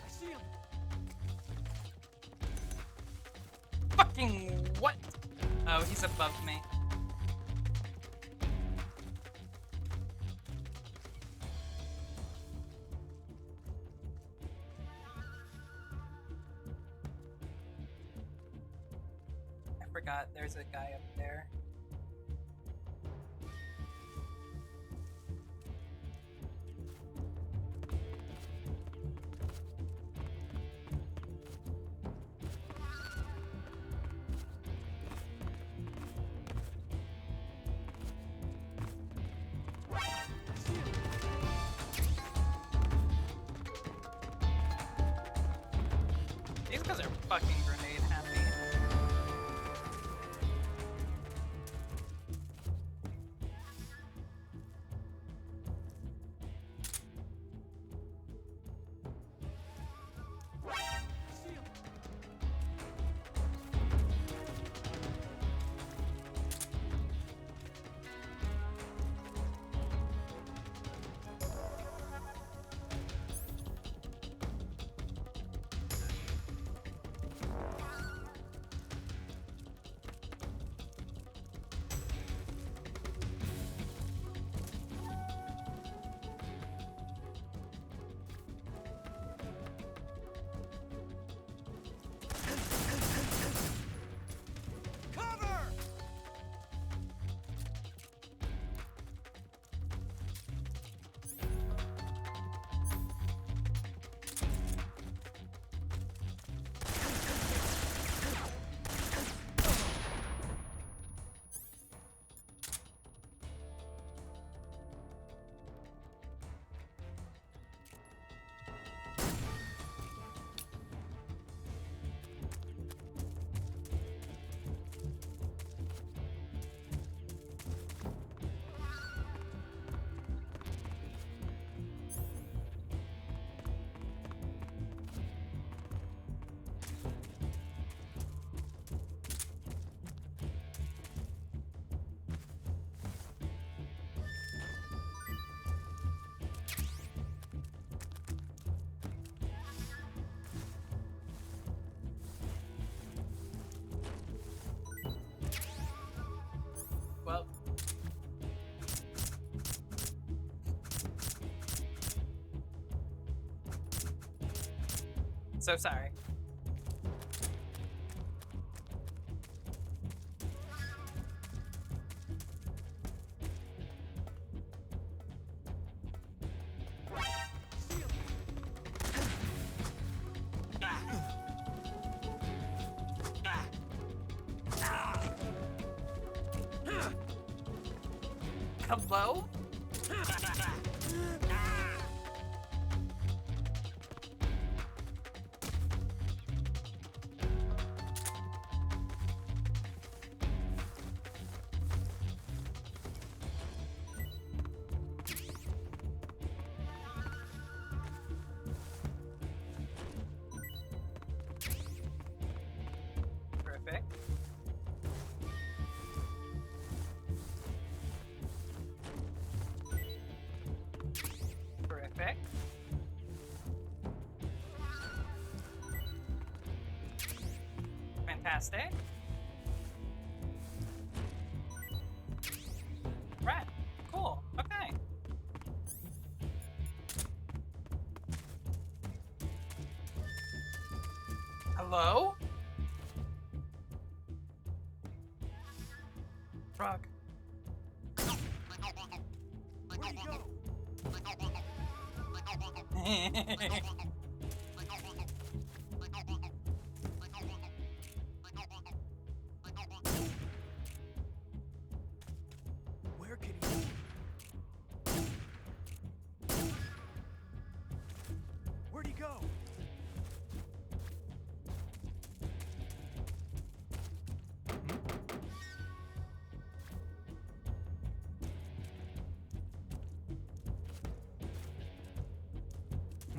I see him! Fucking what? Oh, he's above me. I forgot there's a guy up there. These guys are fucking grenade happy. so sorry. Hello? Perfect. Terrific. Fantastic. Right. Cool. Okay. Hello? Frog. Where'd he go? Where could he be? Where'd he go?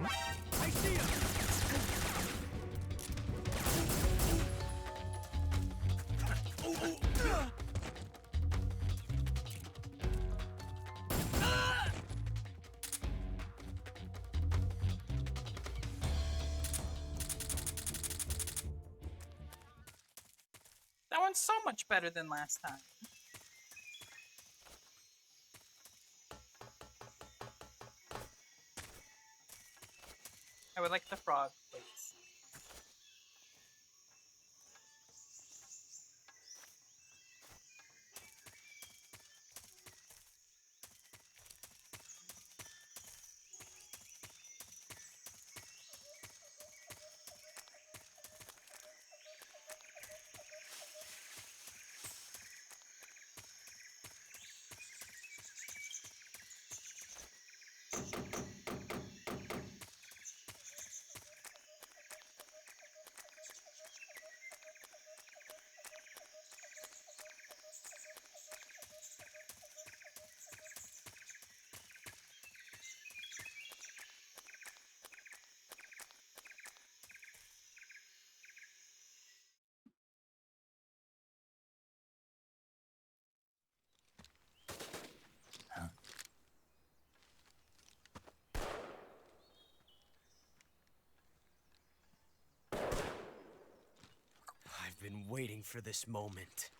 I see him! That one's so much better than last time. I would like the frog, please. I've been waiting for this moment.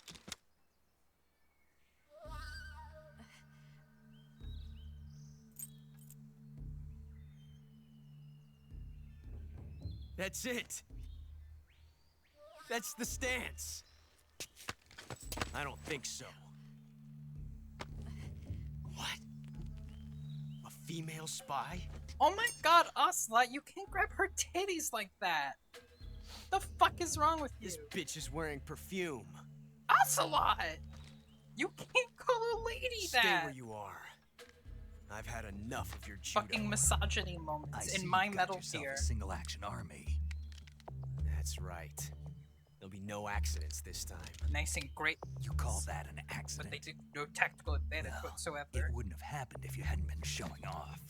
That's it. That's the stance. I don't think so. What? A female spy? Oh my god, Ocelot, you can't grab her titties like that. The fuck is wrong with you? This bitch is wearing perfume. Ocelot! You can't call a lady Stay that! where you are. I've had enough of your judo. Fucking misogyny moments I see in my you've got metal yourself tier. a single action army. That's right. There'll be no accidents this time. Nice and great. You call that an accident? But they did no tactical advantage Well, whatsoever. It wouldn't have happened if you hadn't been showing off.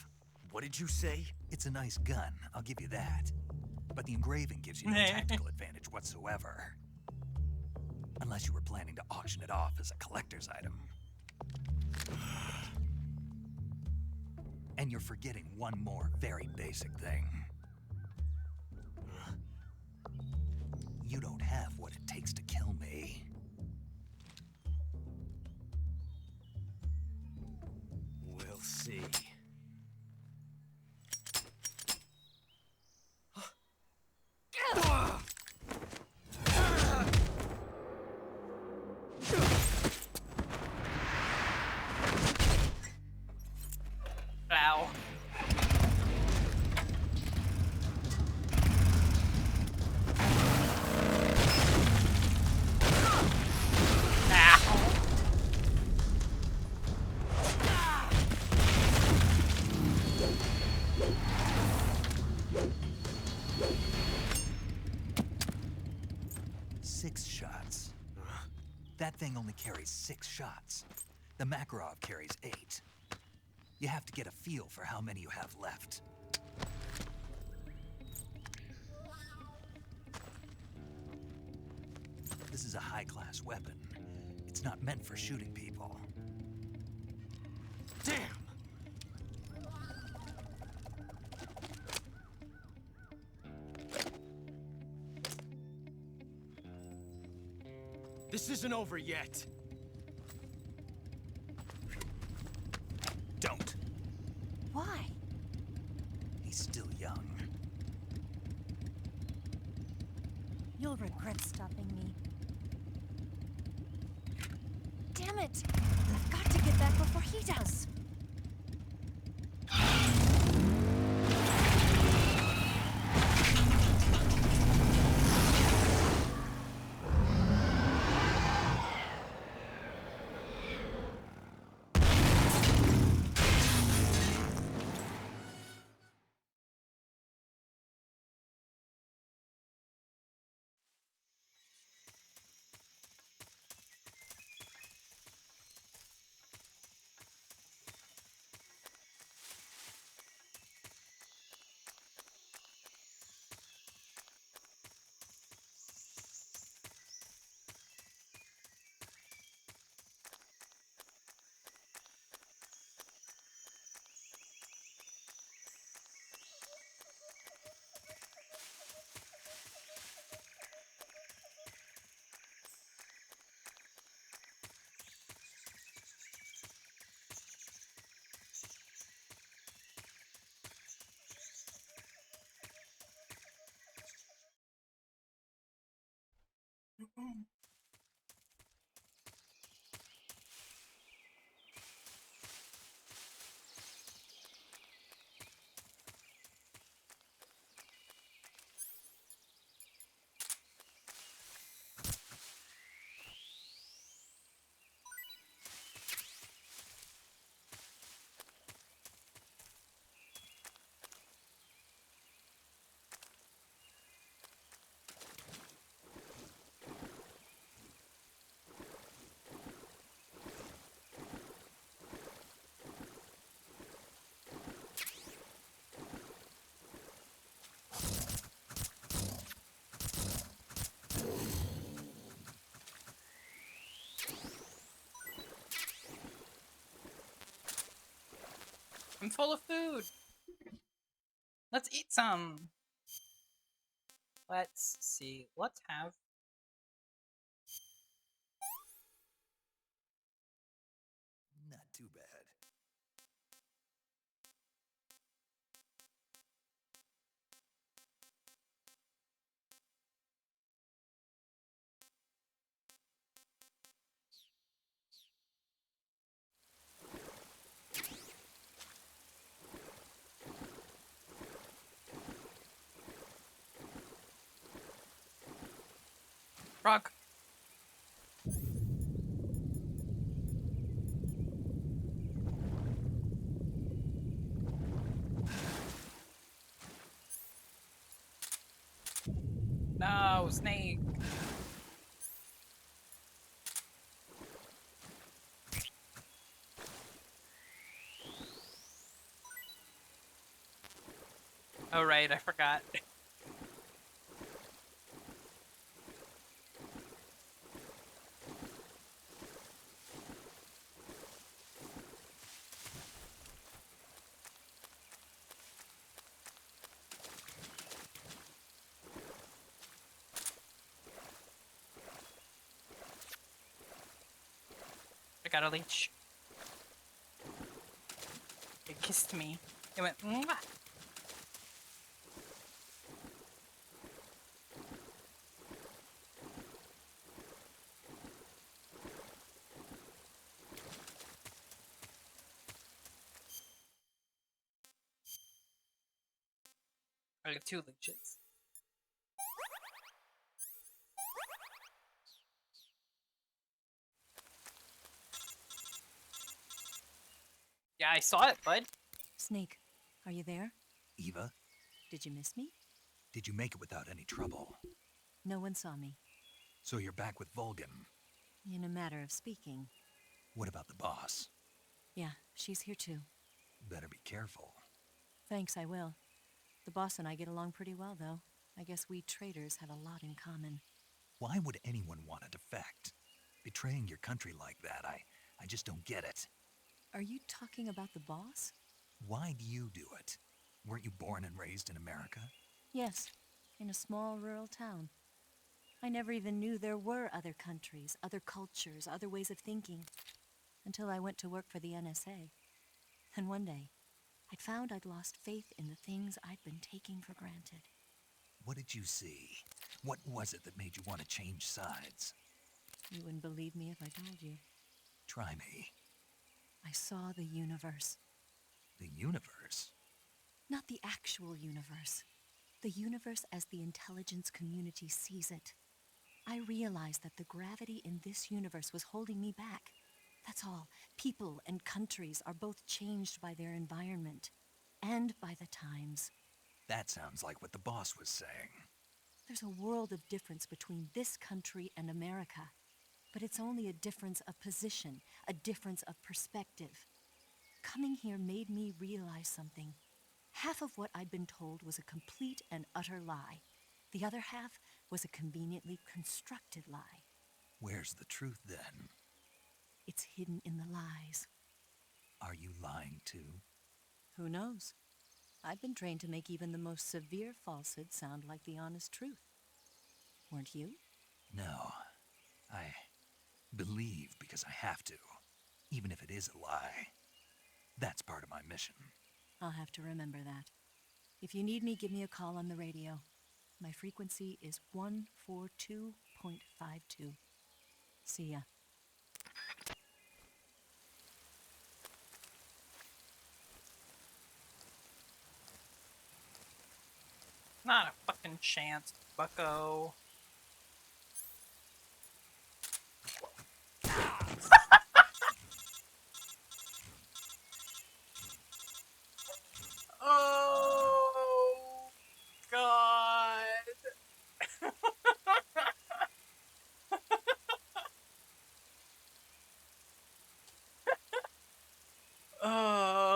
What did you say? It's a nice gun, I'll give you that. But the engraving gives you no tactical advantage whatsoever. Unless you were planning to auction it off as a collector's item. And you're forgetting one more very basic thing. You don't have what it takes to kill me. We'll see. That thing only carries 6 shots. The Makarov carries 8. You have to get a feel for how many you have left. This is a high-class weapon. It's not meant for shooting people. Damn! This isn't over yet. Don't. Why? He's still young. You'll regret stopping me. Damn it! I've got to get back before he does. I'm full of food. Let's eat some. Let's see. Let's have. Not too bad. Frog. No, snake. Oh right, I forgot. I got a leech. It kissed me. It went, mwah. I got 2 leeches. Yeah, I saw it, bud. Snake, are you there? Eva, Did you miss me? did you make it without any trouble? No one saw me. So you're back with Vulcan. In a matter of speaking. What about the boss? Yeah, she's here too. Better be careful. Thanks, I will. The boss and I get along pretty well, though. I guess we traders have a lot in common. Why would anyone want to defect? Betraying your country like that, I just don't get it. Are you talking about the boss? Why do you do it? Weren't you born and raised in America? Yes, in a small rural town. I never even knew there were other countries, other cultures, other ways of thinking, until I went to work for the NSA. And one day, I'd found I'd lost faith in the things I'd been taking for granted. What did you see? What was it that made you want to change sides? You wouldn't believe me if I told you. Try me. I saw the universe. The universe? Not the actual universe. The universe as the intelligence community sees it. I realized that the gravity in this universe was holding me back. That's all. People and countries are both changed by their environment and by the times. That sounds like what the boss was saying. There's a world of difference between this country and America. But it's only a difference of position, a difference of perspective. Coming here made me realize something. Half of what I'd been told was a complete and utter lie. The other half was a conveniently constructed lie. Where's the truth, then? It's hidden in the lies. Are you lying, too? Who knows? I've been trained to make even the most severe falsehood sound like the honest truth. Weren't you? No. I believe because I have to, even if it is a lie. That's part of my mission. I'll have to remember that. If you need me, give me a call on the radio. My frequency is 142.52. See ya. Not a fucking chance, bucko. Oh, God. Oh.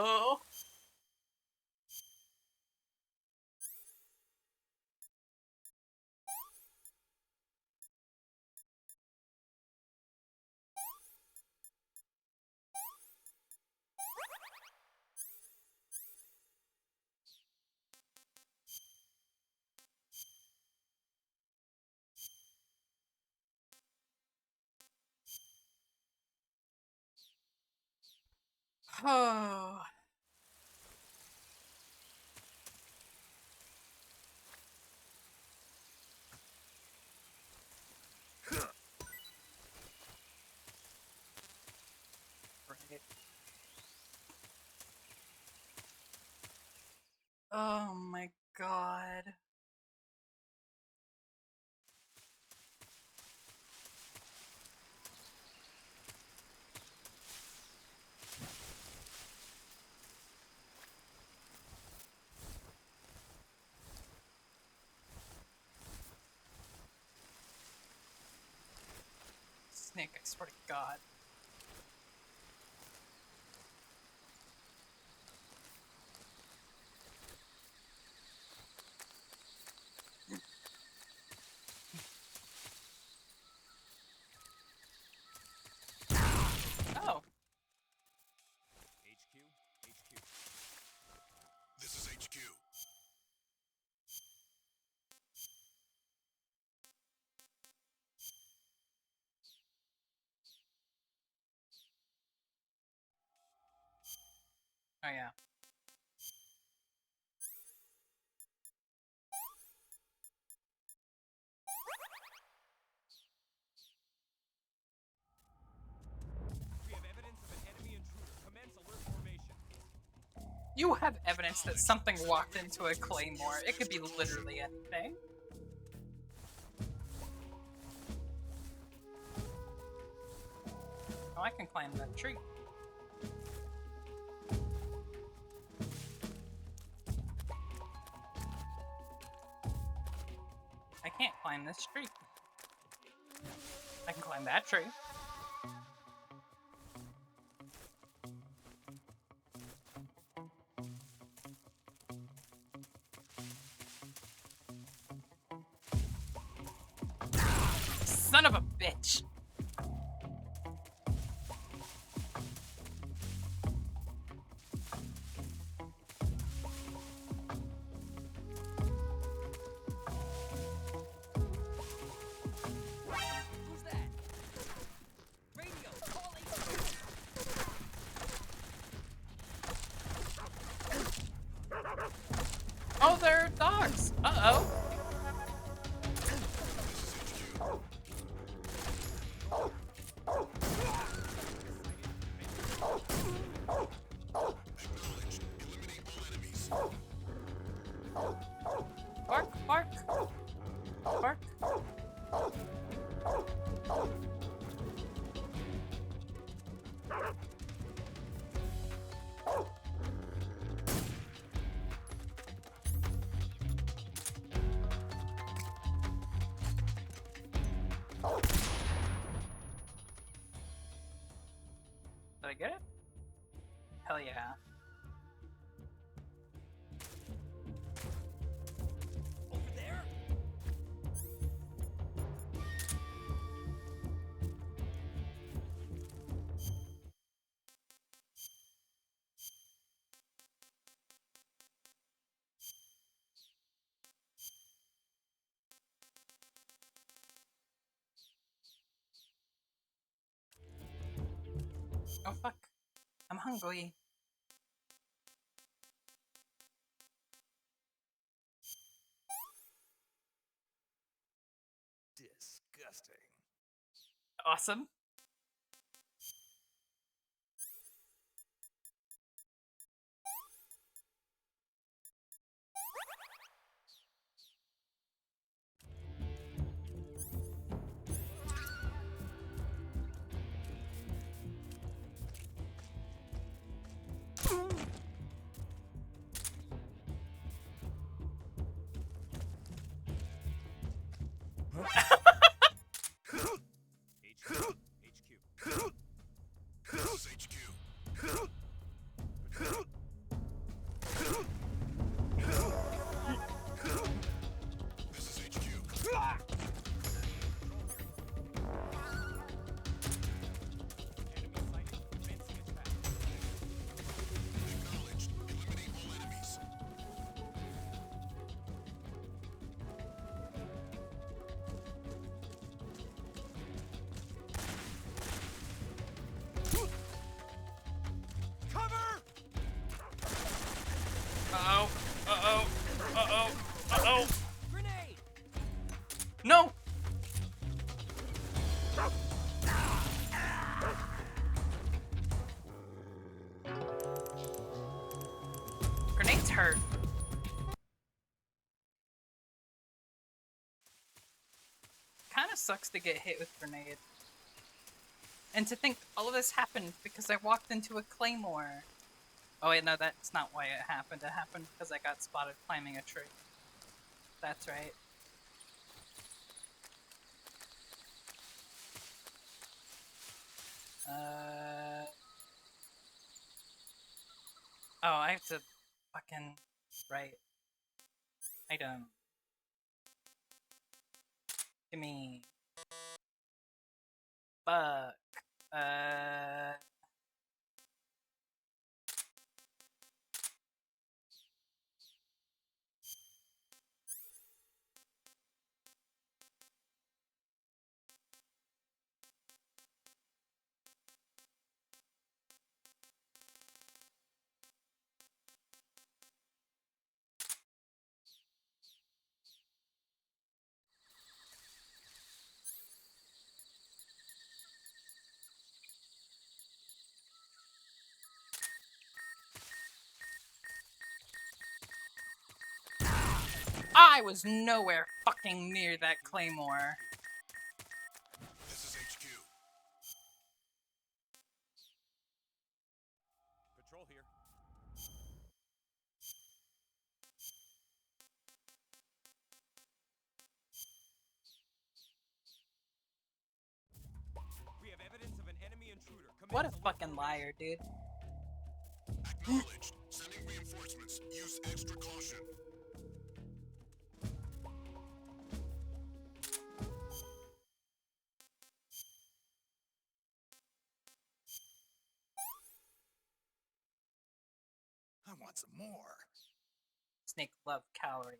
Oh. Right. Oh my God. Snake, I swear to God. Oh. HQ? HQ. This is HQ. Oh, yeah. We have evidence of an enemy intruder. Commence alert formation. You have evidence that something walked into a claymore. It could be literally anything. Oh, I can climb that tree. I can't climb this tree. I can climb that tree. bitch. Who's that? Radio, call HQ. Oh, they're dogs. Uh-oh. Bark, bark. Bark. Did I get it? Hell yeah. Over there? Oh fuck. I'm hungry. Disgusting. Awesome. This is HQ. This is HQ. Acknowledged. Eliminate all enemies. Cover! Uh-oh. Uh-oh. Uh-oh. Uh-oh. Grenade! No! Grenades hurt. Kinda sucks to get hit with grenade. And to think all of this happened because I walked into a claymore. Oh wait, no, that's not why it happened. It happened because I got spotted climbing a tree. That's right. Oh, I have to fucking... Right. Item. Gimme. Fuck. I was nowhere fucking near that claymore. This is HQ. Patrol here. We have evidence of an enemy intruder. What a fucking liar, dude. Acknowledged. Sending reinforcements. Use extra caution. want some more. Snake love calorie.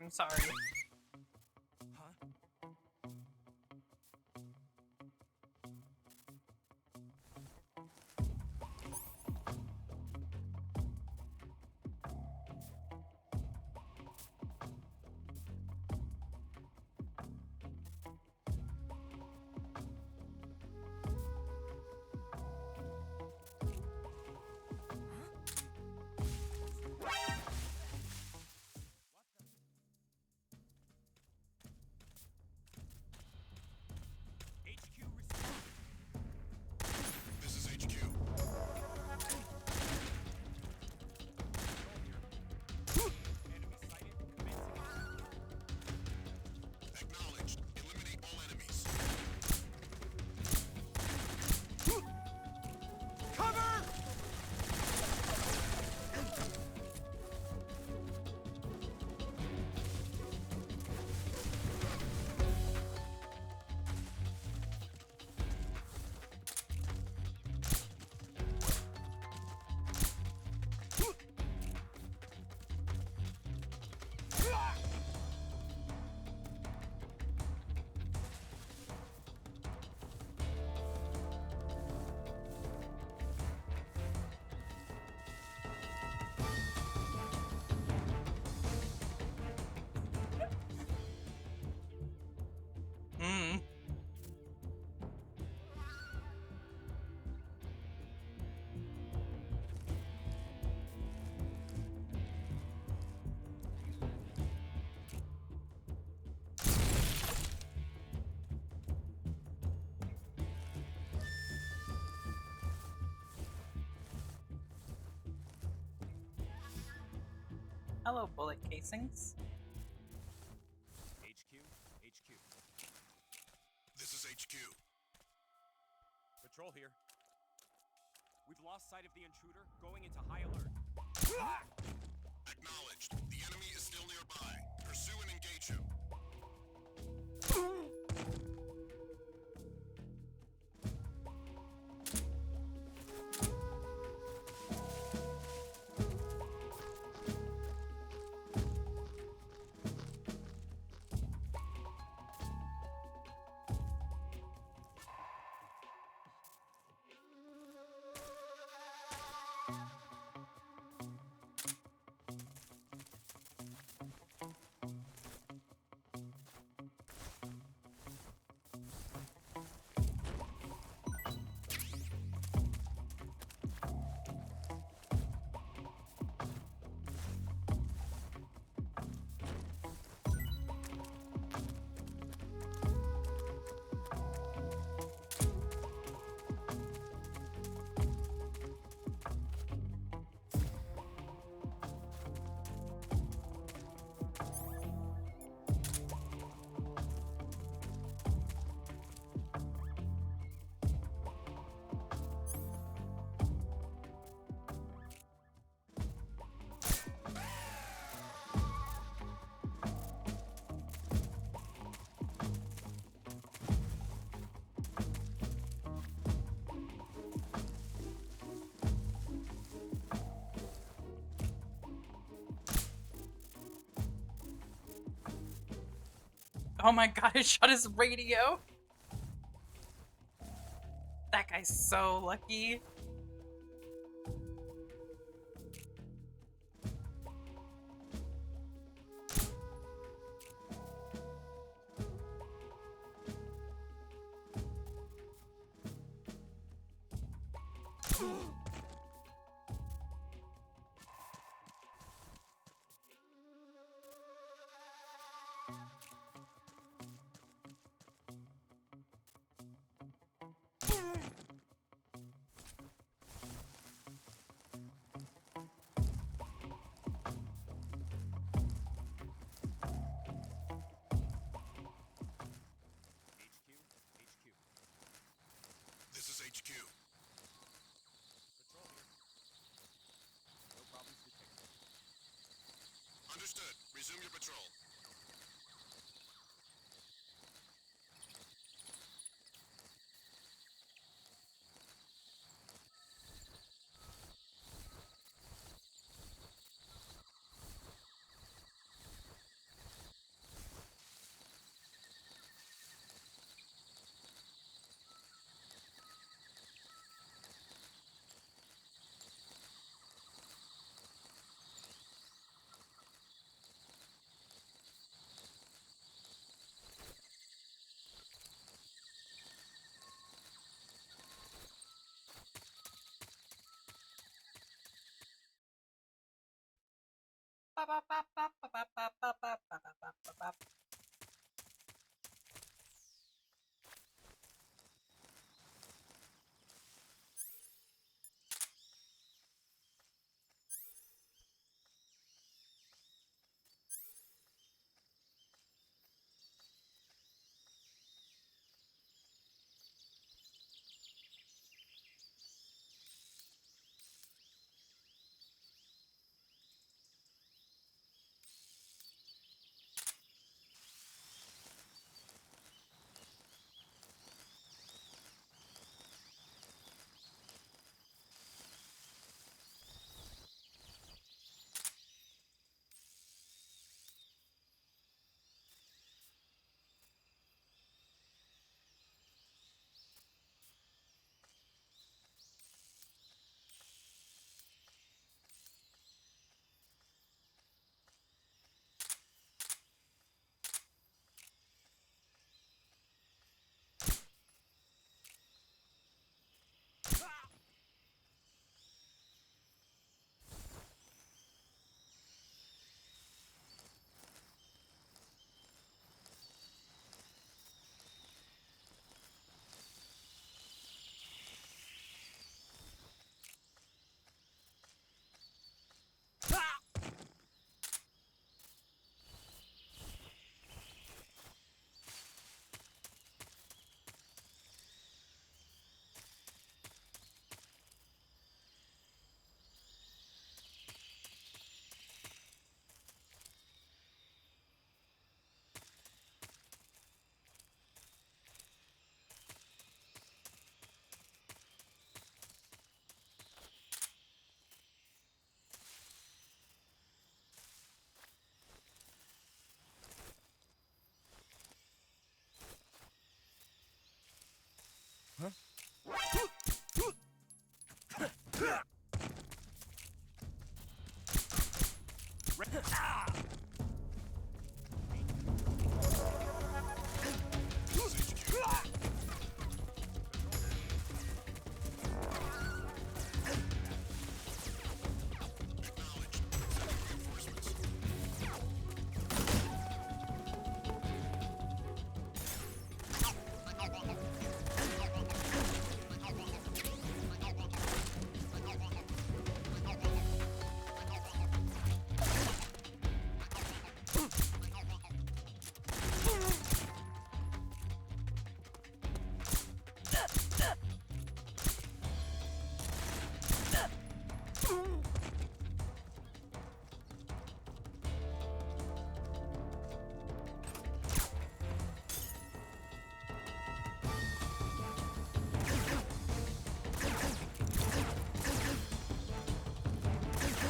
I'm sorry. This is HQ. Acknowledged. Eliminate all enemies. Cover! Hmm. Hello, bullet casings. HQ, HQ. This is HQ. Patrol here. We've lost sight of the intruder, going into high alert. Acknowledged. The enemy is still nearby. Pursue and engage him. Oh my god, I shot his radio. That guy's so lucky. patrol.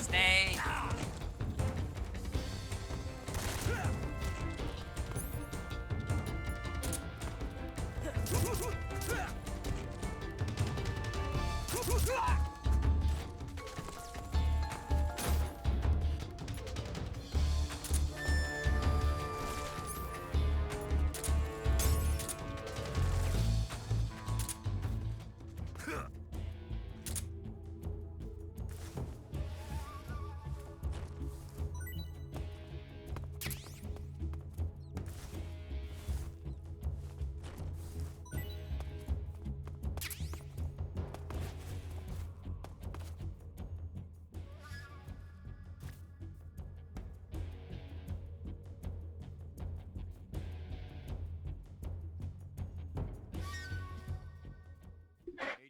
Stay.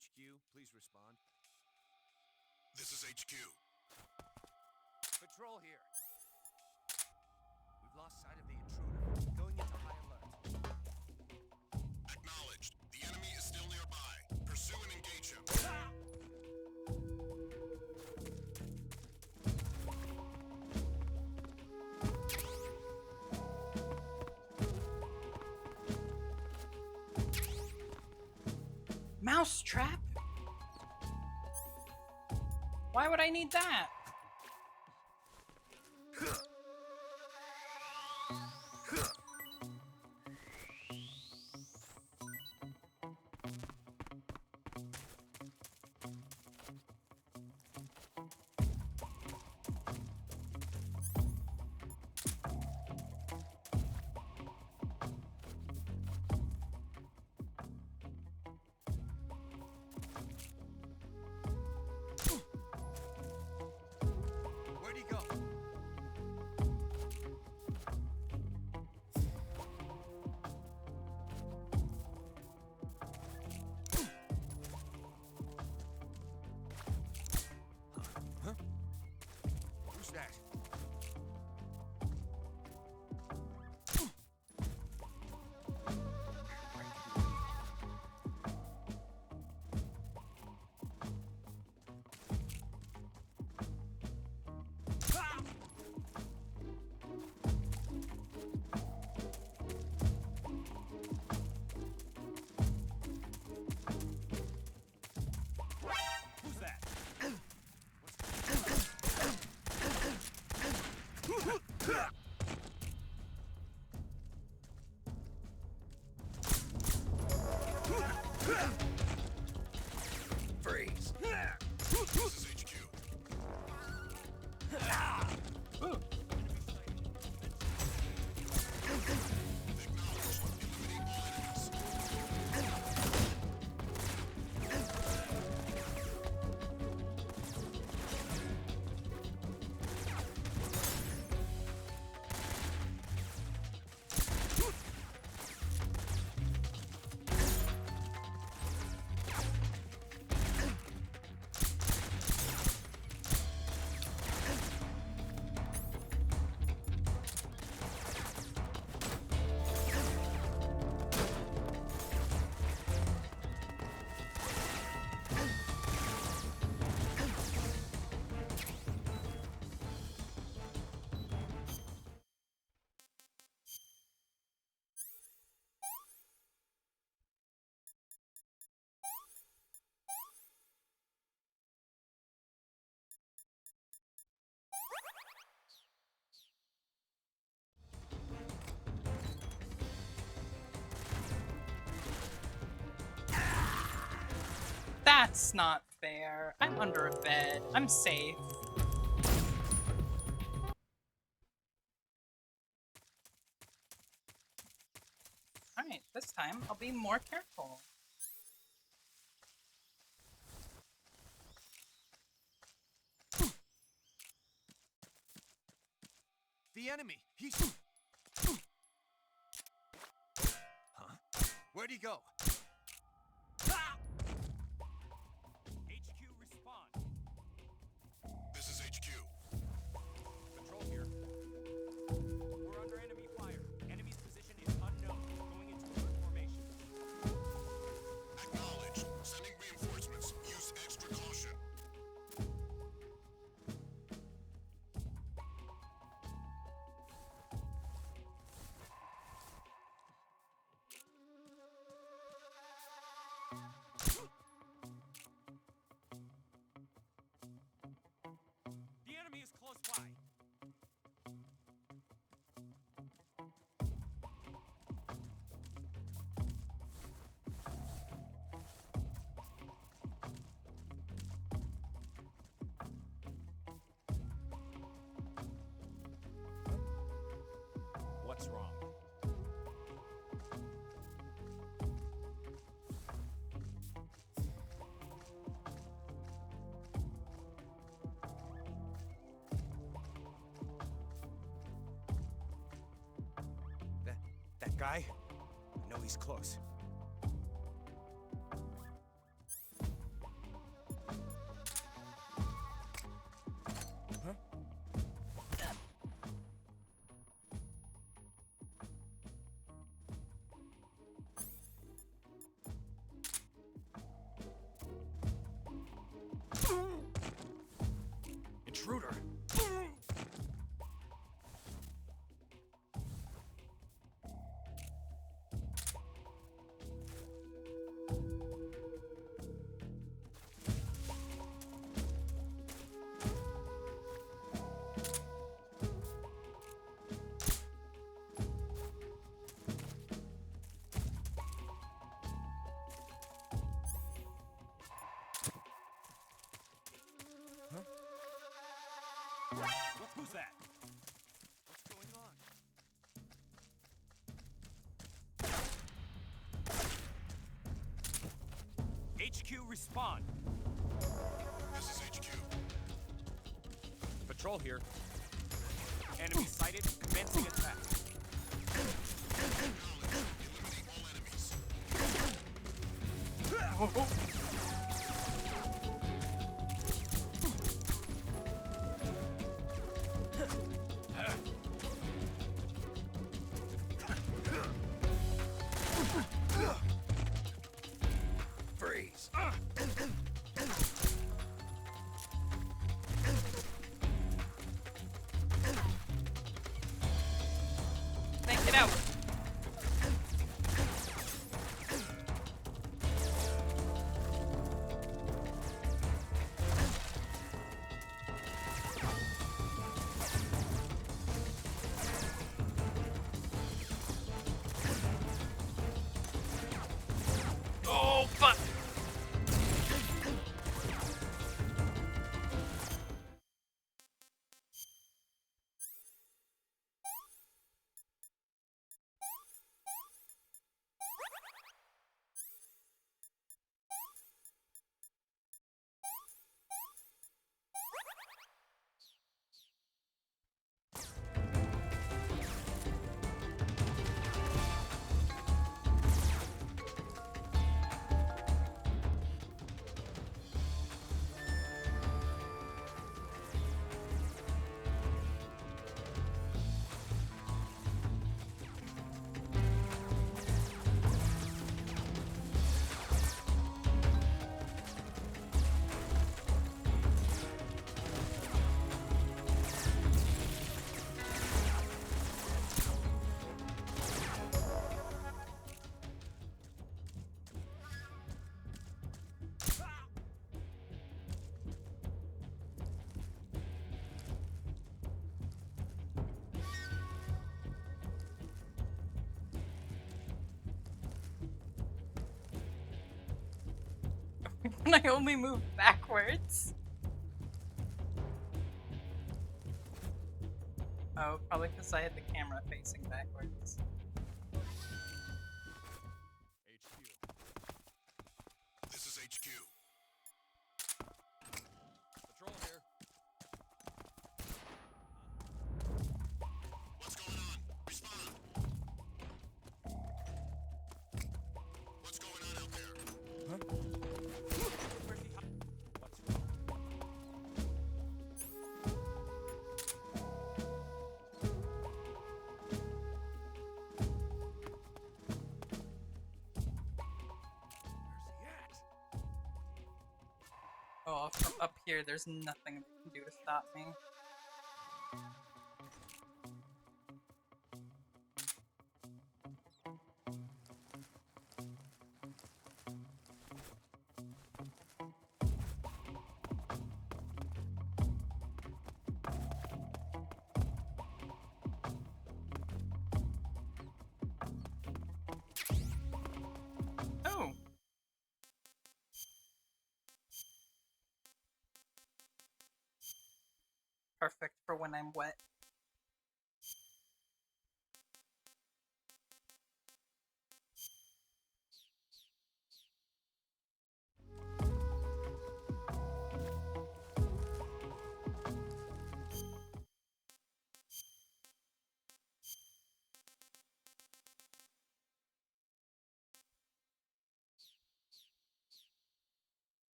HQ, please respond. This is HQ. Patrol here. We've mousetrap? Why would I need that? Where'd he go? Huh? Who's that? Who's that? Freeze. This is HQ. That's not fair. I'm under a bed. I'm safe. Alright, this time I'll be more careful. The enemy. He's. Huh? Where'd he go? HQ, respond. This is HQ. Control here. We're under enemy fire. Enemy's position is unknown. Going into alert formation. Acknowledged. Sending reinforcements. Use extra caution. The enemy is close by. What's wrong? That guy? I know he's close. Huh? Intruder! HQ, respond. This is HQ. Patrol here. Enemy sighted. Commencing attack. Freeze. Think it out. Oh, fuck. Can I only move backwards? Oh, probably because I had the camera facing backwards. HQ. This is HQ. Patrol here. What's going on? Respond. What's going on out there? Where's he? What's Oh, from up here, there's nothing they can do to stop me. Oh. Perfect for when I'm wet.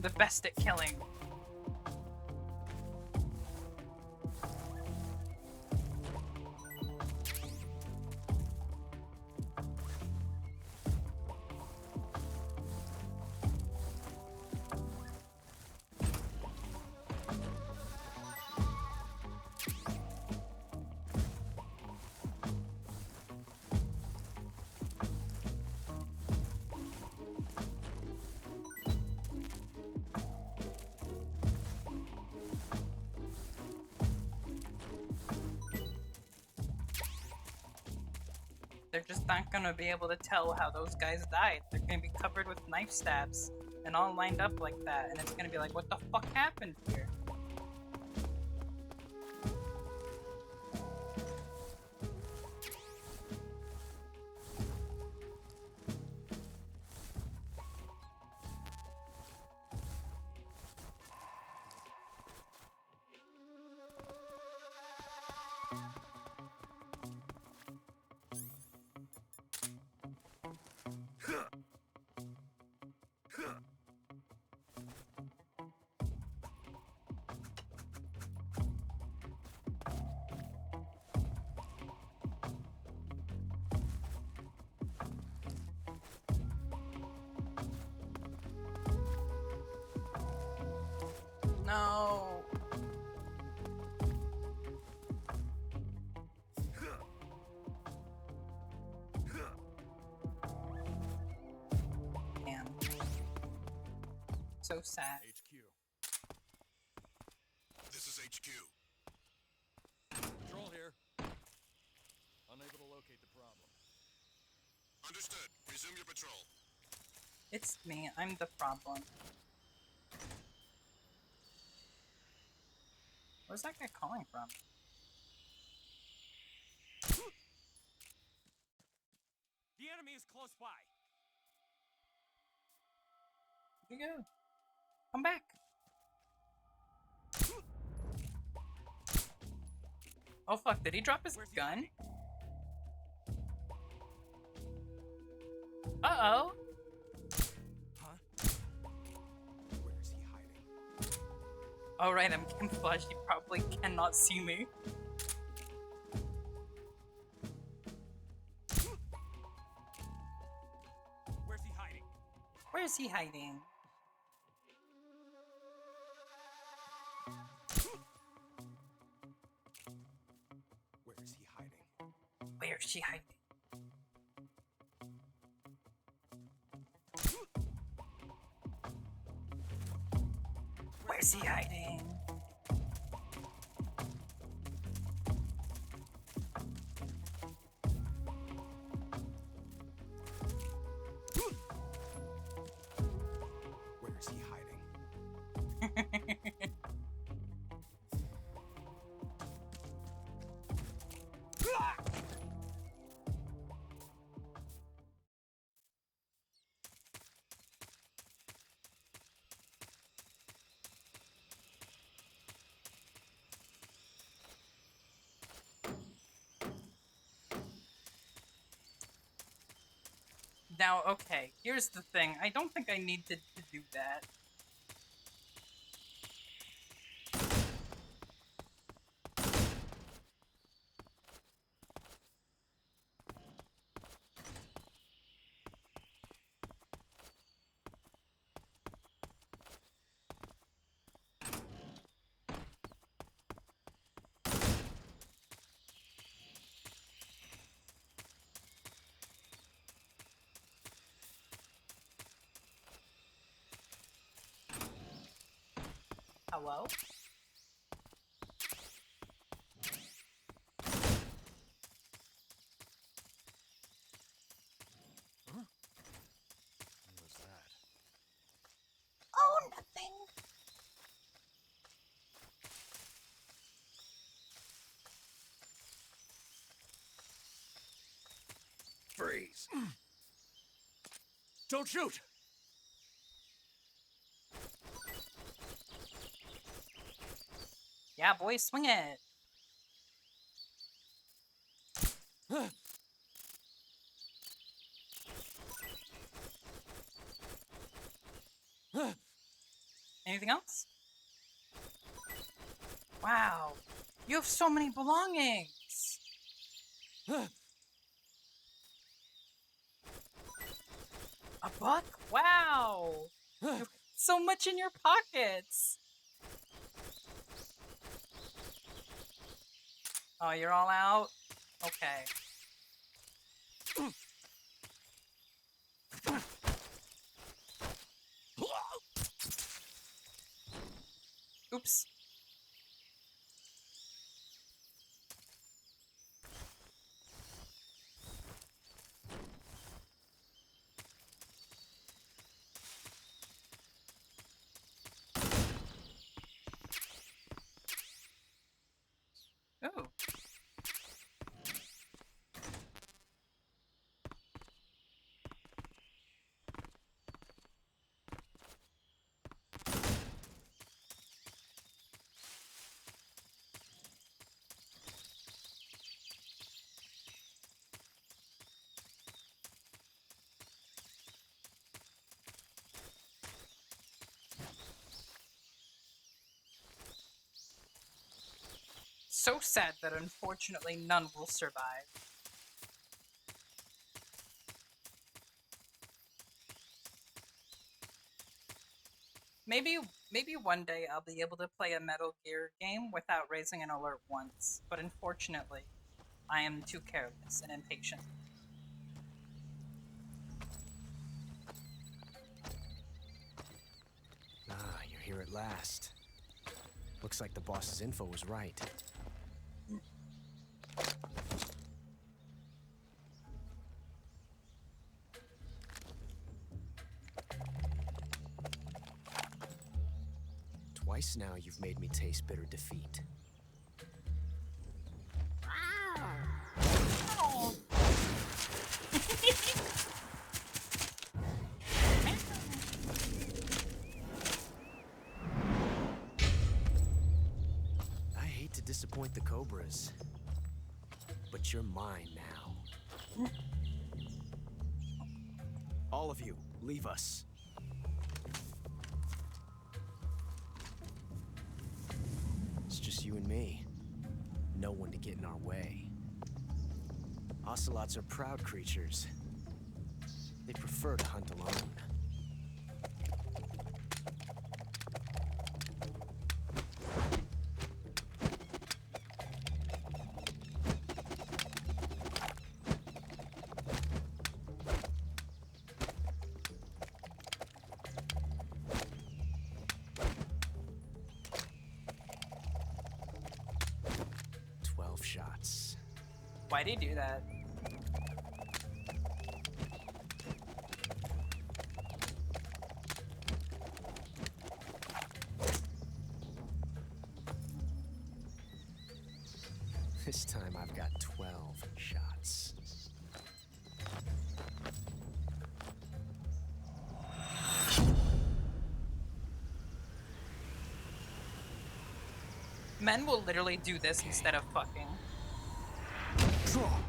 the best at killing. They're just not gonna be able to tell how those guys died. They're gonna be covered with knife stabs and all lined up like that, and it's gonna be like, what the fuck happened here? No. Damn. So sad. HQ. This is HQ. Patrol here. Unable to locate the problem. Understood. Resume your patrol. It's me. I'm the problem. Where's that guy calling from? The enemy is close by. Where'd you go? Come back. Oh fuck, did he drop his gun? Uh-oh. Huh? Where is he hiding? Oh right, I'm camouflaged. He probably cannot see me. Where's he hiding? Where is he hiding? Where is he hiding? Where is she hiding? Where's he hiding? Where is he hiding? Now, okay, here's the thing. I don't think I need to do that. Hello? Huh? What was that? Oh, nothing. Freeze! Don't shoot! Yeah, boy, swing it. Anything else? Wow. You have so many belongings. A book? Wow. You have so much in your pockets. Oh, you're all out? Okay. Oops. Oh. So sad that unfortunately none will survive. Maybe one day I'll be able to play a Metal Gear game without raising an alert once, but unfortunately, I am too careless and impatient. Ah, you're here at last. Looks like the boss's info was right. Twice now you've made me taste bitter defeat. I hate to disappoint the Cobras, but you're mine now. All of you, leave us. It's just you and me. No one to get in our way. Ocelots are proud creatures. They prefer to hunt alone. Shots. Why'd he do that? This time I've got 12 shots. Men will literally do this instead of fucking. Draw.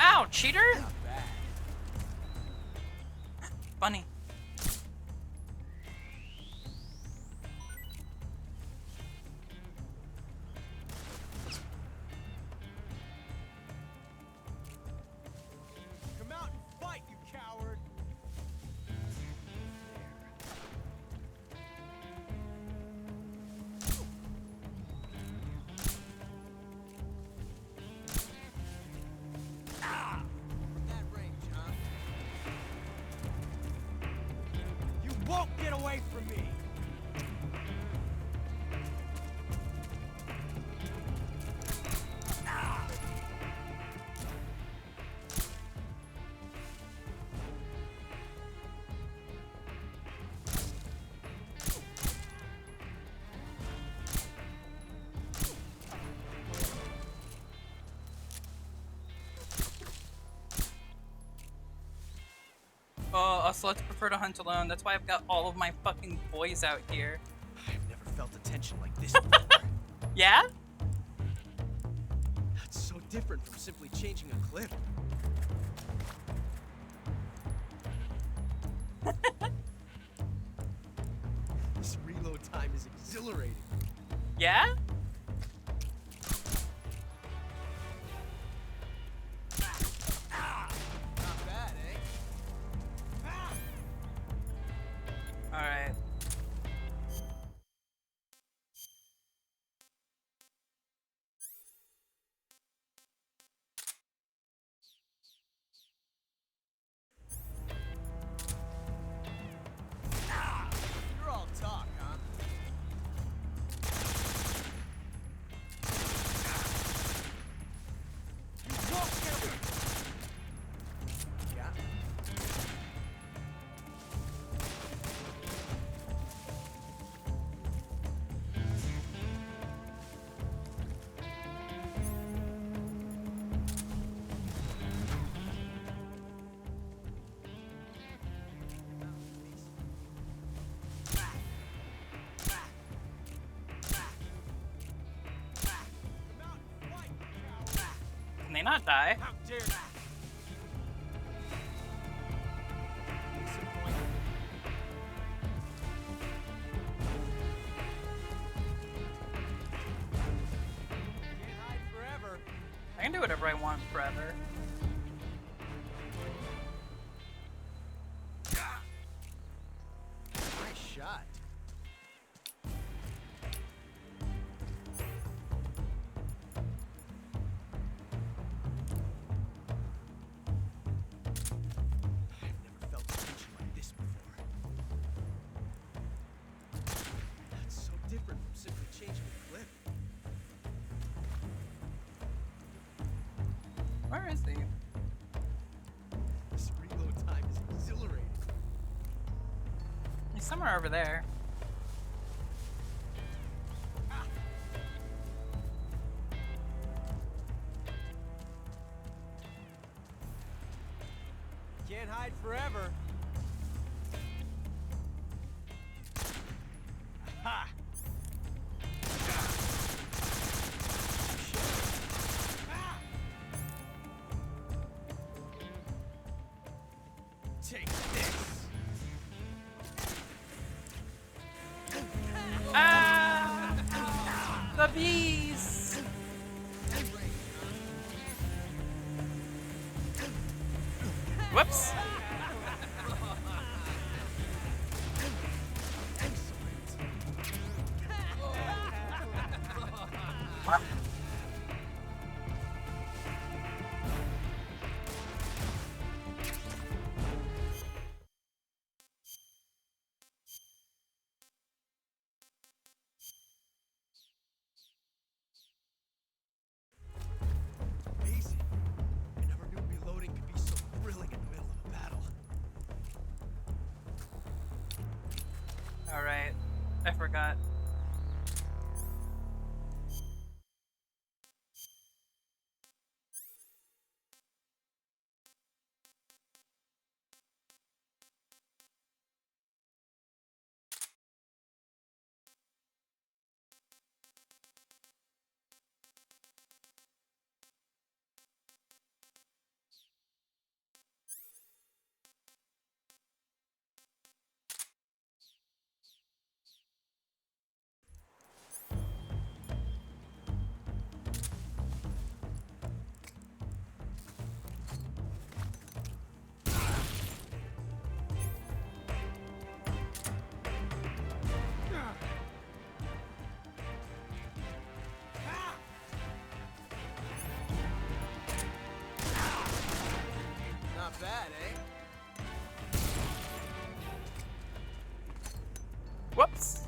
Ow, cheater! Funny. Come out and fight, you coward! That range, huh? You won't get away from me! Ocelots prefer to hunt alone. That's why I've got all of my fucking boys out here. I've never felt a tension like this before. Yeah? different from simply changing a clip. This reload time is exhilarating. Yeah? Not bad, eh? Alright. You're all talk, huh? You won't get me! Yeah? Can they not die? How dare you! Disappointed. Can't hide forever. I can do whatever I want forever. Nice shot. I've never felt tension like this before. That's so different from simply changing a clip. Where is he? This reload time is exhilarating. He's somewhere over there. Can't hide forever. Ha! Take this. Ah! The bees! Whoops! Amazing. I never knew reloading could be so thrilling in the middle of a battle. Alright. I forgot. Not bad, eh? Whoops!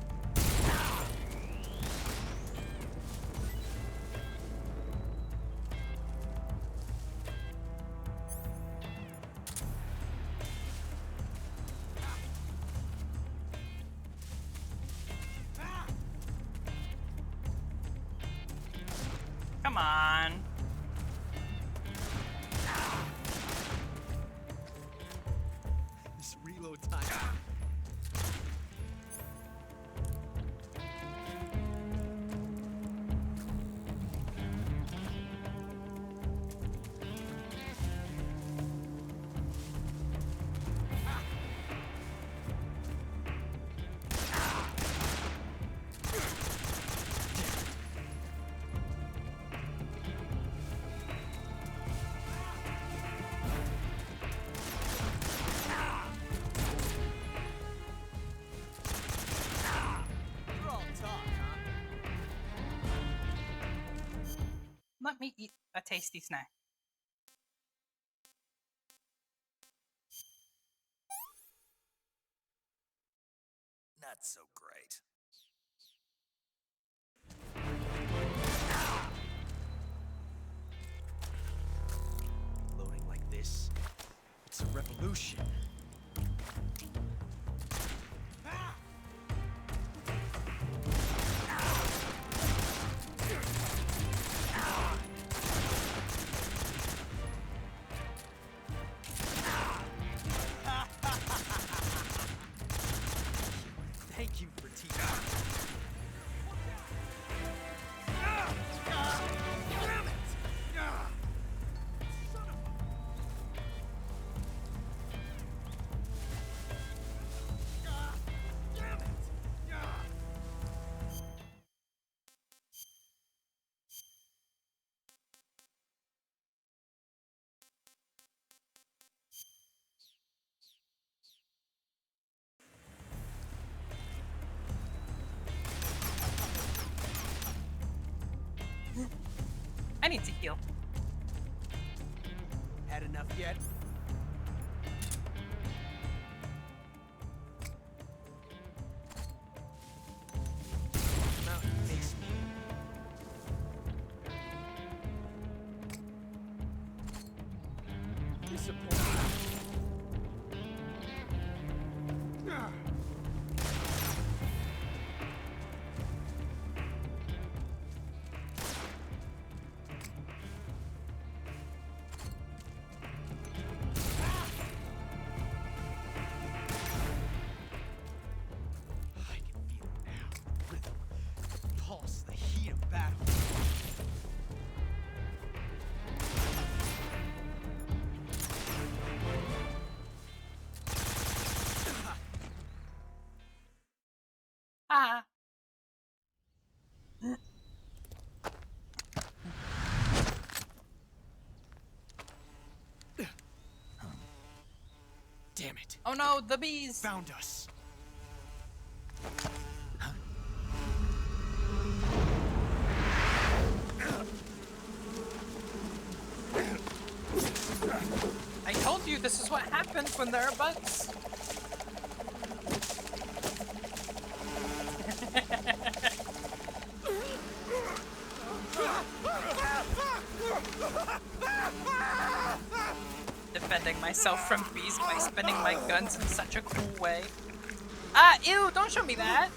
Come on. This reload time. let me eat a tasty snack. Not so great. Loading like this, it's a revolution. Thank you for teaching me. Damn it! Son of a... Damn it! I need to heal. Had enough yet? Come out and face me. Disappointing. I can feel it now. Rhythm, the pulse, the heat of battle. Ah. Damn it. Oh no, the bees! Found us. I told you this is what happens when there are bugs. Defending myself from bees by spinning my guns in such a cool way. Ah, ew, don't show me that.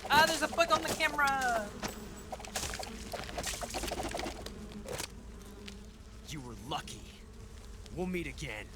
Ah, there's a bug on the camera. You were lucky. We'll meet again.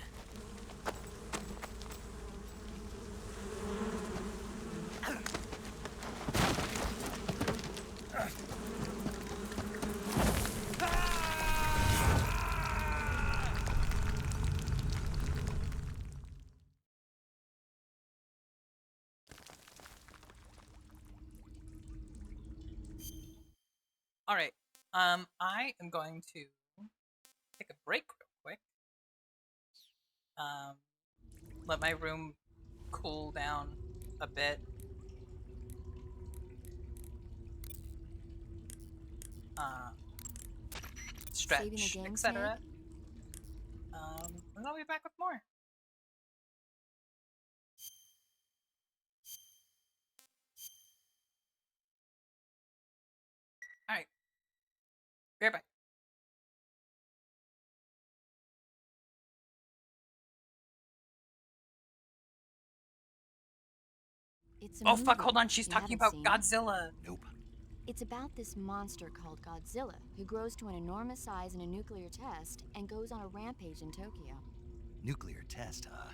All right. I am going to take a break real quick. Let my room cool down a bit. Saving the Stretch, game, etc. And I'll be back with more. All right. Be right back. It's a Oh fuck, movie. hold on, she's You talking haven't about seen it? Godzilla. Nope. It's about this monster called Godzilla, who grows to an enormous size in a nuclear test and goes on a rampage in Tokyo. Nuclear test, huh?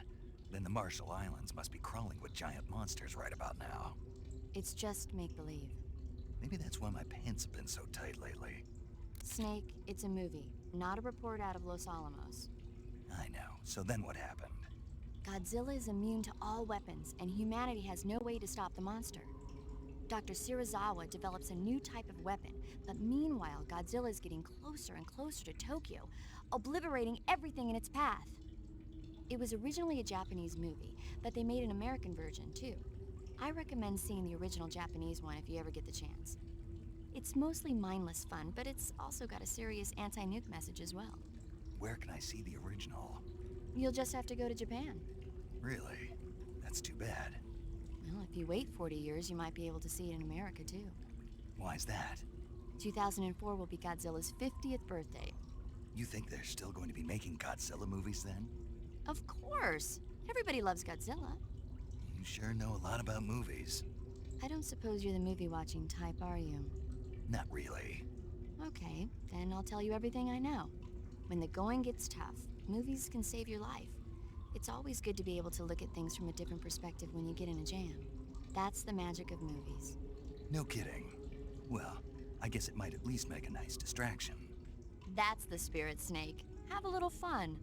Then the Marshall Islands must be crawling with giant monsters right about now. It's just make-believe. Maybe that's why my pants have been so tight lately. Snake, it's a movie, not a report out of Los Alamos. I know. So then what happened? Godzilla is immune to all weapons, and humanity has no way to stop the monster. Dr. Shirazawa develops a new type of weapon, but meanwhile, Godzilla is getting closer and closer to Tokyo, obliterating everything in its path. It was originally a Japanese movie, but they made an American version too. I recommend seeing the original Japanese one if you ever get the chance. It's mostly mindless fun, but it's also got a serious anti-nuke message as well. Where can I see the original? You'll just have to go to Japan. Really? That's too bad. Well, if you wait 40 years, you might be able to see it in America too. Why's that? 2004 will be Godzilla's 50th birthday. You think they're still going to be making Godzilla movies then? Of course! Everybody loves Godzilla. You sure know a lot about movies. I don't suppose you're the movie-watching type, are you? Not really. Okay, then I'll tell you everything I know. When the going gets tough, movies can save your life. It's always good to be able to look at things from a different perspective when you get in a jam. That's the magic of movies. No kidding. Well, I guess it might at least make a nice distraction. That's the spirit, Snake. Have a little fun.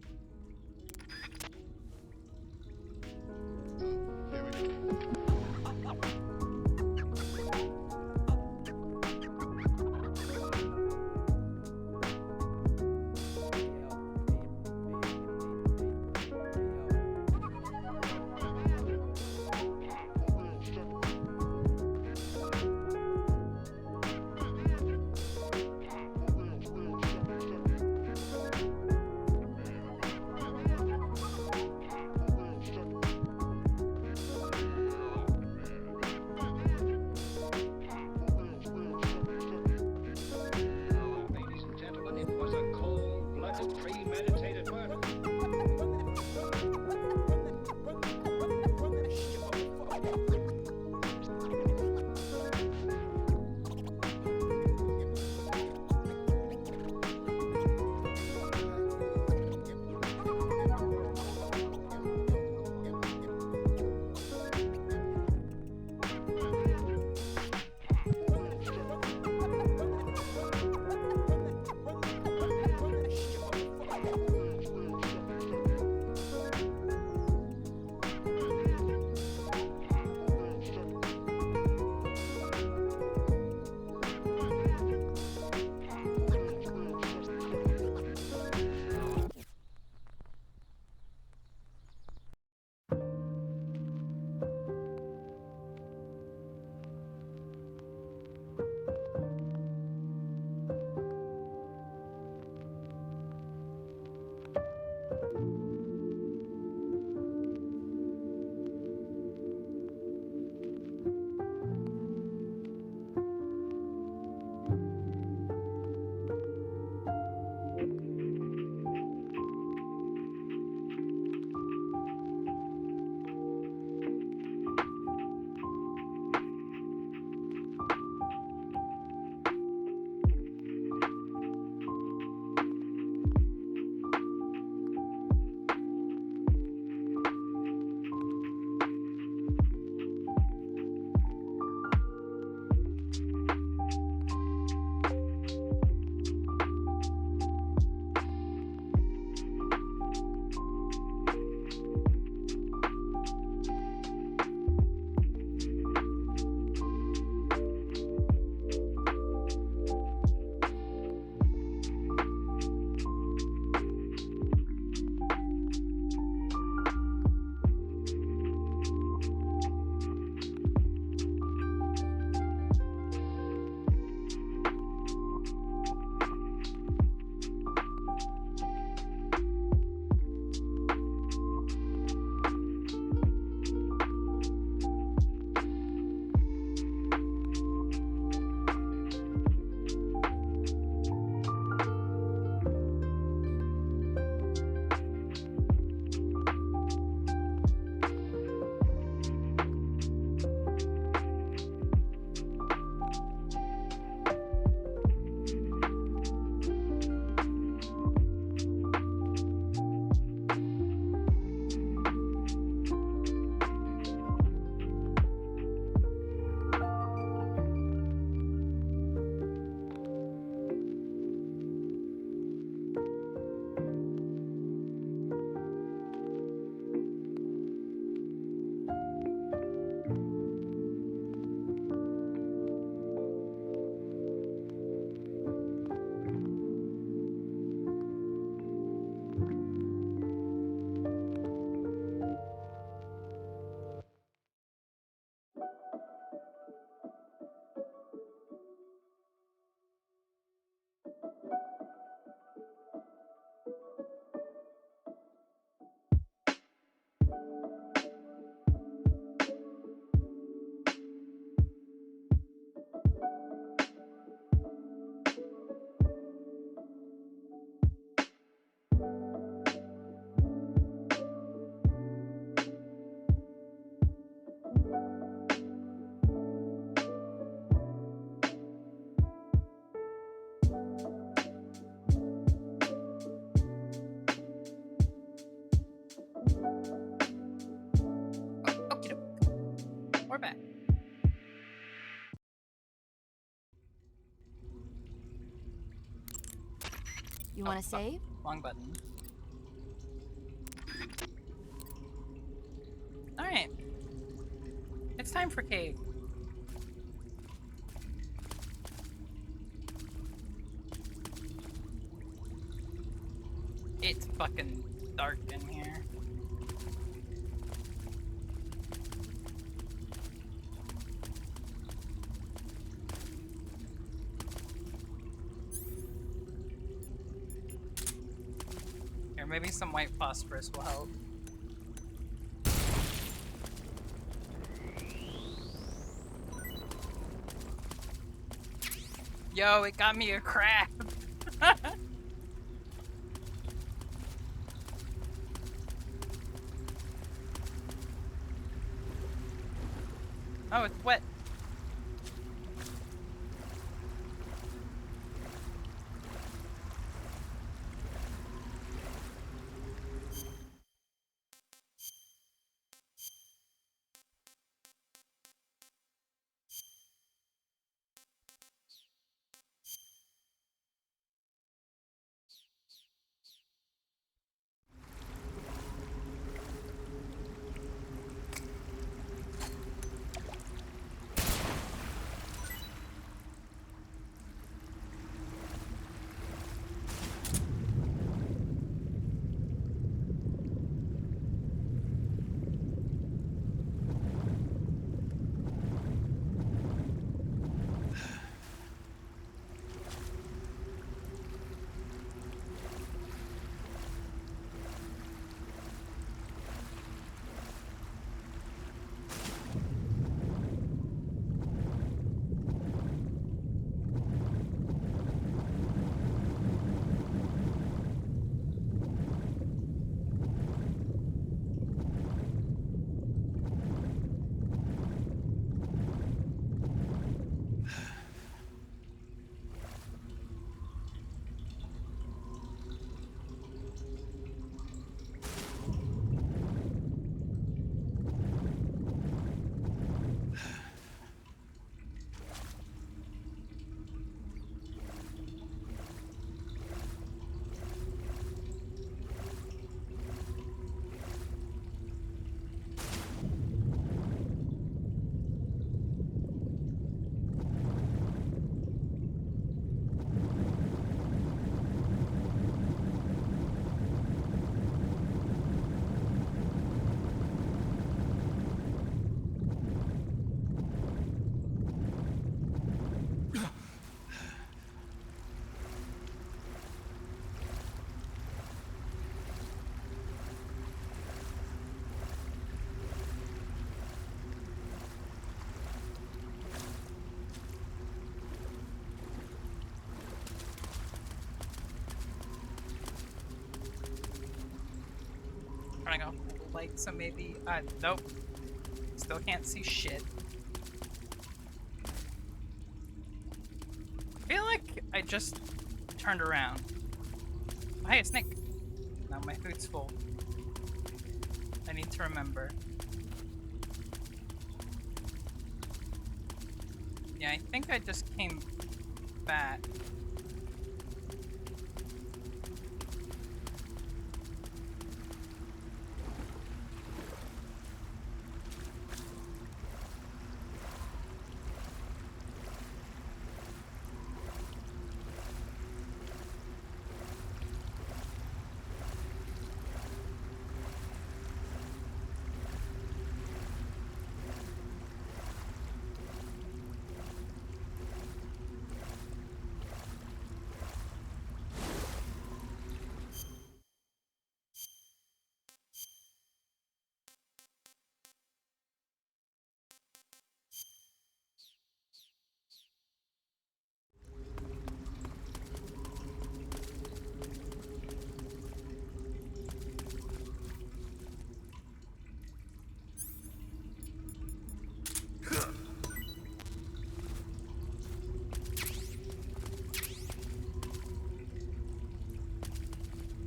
we're back. You want to save? Wrong button. Alright. It's time for cave. It's fucking dark in here. Here, maybe some white phosphorus will help. Yo, it got me a crab. Oh, it's wet. Trying to go light, so maybe nope. Still can't see shit. I feel like I just turned around. Oh, hey, a snake. Now my food's full. I need to remember. Yeah, I think I just came back.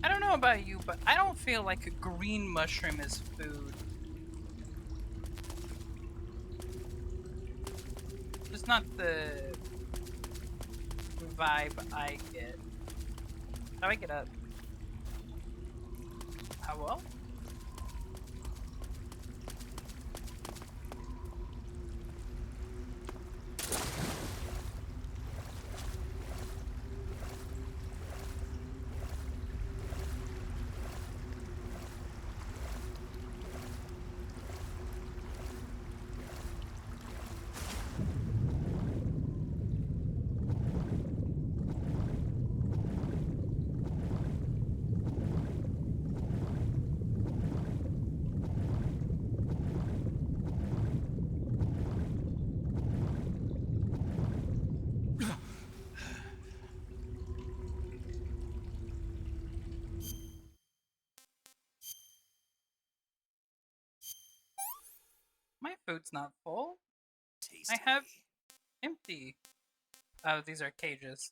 I don't know about you, but I don't feel like a green mushroom is food. just not the vibe I get. How do I get up? How well? My food's not full. I have empty. Oh, these are cages.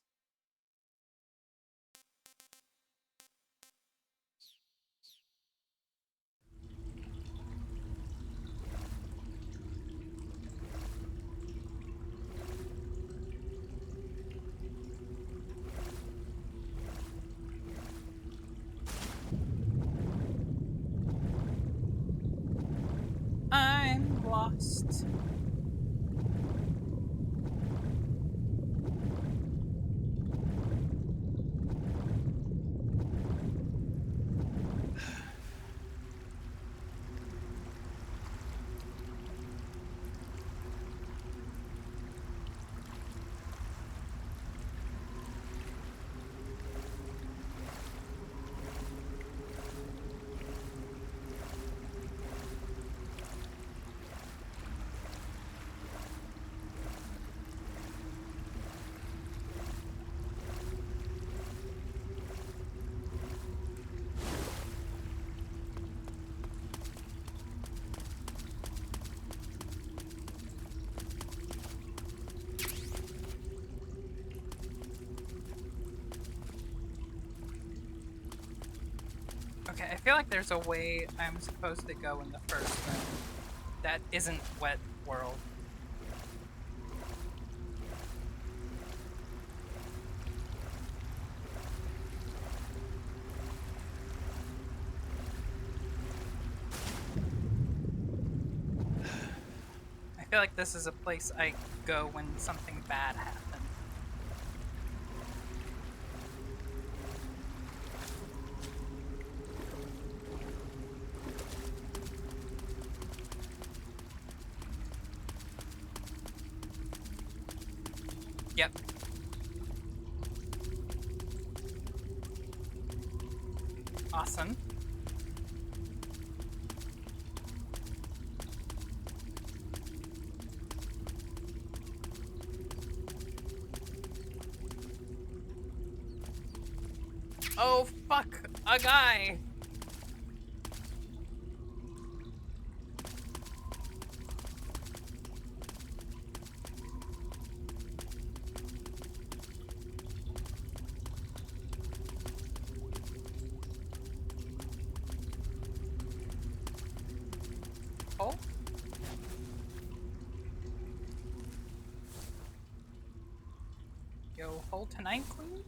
I'm lost. Okay, I feel like there's a way I'm supposed to go in the first room that isn't Wet World. I feel like this is a place I go when something bad happens. Yep. Awesome. Oh, fuck! A guy! Oh? Yo, hold tonight, queen?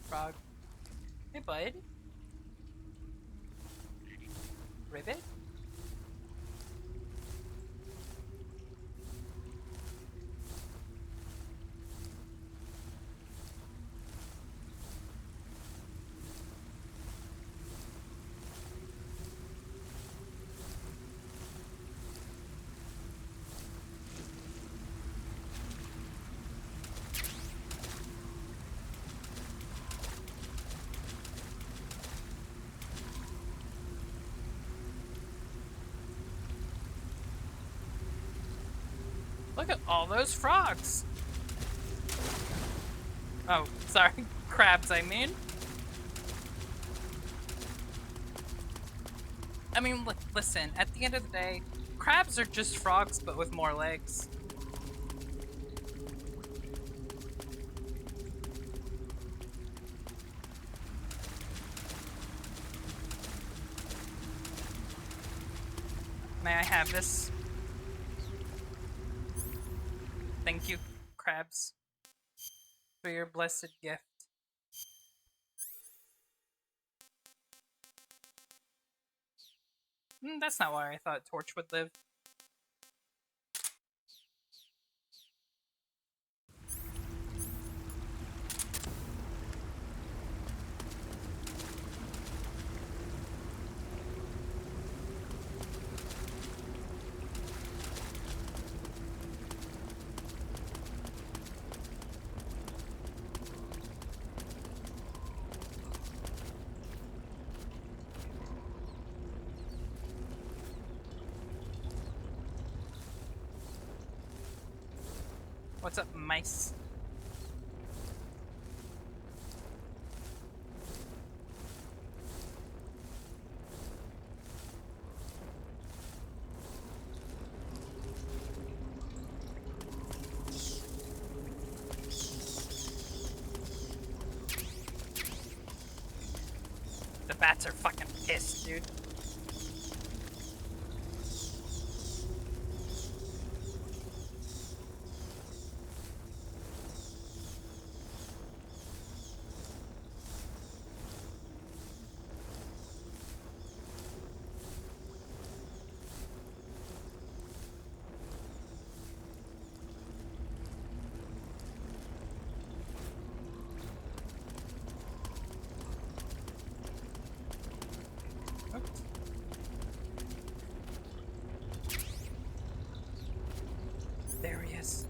Frog. Hey, bud. Ribbit? Look at all those frogs! Oh, sorry. Crabs, I mean. I mean, listen, at the end of the day, crabs are just frogs, but with more legs. May I have this? Thank you, crabs, for your blessed gift. That's not where I thought Torch would live. What's up, mice? The bats are fucking pissed, dude. There he is.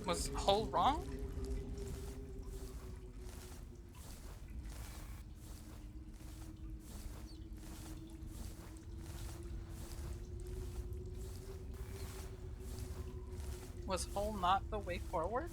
Was Hull wrong? Was Hull not the way forward?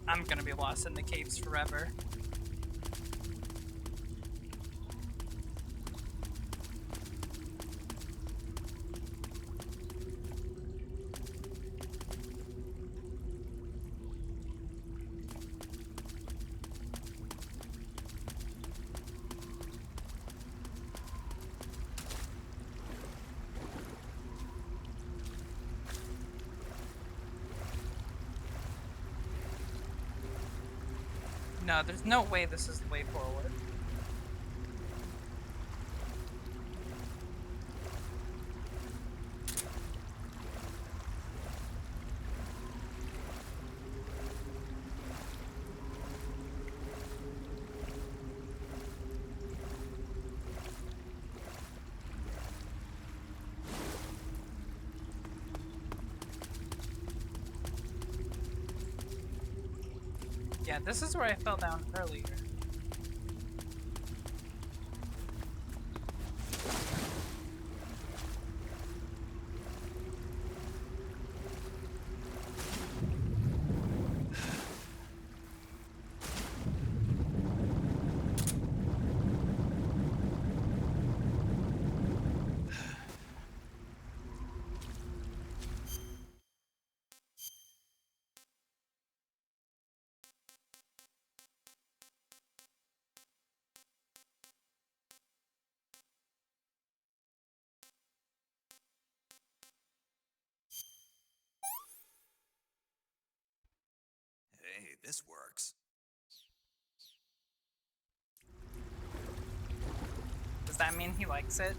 I'm gonna be lost in the caves forever. No, there's no way this is the way forward. Yeah, this is where I fell down earlier. Hey, this works. Does that mean he likes it?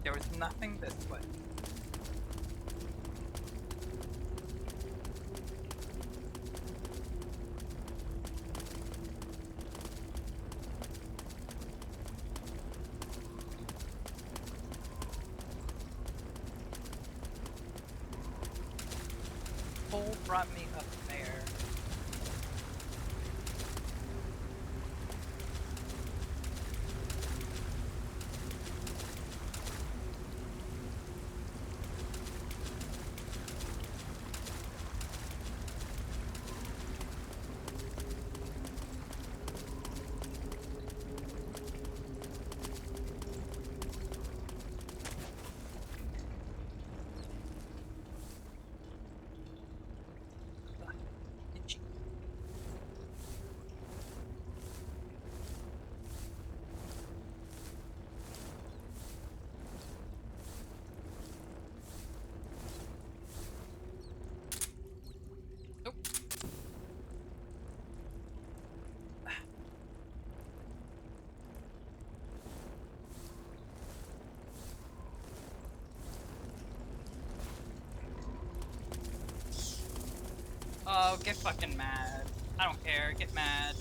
There was nothing this way. Hole brought me up there. Oh, get fucking mad. I don't care, get mad.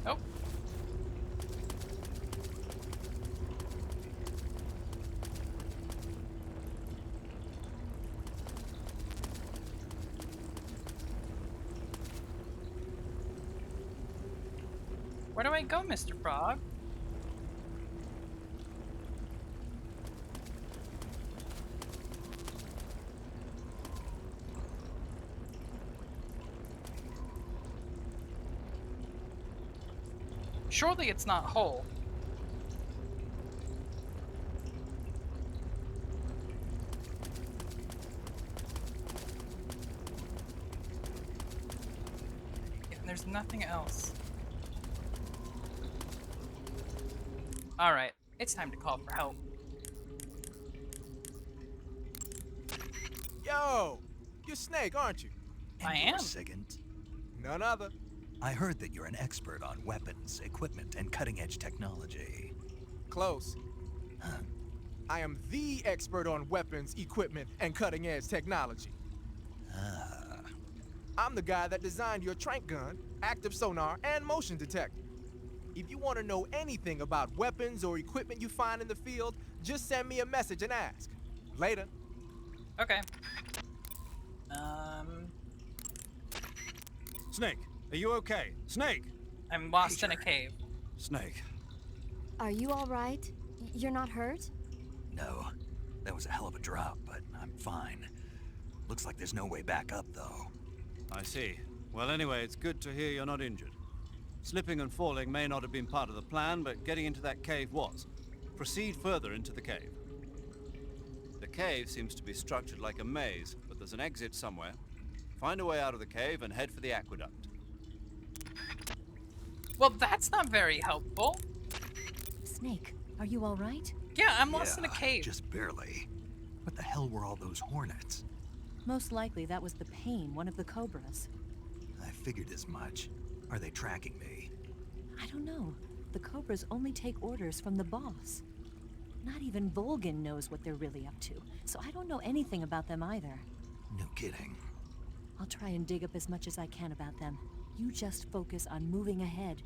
Nope. Where do I go, Mr. Frog? Surely it's not whole. And there's nothing else. Alright, it's time to call for help. Yo! You're Snake, aren't you? And I you're am. Sigint. None other. I heard that you're an expert on weapons, equipment, and cutting-edge technology. Close. Huh. I am the expert on weapons, equipment, and cutting-edge technology. Ah. I'm the guy that designed your trank gun, active sonar, and motion detector. If you want to know anything about weapons or equipment you find in the field, just send me a message and ask. Later. Okay. Snake, are you okay? Snake! I'm lost in a cave. Snake. Are you all right? You're not hurt? No, that was a hell of a drop, but I'm fine. Looks like there's no way back up, though. I see. Well, anyway, it's good to hear you're not injured. Slipping and falling may not have been part of the plan, but getting into that cave was. Proceed further into the cave. The cave seems to be structured like a maze, but there's an exit somewhere. Find a way out of the cave and head for the aqueduct. Well, that's not very helpful. Snake, are you all right? Yeah, I'm lost in a cave. Just barely. What the hell were all those hornets? Most likely that was the Pain, one of the Cobras. I figured as much. Are they tracking me? I don't know. The Cobras only take orders from the boss. Not even Volgin knows what they're really up to, so I don't know anything about them either. No kidding. I'll try and dig up as much as I can about them. You just focus on moving ahead.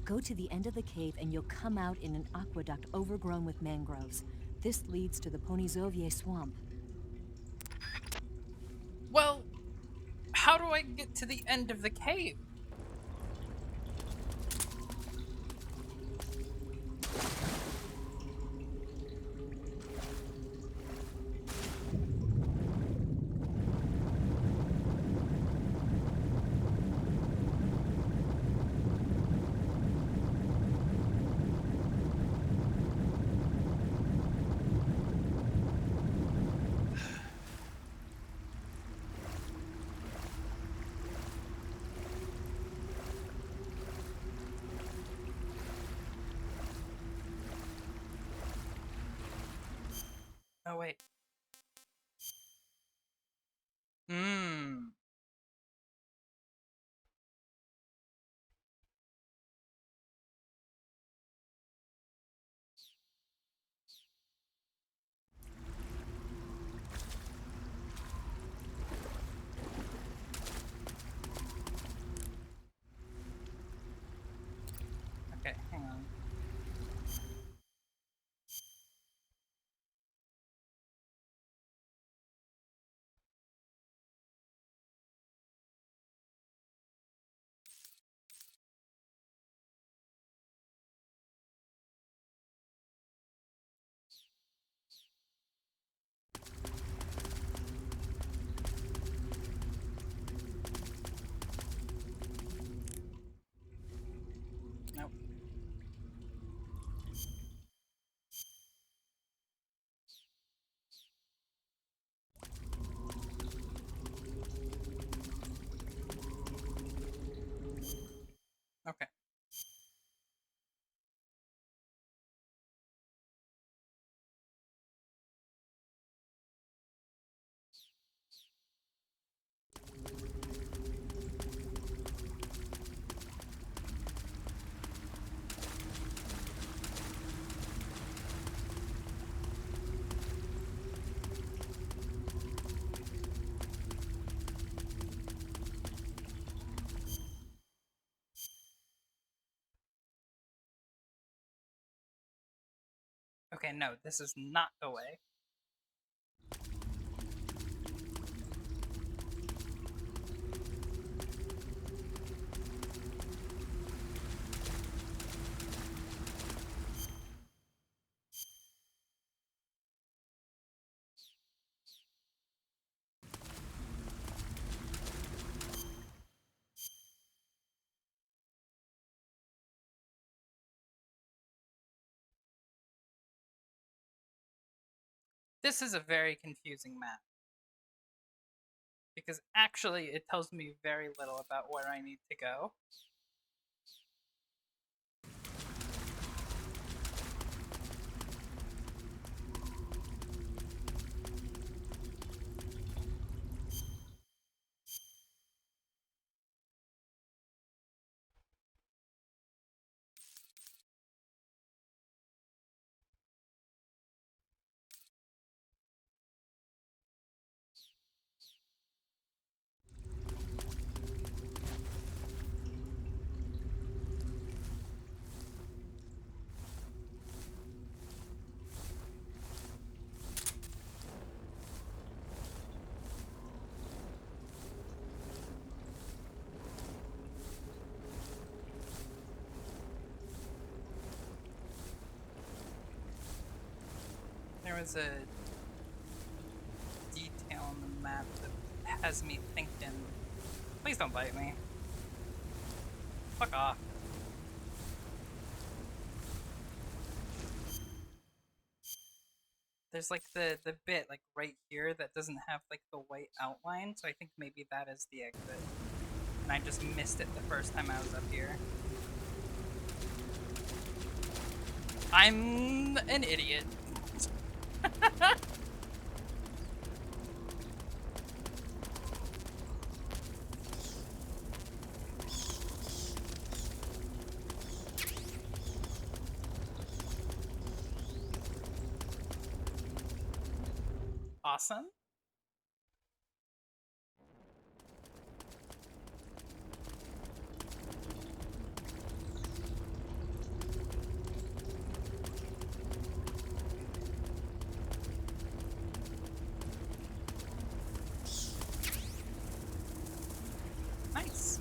Go to the end of the cave and you'll come out in an aqueduct overgrown with mangroves. This leads to the Ponyzovier swamp. Well, how do I get to the end of the cave? Oh, wait. Okay, hang on. Nope. Okay. Okay, no, this is not the way. This is a very confusing map. Because actually, it tells me very little about where I need to go. there was a detail on the map that has me thinking. Please don't bite me. Fuck off. There's like the bit like right here that doesn't have like the white outline, so I think maybe that is the exit. And I just missed it the first time I was up here. I'm an idiot. Awesome. Nice.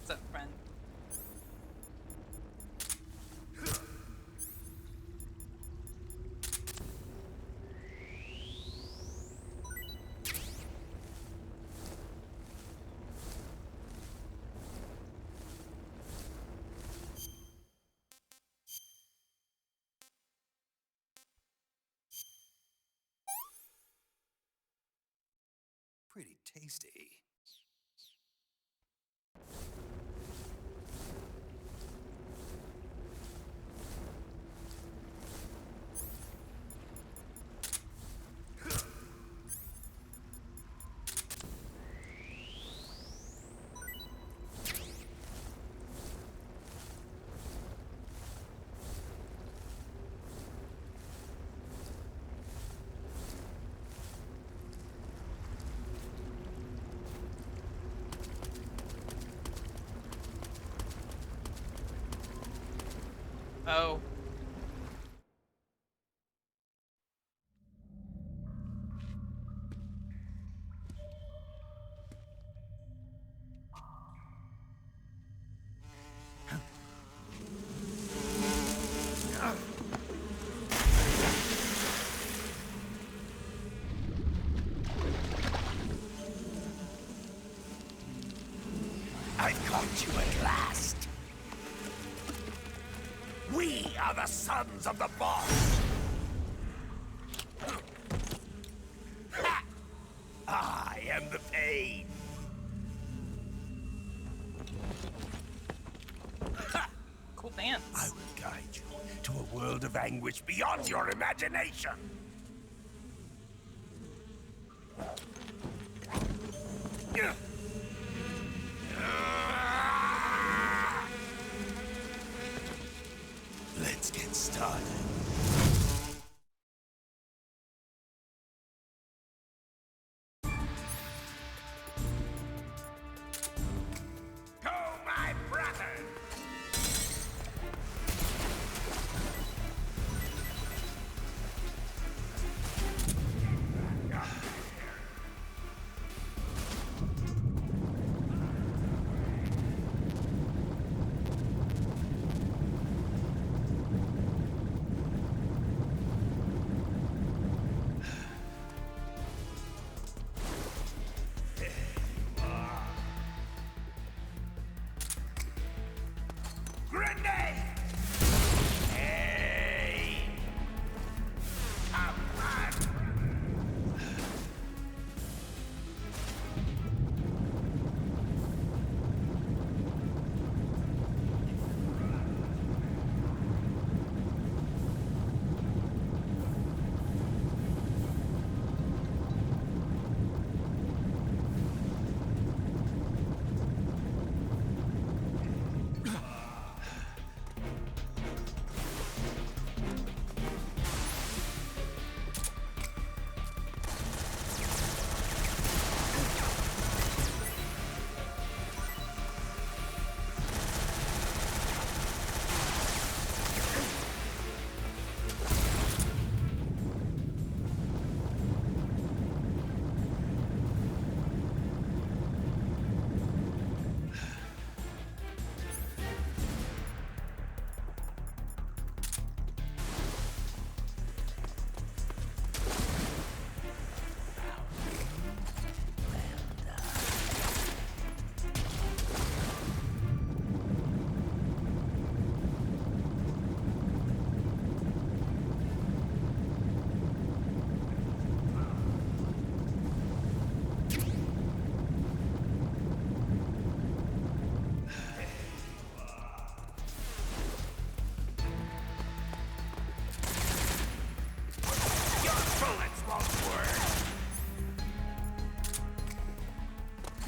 What's up, friend? Pretty tasty. Oh. I've caught you at last. We are the sons of the boss. Ha! I am the pain. Ha! Cool dance. I will guide you to a world of anguish beyond your imagination. Let's get started. Go, my brother!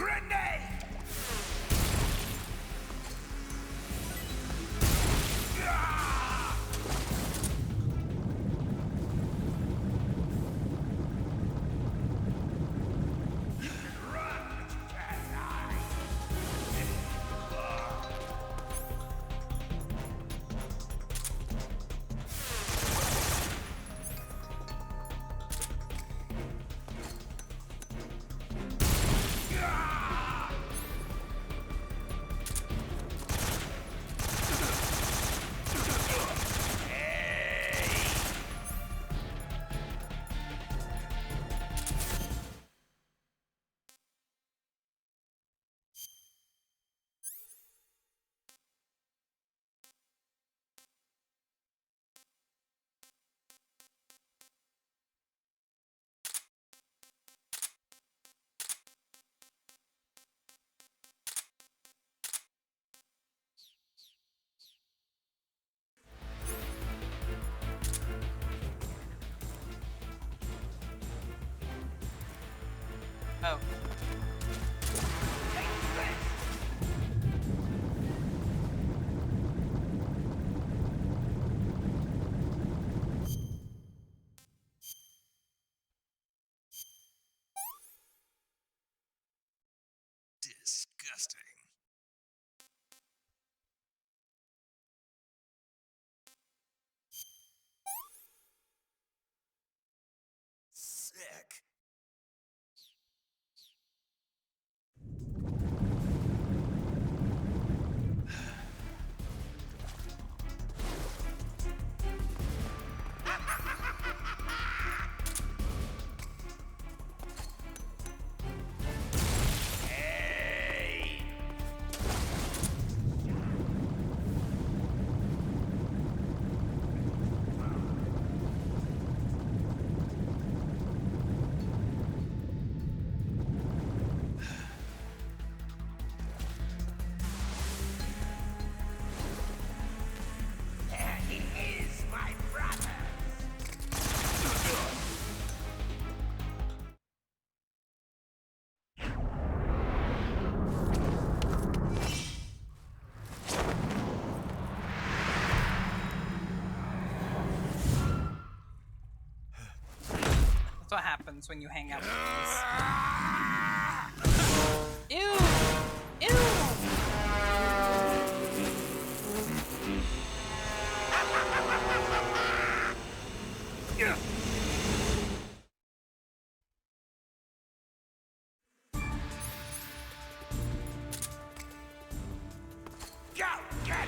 Grenade! Oh. Disgusting. Sick. There he is, my brother. That's what happens when you hang out with these. Ew! Ew! Go, get him!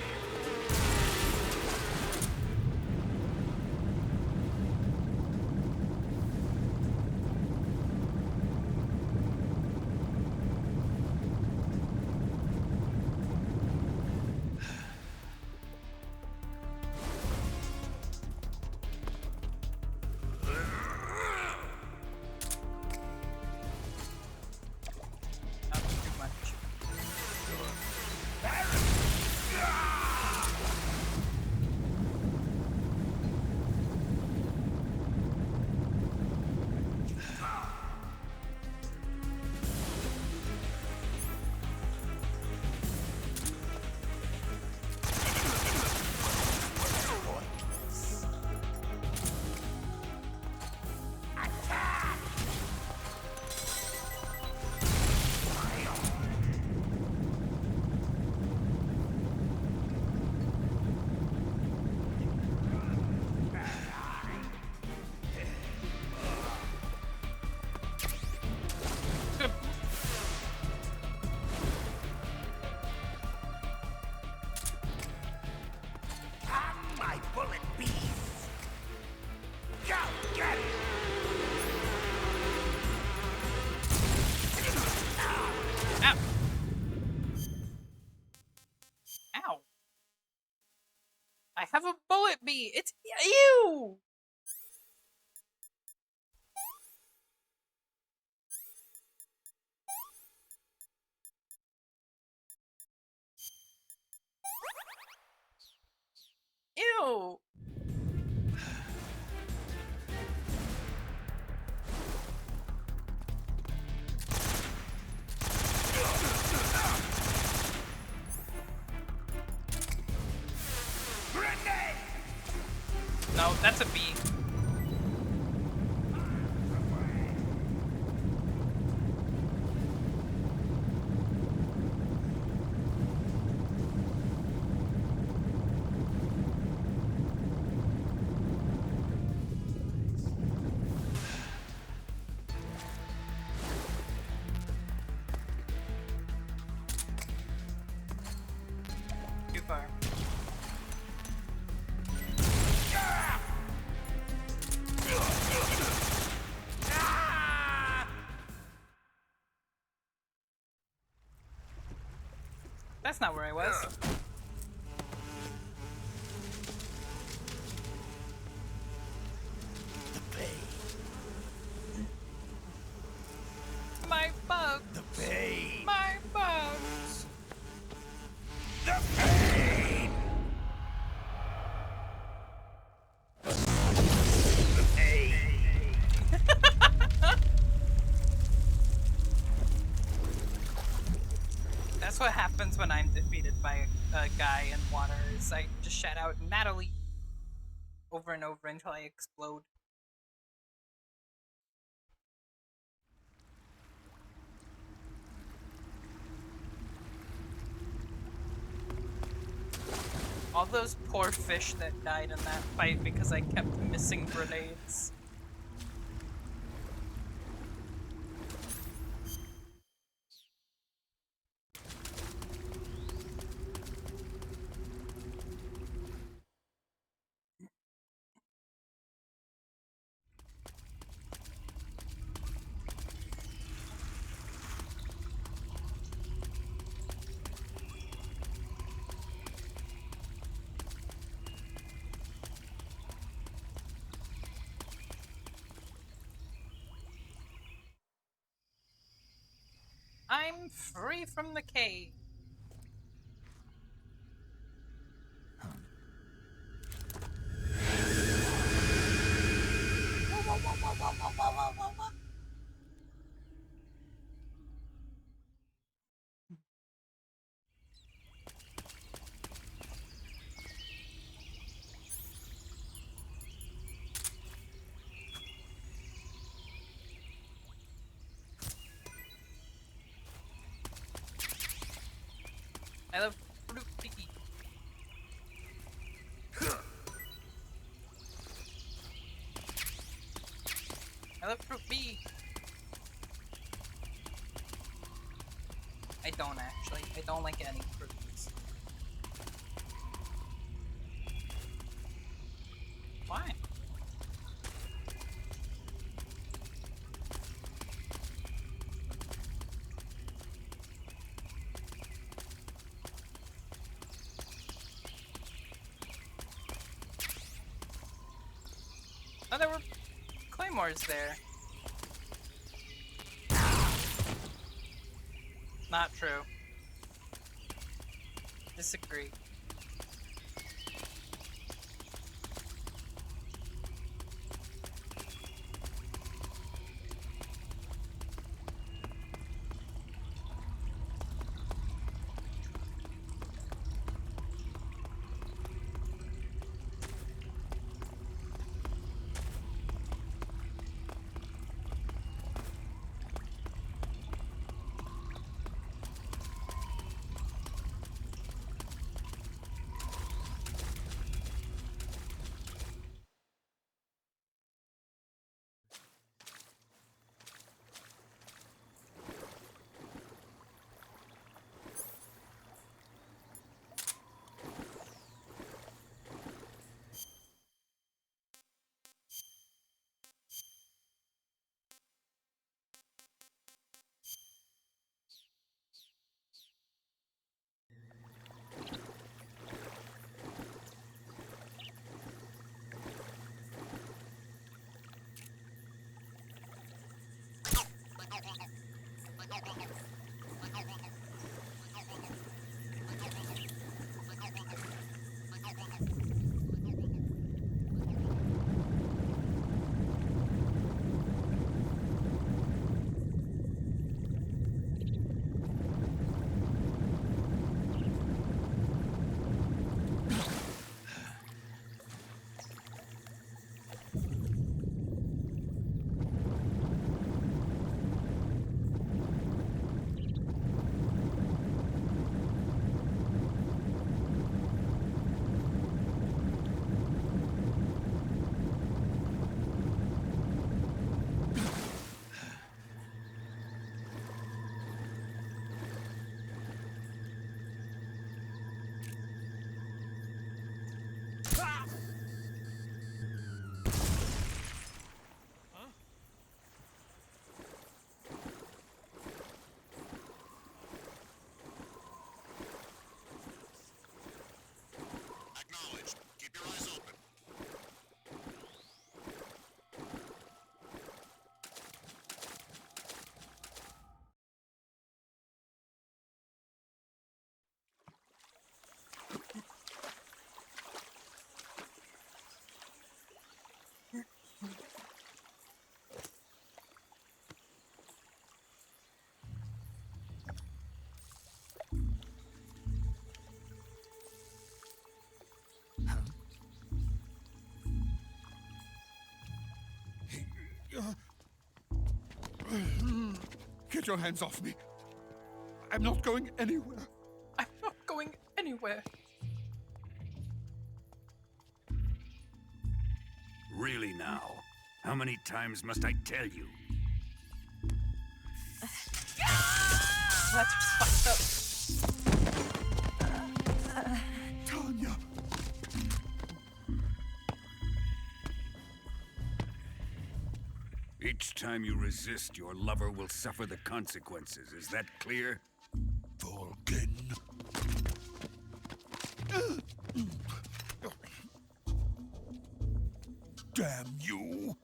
Not too much. Come, my bullet beast! Go, get him! Ow! Ow! I have a bullet bee! It's ew! Ew! That's a B. Too far. That's not where I was. My bugs. The pain. My bugs. The pain. The pain. That's what happens when I'm defeated by a guy in water. Is I just shout out Natalie over and over until I explode. All those poor fish that died in that fight because I kept missing grenades. I'm free from the cave. I love fruit to eat. I love fruit B. I don't actually. I don't like any fruits. Why? Oh, there were claymores there. Not true. Disagree. Get your hands off me. I'm not going anywhere. I'm not going anywhere. Really now? How many times must I tell you? That's fucked up. Tanya! Each time you resist, your lover will suffer the consequences. Is that clear? Vulcan. Damn you!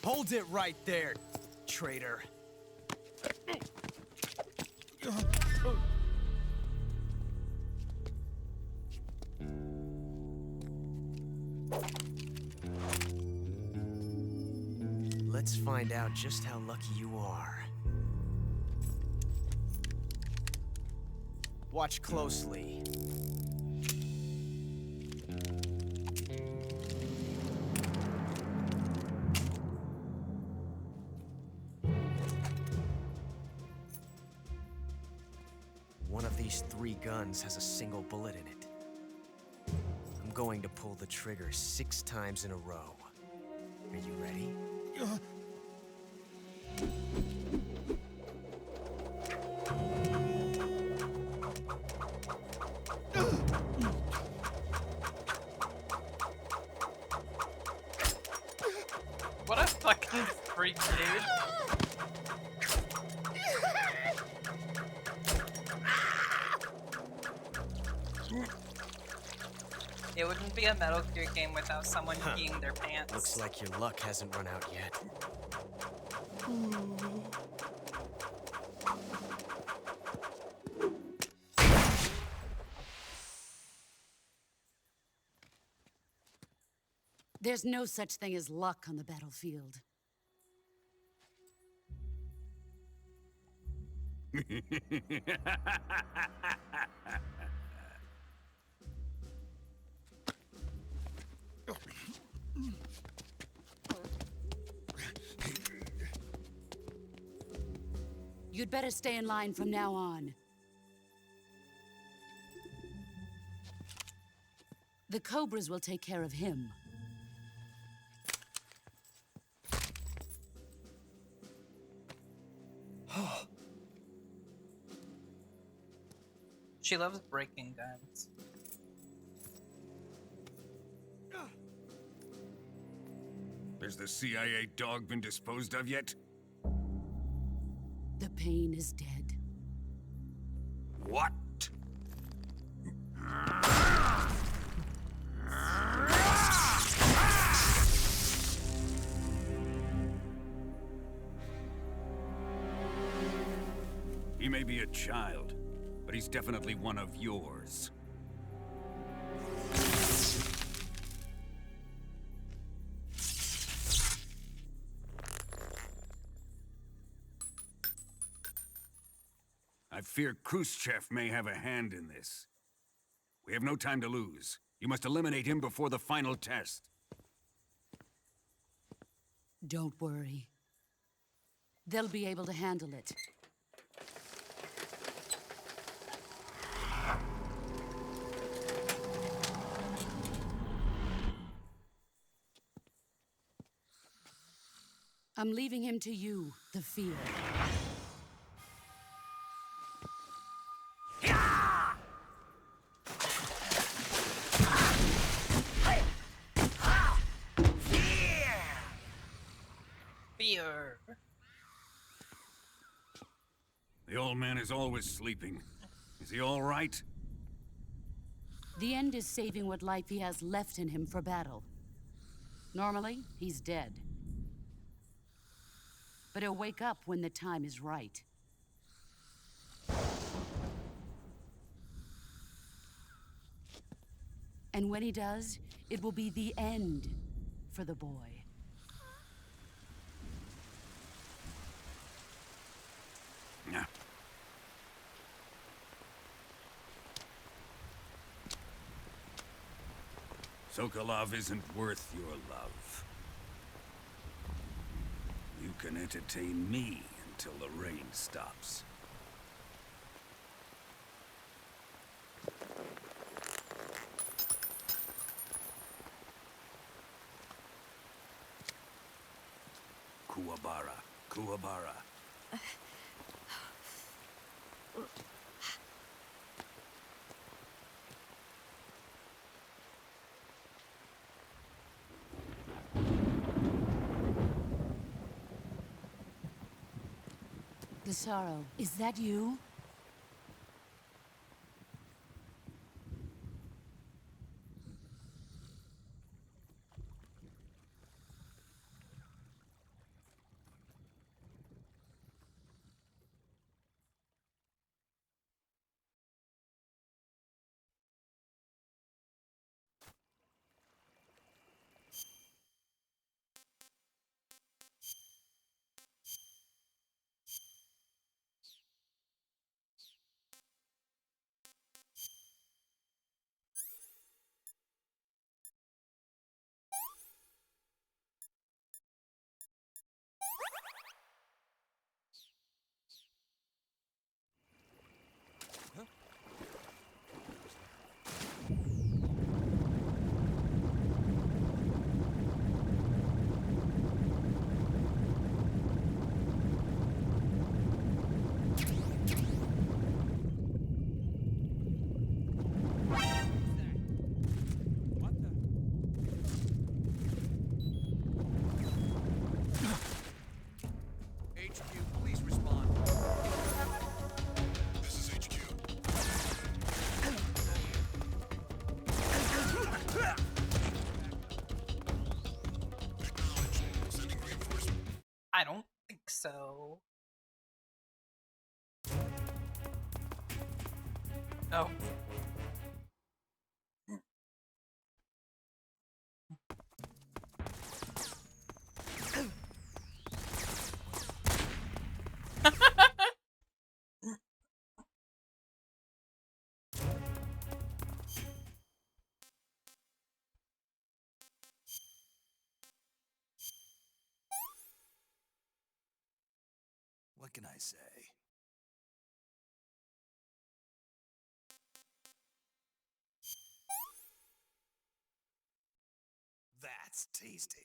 Hold it right there, traitor. Let's find out just how lucky you are. Watch closely. One of these 3 guns has a single bullet in it. I'm going to pull the trigger 6 times in a row. Are you ready? What a fucking freak, dude. It wouldn't be a Metal Gear game without someone peeing their pants. Looks like your luck hasn't run out yet. There's no such thing as luck on the battlefield. You'd better stay in line from now on. The Cobras will take care of him. She loves breaking guns. Has the CIA dog been disposed of yet? The pain is dead. What? He may be a child, but he's definitely one of yours. I fear Khrushchev may have a hand in this. We have no time to lose. You must eliminate him before the final test. Don't worry. They'll be able to handle it. I'm leaving him to you, the field. Fear. The old man is always sleeping. Is he all right? The end is saving what life he has left in him for battle. Normally, he's dead. But he'll wake up when the time is right. And when he does, it will be the end for the boy. Yeah. Sokolov isn't worth your love. You can entertain me until the rain stops. Kuwabara, Kuwabara. Gusaro, is that you? HQ, please respond. This is HQ. Acknowledged. Sending reinforcements. I don't think so. Oh. What can I say? That's tasty.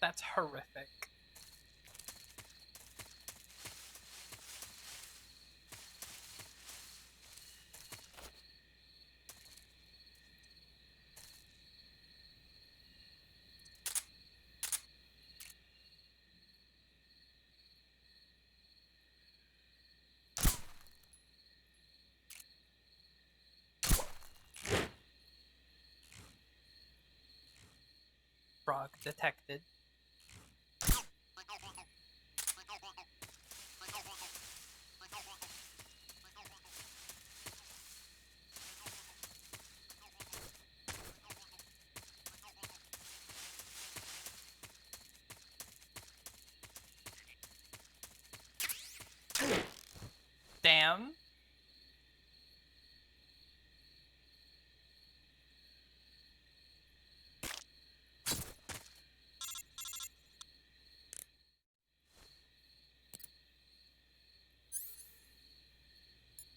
That's horrific. Frog detected. Damn.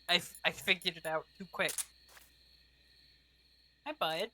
I figured it out too quick. Hi, bud.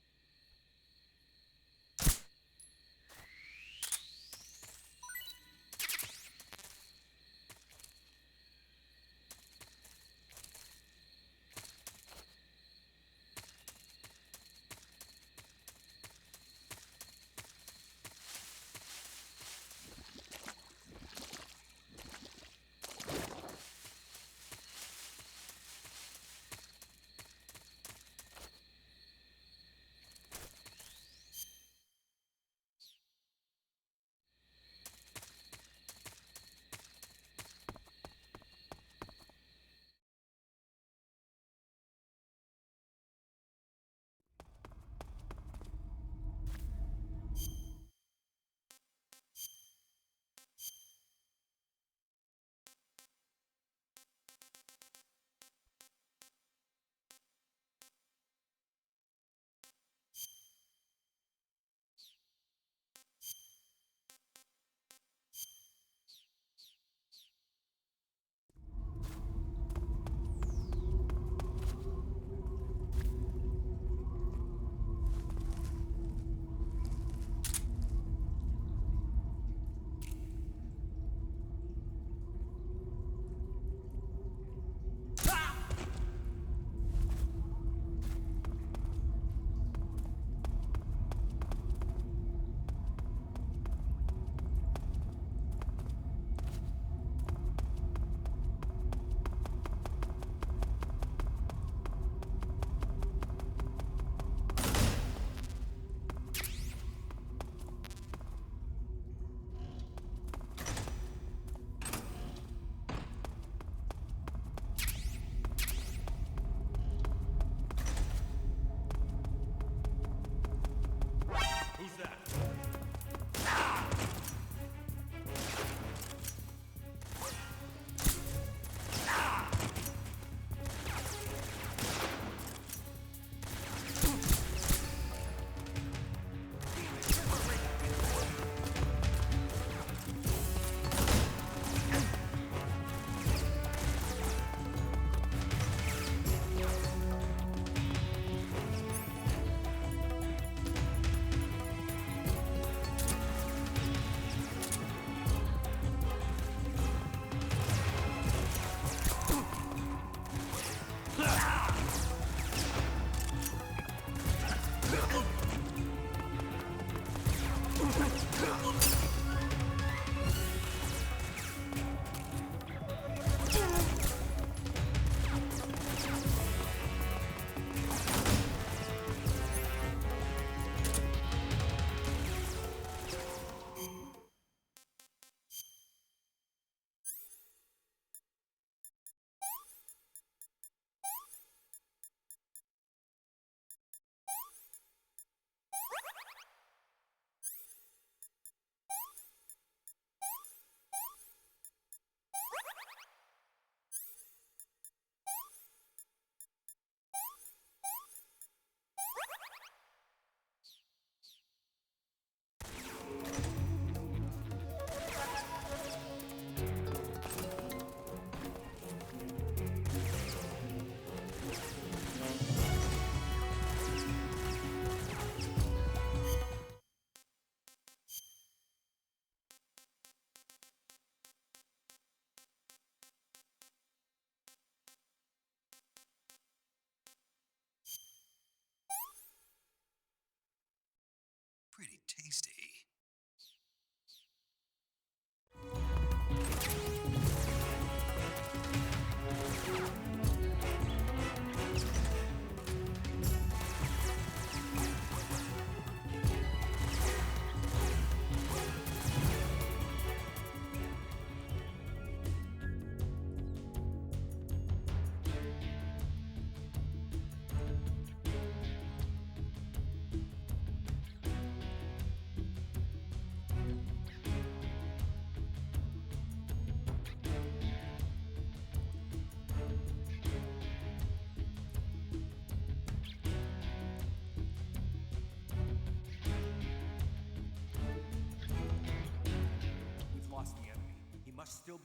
Who's that?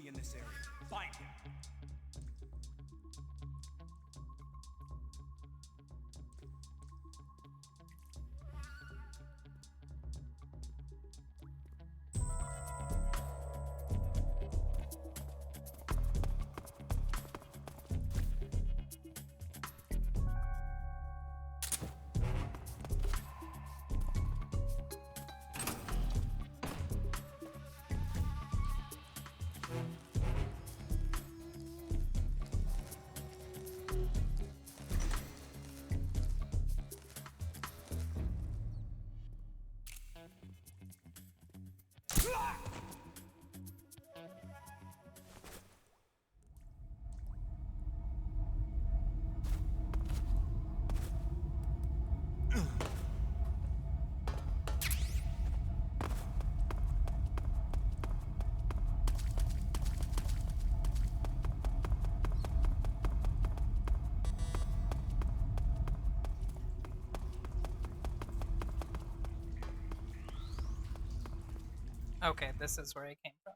be in this area. Find him. Okay, this is where I came from.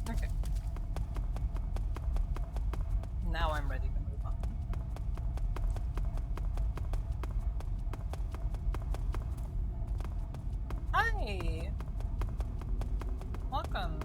Okay. Now I'm ready to move on. Hi! Welcome.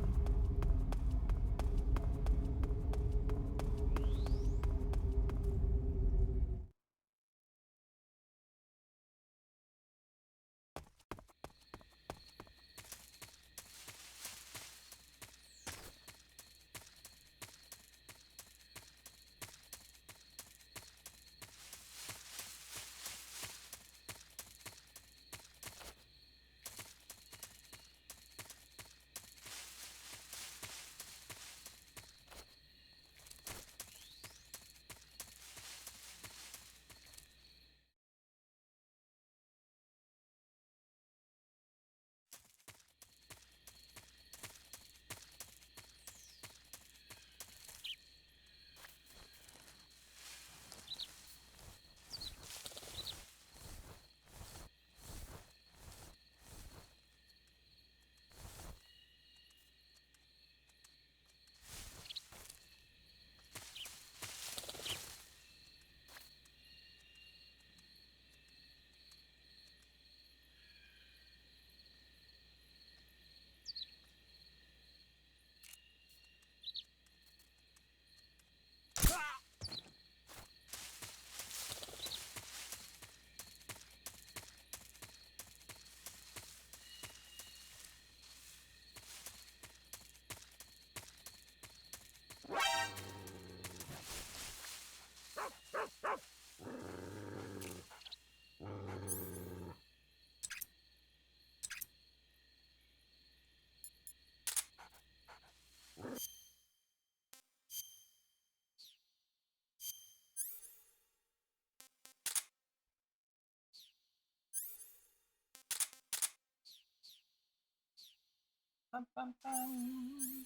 Bum, bum, bum.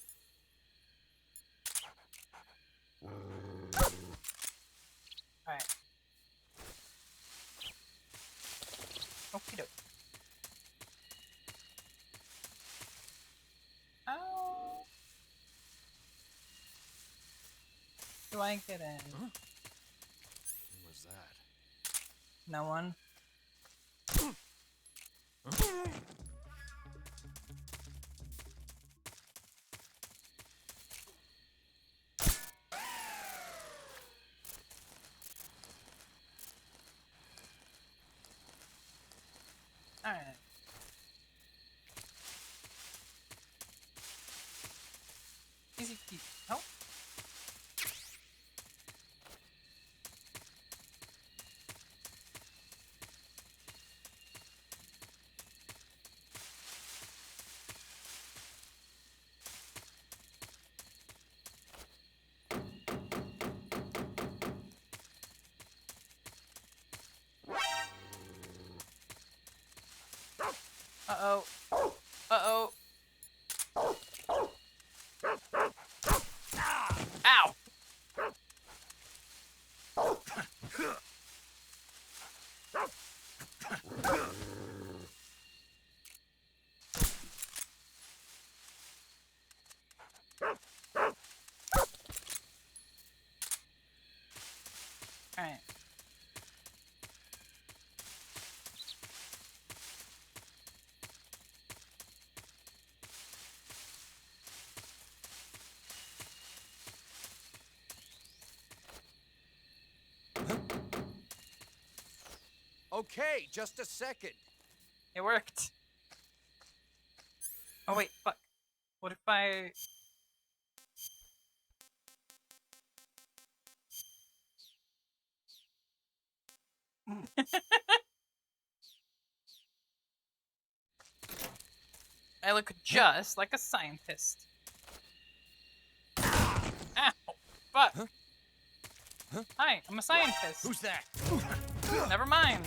Alright. Okie doke. Oh. Do I get in? Huh? What was that? No one? Alright. Uh-oh. Uh-oh. Ow! Alright. Okay, just a second. It worked. Oh wait, fuck. What if I... I look just like a scientist. Ow! Fuck! Hi, I'm a scientist. Who's that? Never mind.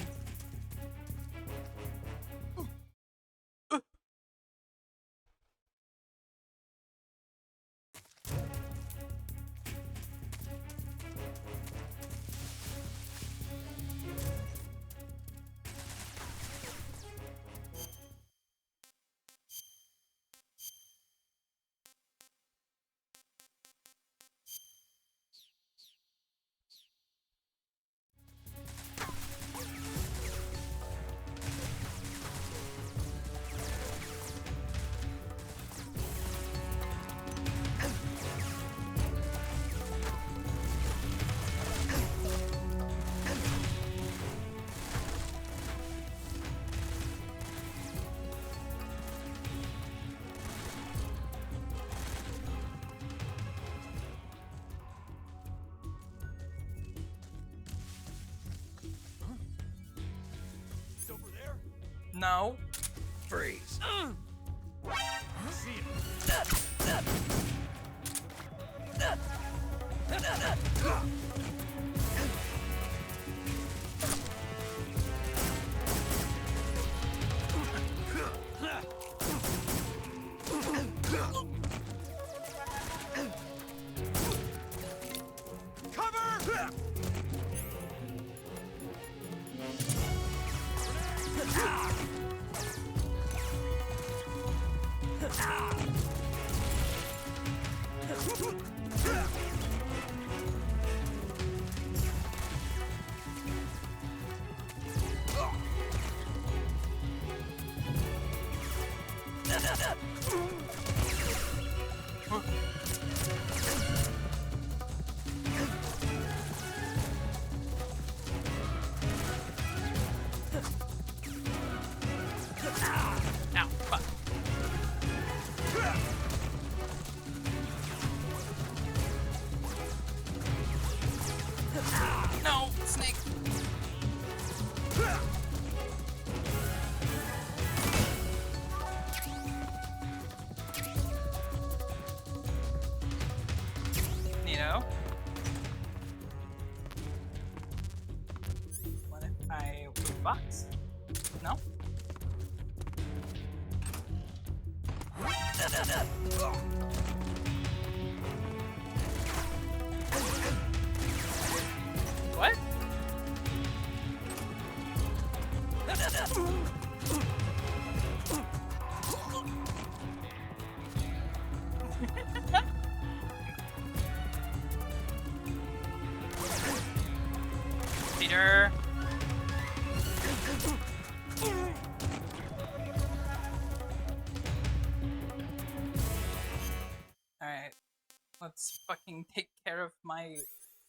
He's over there? No. Freeze. See him. Cover! Ow, fuck. No, snake. Neato. What if I loot box? No? What? Peter. Alright. Let's fucking take care of my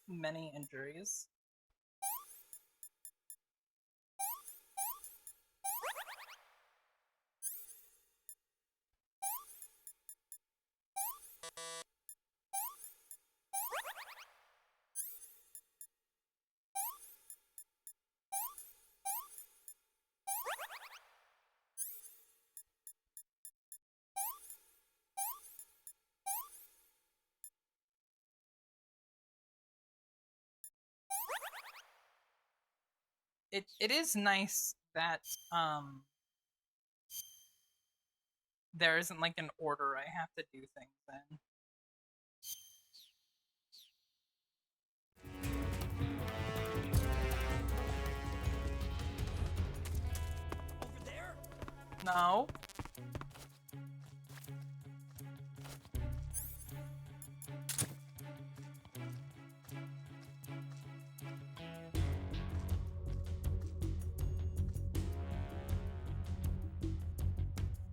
many injuries. It is nice that there isn't like an order I have to do things in. Over there? No.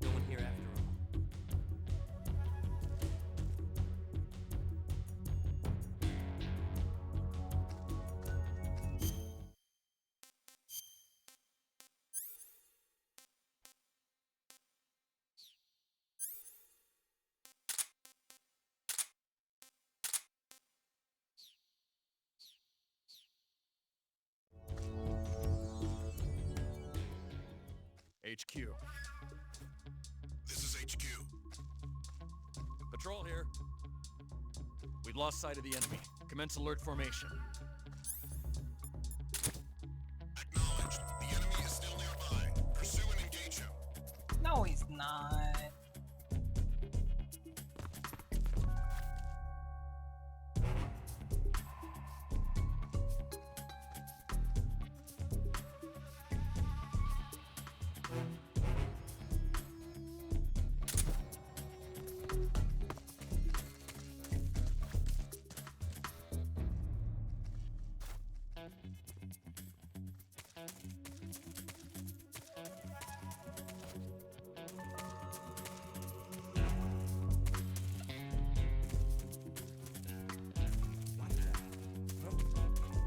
No one here after all. HQ. This is HQ. Patrol here. We've lost sight of the enemy. Commence alert formation. Acknowledged. The enemy is still nearby. Pursue and engage him. No, he's not.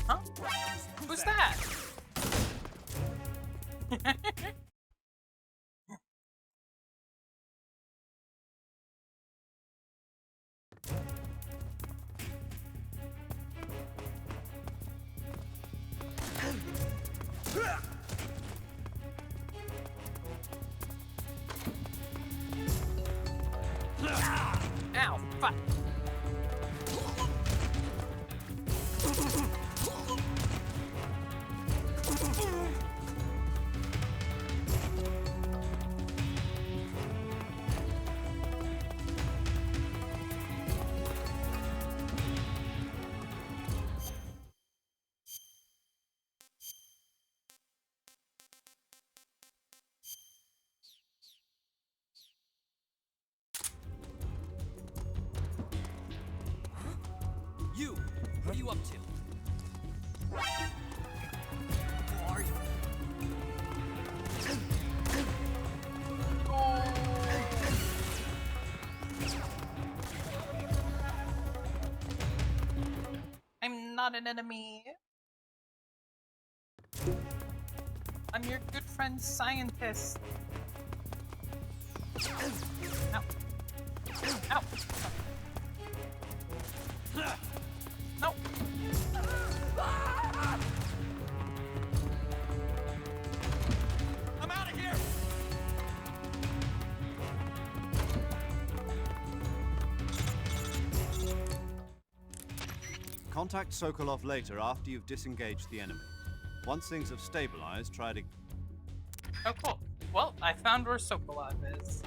Huh? Who's that? Ow, fuck. You! What are you up to? Who are you? I'm not an enemy. I'm your good friend scientist. Ow. Ow. No. I'm out of here! Contact Sokolov later after you've disengaged the enemy. Once things have stabilized, try to... Oh, cool. Well, I found where Sokolov is.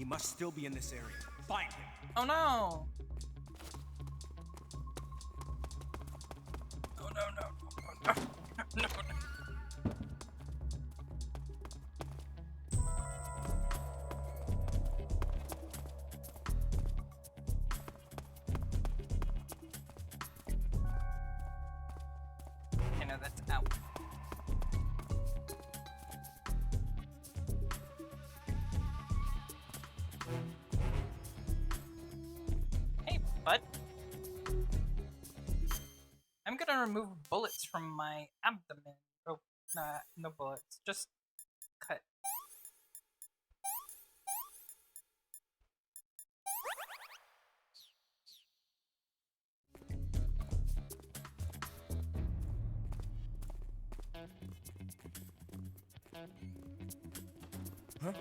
He must still be in this area. Find him. Oh no! Oh no, no, no, no, no, no. Okay, no, that's out. Hey, bud. I'm gonna remove bullets from my abdomen. Oh, nah, no bullets. Just cut. Huh?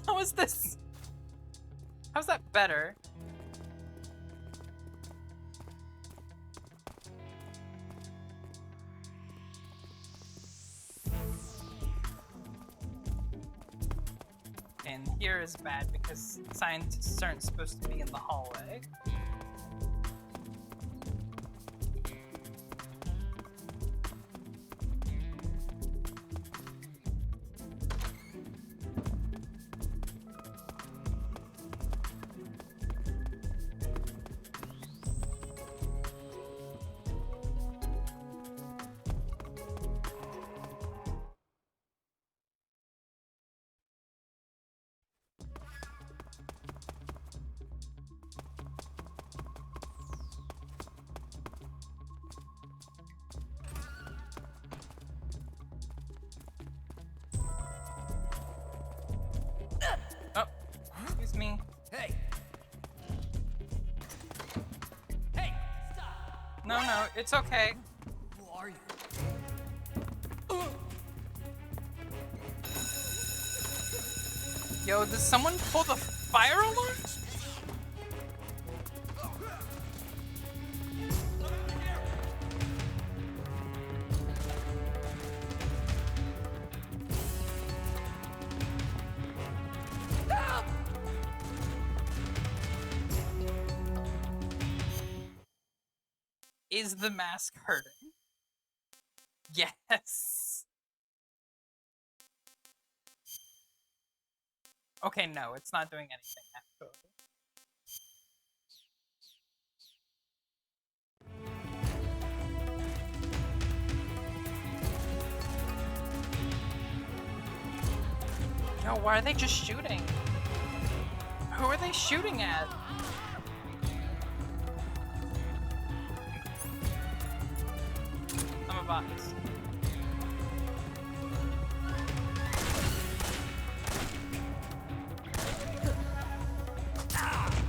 How is this? How's that better? And here is bad because scientists aren't supposed to be in the hallway. Oh, excuse me. Hey! Hey! Stop! No, no, it's okay. Who are you? Yo, did someone pull the fire alarm? Is the mask hurting? Yes. Okay, no, it's not doing anything actually. Yo, why are they just shooting? Who are they shooting at? I'm a box.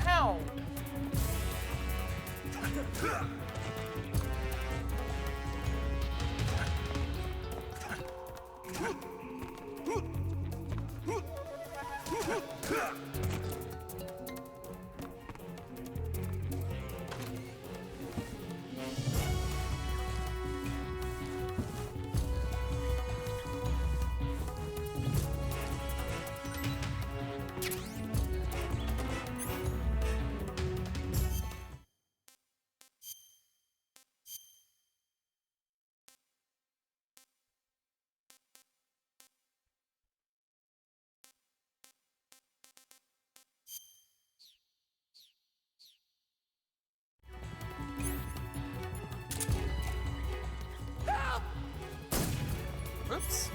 Ow! Oops.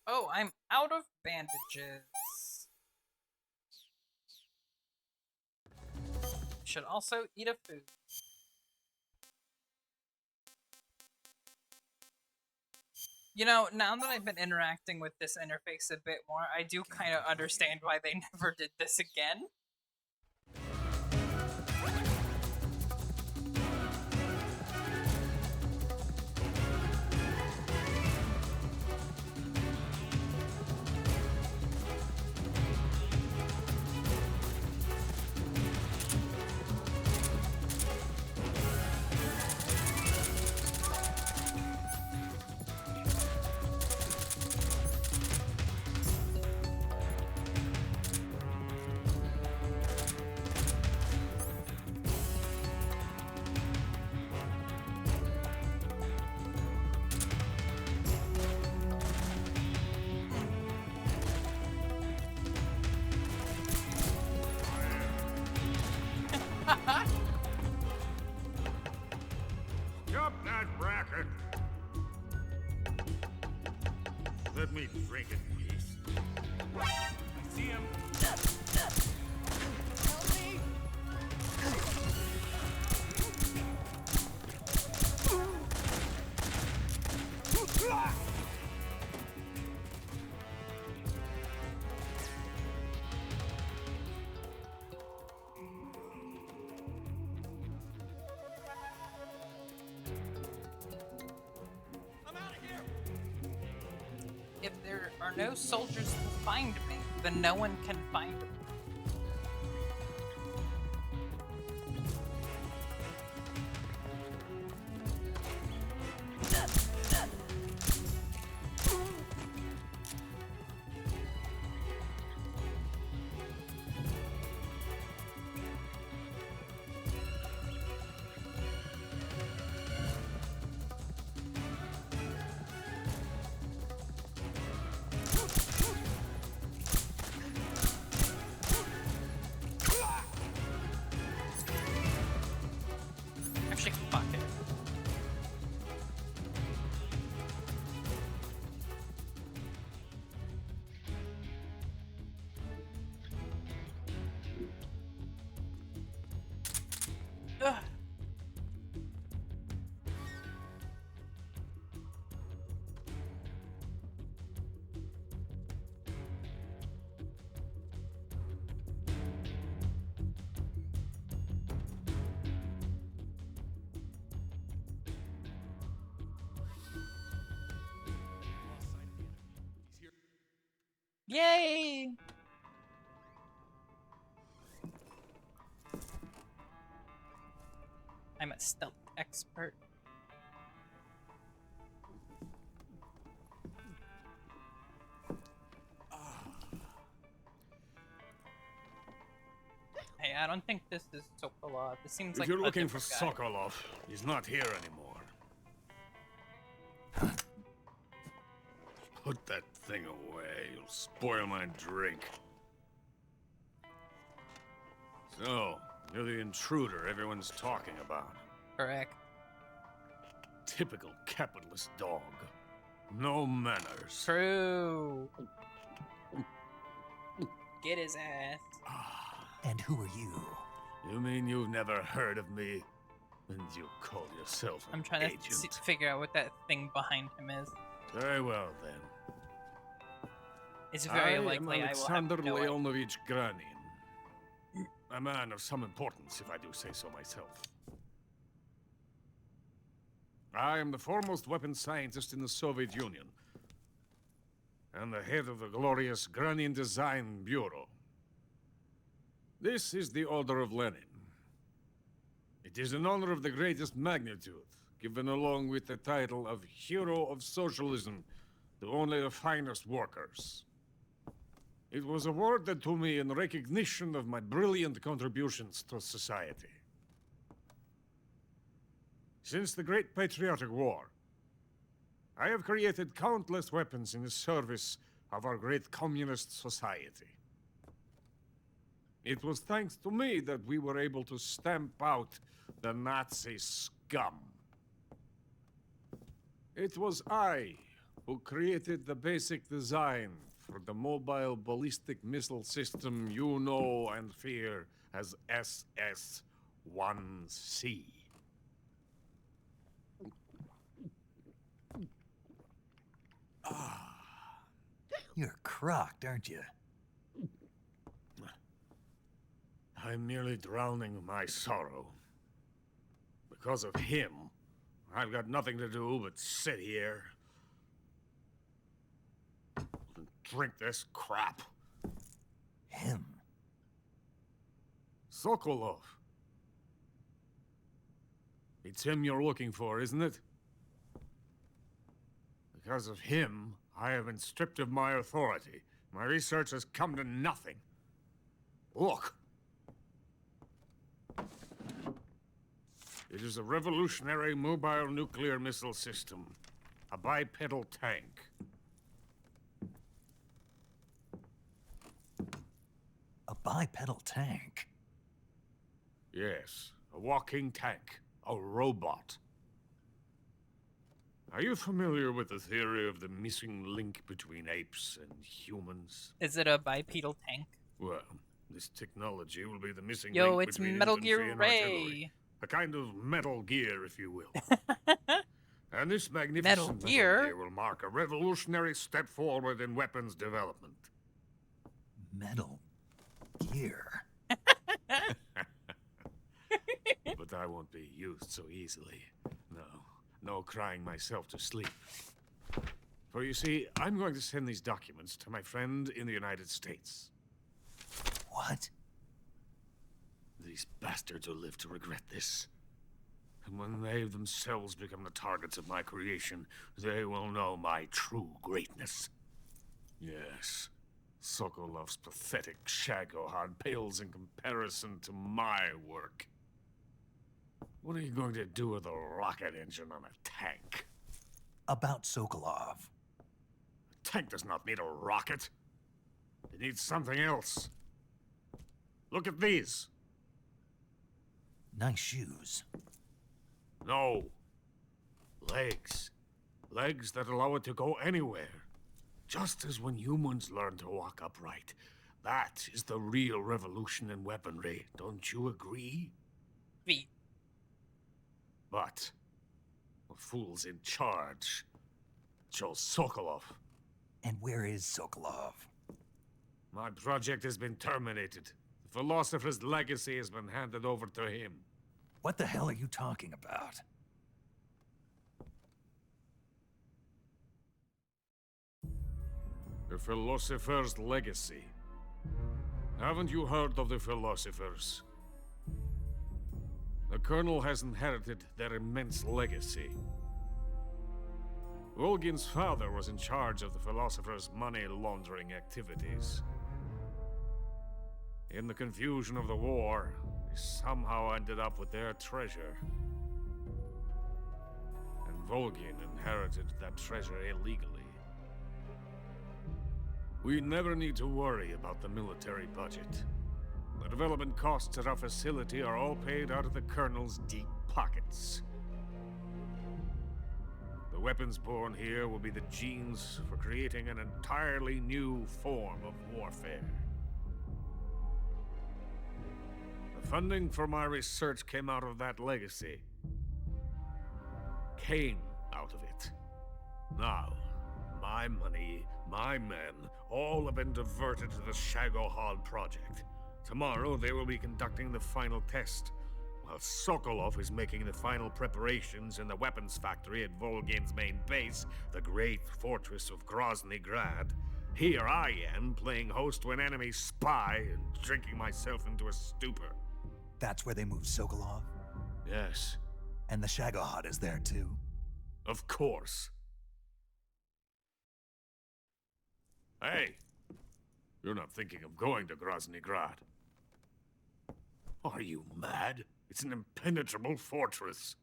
Oh, I'm out of bandages. Should also eat a food. You know, now that I've been interacting with this interface a bit more, I do kind of understand why they never did this again. Stop that racket! Let me drink in peace. I see him. If there are no soldiers to find me, then no one can find me. Actually, fuck it. Ugh. Yay! I'm a stealth expert. Hey, I don't think this is Sokolov. This seems If like you're a looking for different guy. Sokolov, he's not here anymore. Put that thing away. You'll spoil my drink. So, you're the intruder everyone's talking about. Correct. Typical capitalist dog. No manners. True. Get his ass. And who are you? You mean you've never heard of me? And you call yourself an I'm trying agent? to figure out what that thing behind him is. Very well, then. It's very I am likely I will have Alexander no idea. Leonovich Granin. A man of some importance, if I do say so myself. I am the foremost weapons scientist in the Soviet Union, and the head of the glorious Granin Design Bureau. This is the Order of Lenin. It is an honor of the greatest magnitude, given along with the title of Hero of Socialism to only the finest workers. It was awarded to me in recognition of my brilliant contributions to society. Since the Great Patriotic War, I have created countless weapons in the service of our great communist society. It was thanks to me that we were able to stamp out the Nazi scum. It was I who created the basic design for the mobile ballistic missile system you know and fear as SS-1C. You're crocked, aren't you? I'm merely drowning my sorrow. Because of him, I've got nothing to do but sit here and drink this crap. Him? Sokolov. It's him you're looking for, isn't it? Because of him, I have been stripped of my authority. My research has come to nothing. Look. It is a revolutionary mobile nuclear missile system. A bipedal tank. A bipedal tank? Yes, a walking tank. A robot. Are you familiar with the theory of the missing link between apes and humans? Is it a bipedal tank? Well, this technology will be the missing Yo, link it's between Metal infantry Gear and Ray. artillery. A kind of Metal Gear, if you will. And this magnificent Metal Gear will mark a revolutionary step forward in weapons development. Metal Gear? But I won't be used so easily. No crying myself to sleep. For you see, I'm going to send these documents to my friend in the United States. What? These bastards will live to regret this. And when they themselves become the targets of my creation, they will know my true greatness. Yes, Sokolov's pathetic Shagohod pales in comparison to my work. What are you going to do with a rocket engine on a tank? About Sokolov. A tank does not need a rocket. It needs something else. Look at these. Nice shoes. No. Legs. Legs that allow it to go anywhere. Just as when humans learn to walk upright. That is the real revolution in weaponry. Don't you agree? Feet. But the fool's in charge. Joe Sokolov. And where is Sokolov? My project has been terminated. The philosopher's legacy has been handed over to him. What the hell are you talking about? The philosopher's legacy. Haven't you heard of the philosophers? The Colonel has inherited their immense legacy. Volgin's father was in charge of the philosophers' money laundering activities. In the confusion of the war, they somehow ended up with their treasure. And Volgin inherited that treasure illegally. We never need to worry about the military budget. The development costs at our facility are all paid out of the Colonel's deep pockets. The weapons born here will be the genes for creating an entirely new form of warfare. The funding for my research came out of that legacy. Came out of it. Now, my money, my men, all have been diverted to the Shagohod project. Tomorrow, they will be conducting the final test, while Sokolov is making the final preparations in the weapons factory at Volgin's main base, the great fortress of Grozny Grad. Here I am, playing host to an enemy spy and drinking myself into a stupor. That's where they moved Sokolov? Yes. And the Shagohod is there too? Of course. Hey! You're not thinking of going to Grozny Grad. Are you mad? It's an impenetrable fortress.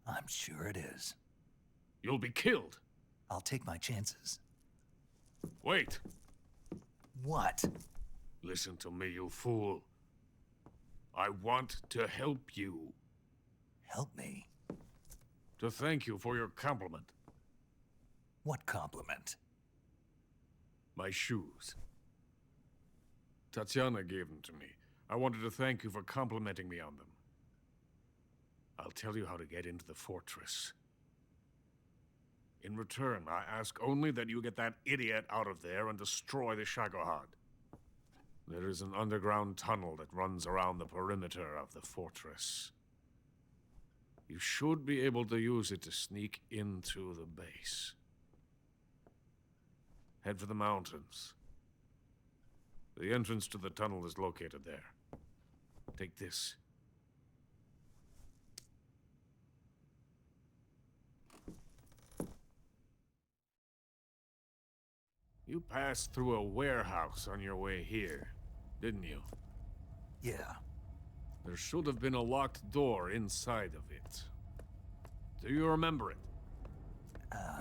I'm sure it is. You'll be killed. I'll take my chances. Wait. What? Listen to me, you fool. I want to help you. Help me? To thank you for your compliment. What compliment? My shoes. Tatiana gave them to me. I wanted to thank you for complimenting me on them. I'll tell you how to get into the fortress. In return, I ask only that you get that idiot out of there and destroy the Shagohod. There is an underground tunnel that runs around the perimeter of the fortress. You should be able to use it to sneak into the base. Head for the mountains. The entrance to the tunnel is located there. Take this. You passed through a warehouse on your way here, didn't you? Yeah. There should have been a locked door inside of it. Do you remember it?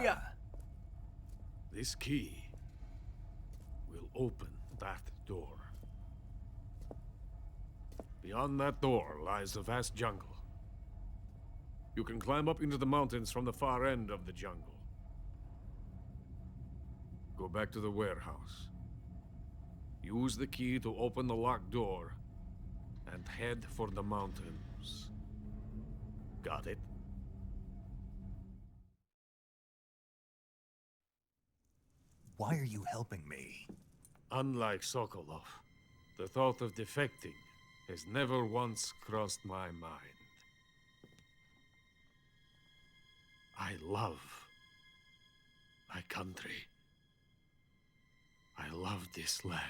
Yeah. This key will open that door. Beyond that door lies a vast jungle. You can climb up into the mountains from the far end of the jungle. Go back to the warehouse. Use the key to open the locked door and head for the mountains. Got it? Why are you helping me? Unlike Sokolov, the thought of defecting has never once crossed my mind. I love my country. I love this land.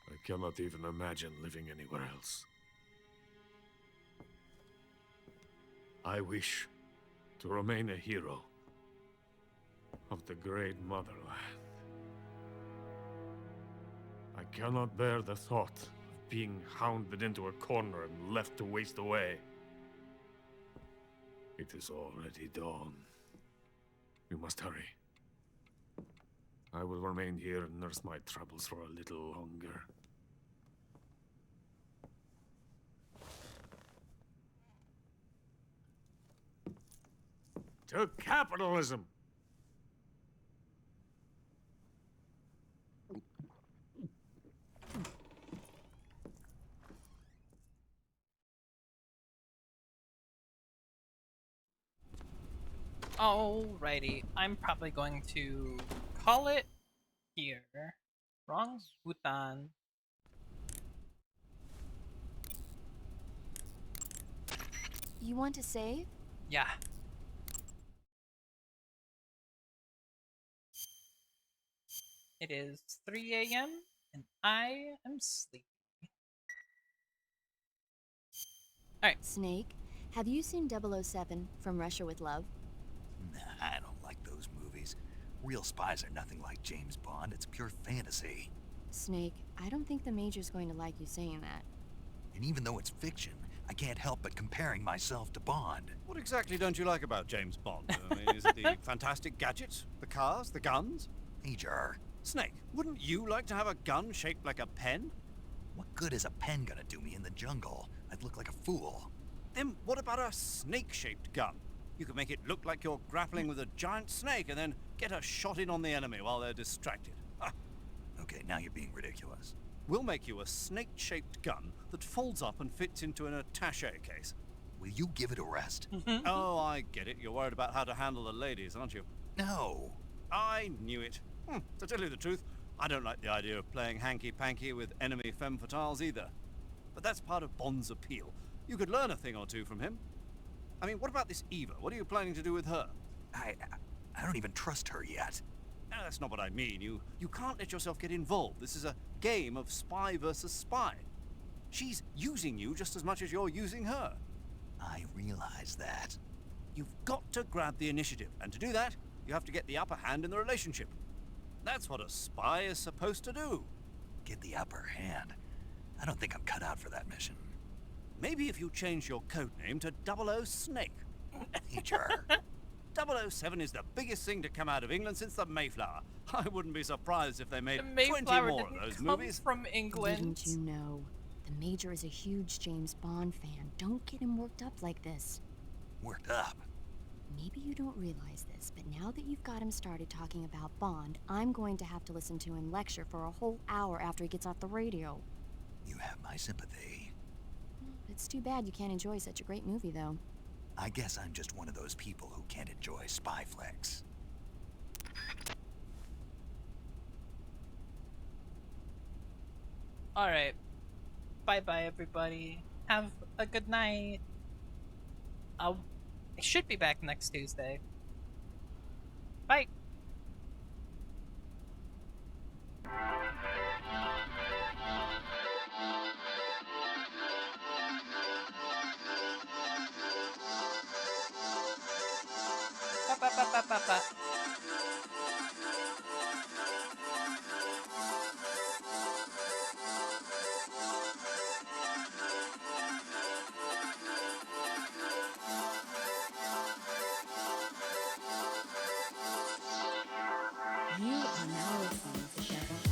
I cannot even imagine living anywhere else. I wish to remain a hero of the great motherland. I cannot bear the thought of being hounded into a corner and left to waste away. It is already dawn. You must hurry. I will remain here and nurse my troubles for a little longer. To capitalism! Alrighty, I'm probably going to call it here. Wrong Bhutan. You want to save? Yeah. It is 3 a.m. and I am sleepy. Alright. Snake, have you seen 007 From Russia with Love? Nah, I don't like those movies. Real spies are nothing like James Bond. It's pure fantasy. Snake, I don't think the Major's going to like you saying that. And even though it's fiction, I can't help but comparing myself to Bond. What exactly don't you like about James Bond? I mean, is it the fantastic gadgets, the cars, the guns? Major. Snake, wouldn't you like to have a gun shaped like a pen? What good is a pen gonna do me in the jungle? I'd look like a fool. Then what about a snake-shaped gun? You could make it look like you're grappling with a giant snake and then get a shot in on the enemy while they're distracted. Ah. Okay, now you're being ridiculous. We'll make you a snake-shaped gun that folds up and fits into an attaché case. Will you give it a rest? Oh, I get it. You're worried about how to handle the ladies, aren't you? No. I knew it. To tell you the truth, I don't like the idea of playing hanky-panky with enemy femme fatales either. But that's part of Bond's appeal. You could learn a thing or two from him. I mean, what about this Eva? What are you planning to do with her? I don't even trust her yet. No, that's not what I mean. You can't let yourself get involved. This is a game of spy versus spy. She's using you just as much as you're using her. I realize that. You've got to grab the initiative, and to do that, you have to get the upper hand in the relationship. That's what a spy is supposed to do. Get the upper hand? I don't think I'm cut out for that mission. Maybe if you change your code name to 00 Snake. Major. 007 is the biggest thing to come out of England since the Mayflower. I wouldn't be surprised if they made The 20 Mayflower more of didn't those come movies. from England. Didn't you know? The Major is a huge James Bond fan. Don't get him worked up like this. Worked up? Maybe you don't realize this, but now that you've got him started talking about Bond, I'm going to have to listen to him lecture for a whole hour after he gets off the radio. You have my sympathy. It's too bad you can't enjoy such a great movie, though. I guess I'm just one of those people who can't enjoy spy flicks. Alright. Bye-bye, everybody. Have a good night. I should be back next Tuesday. Bye. Ba-ba-ba-ba-ba-ba. You are now listening to Chevron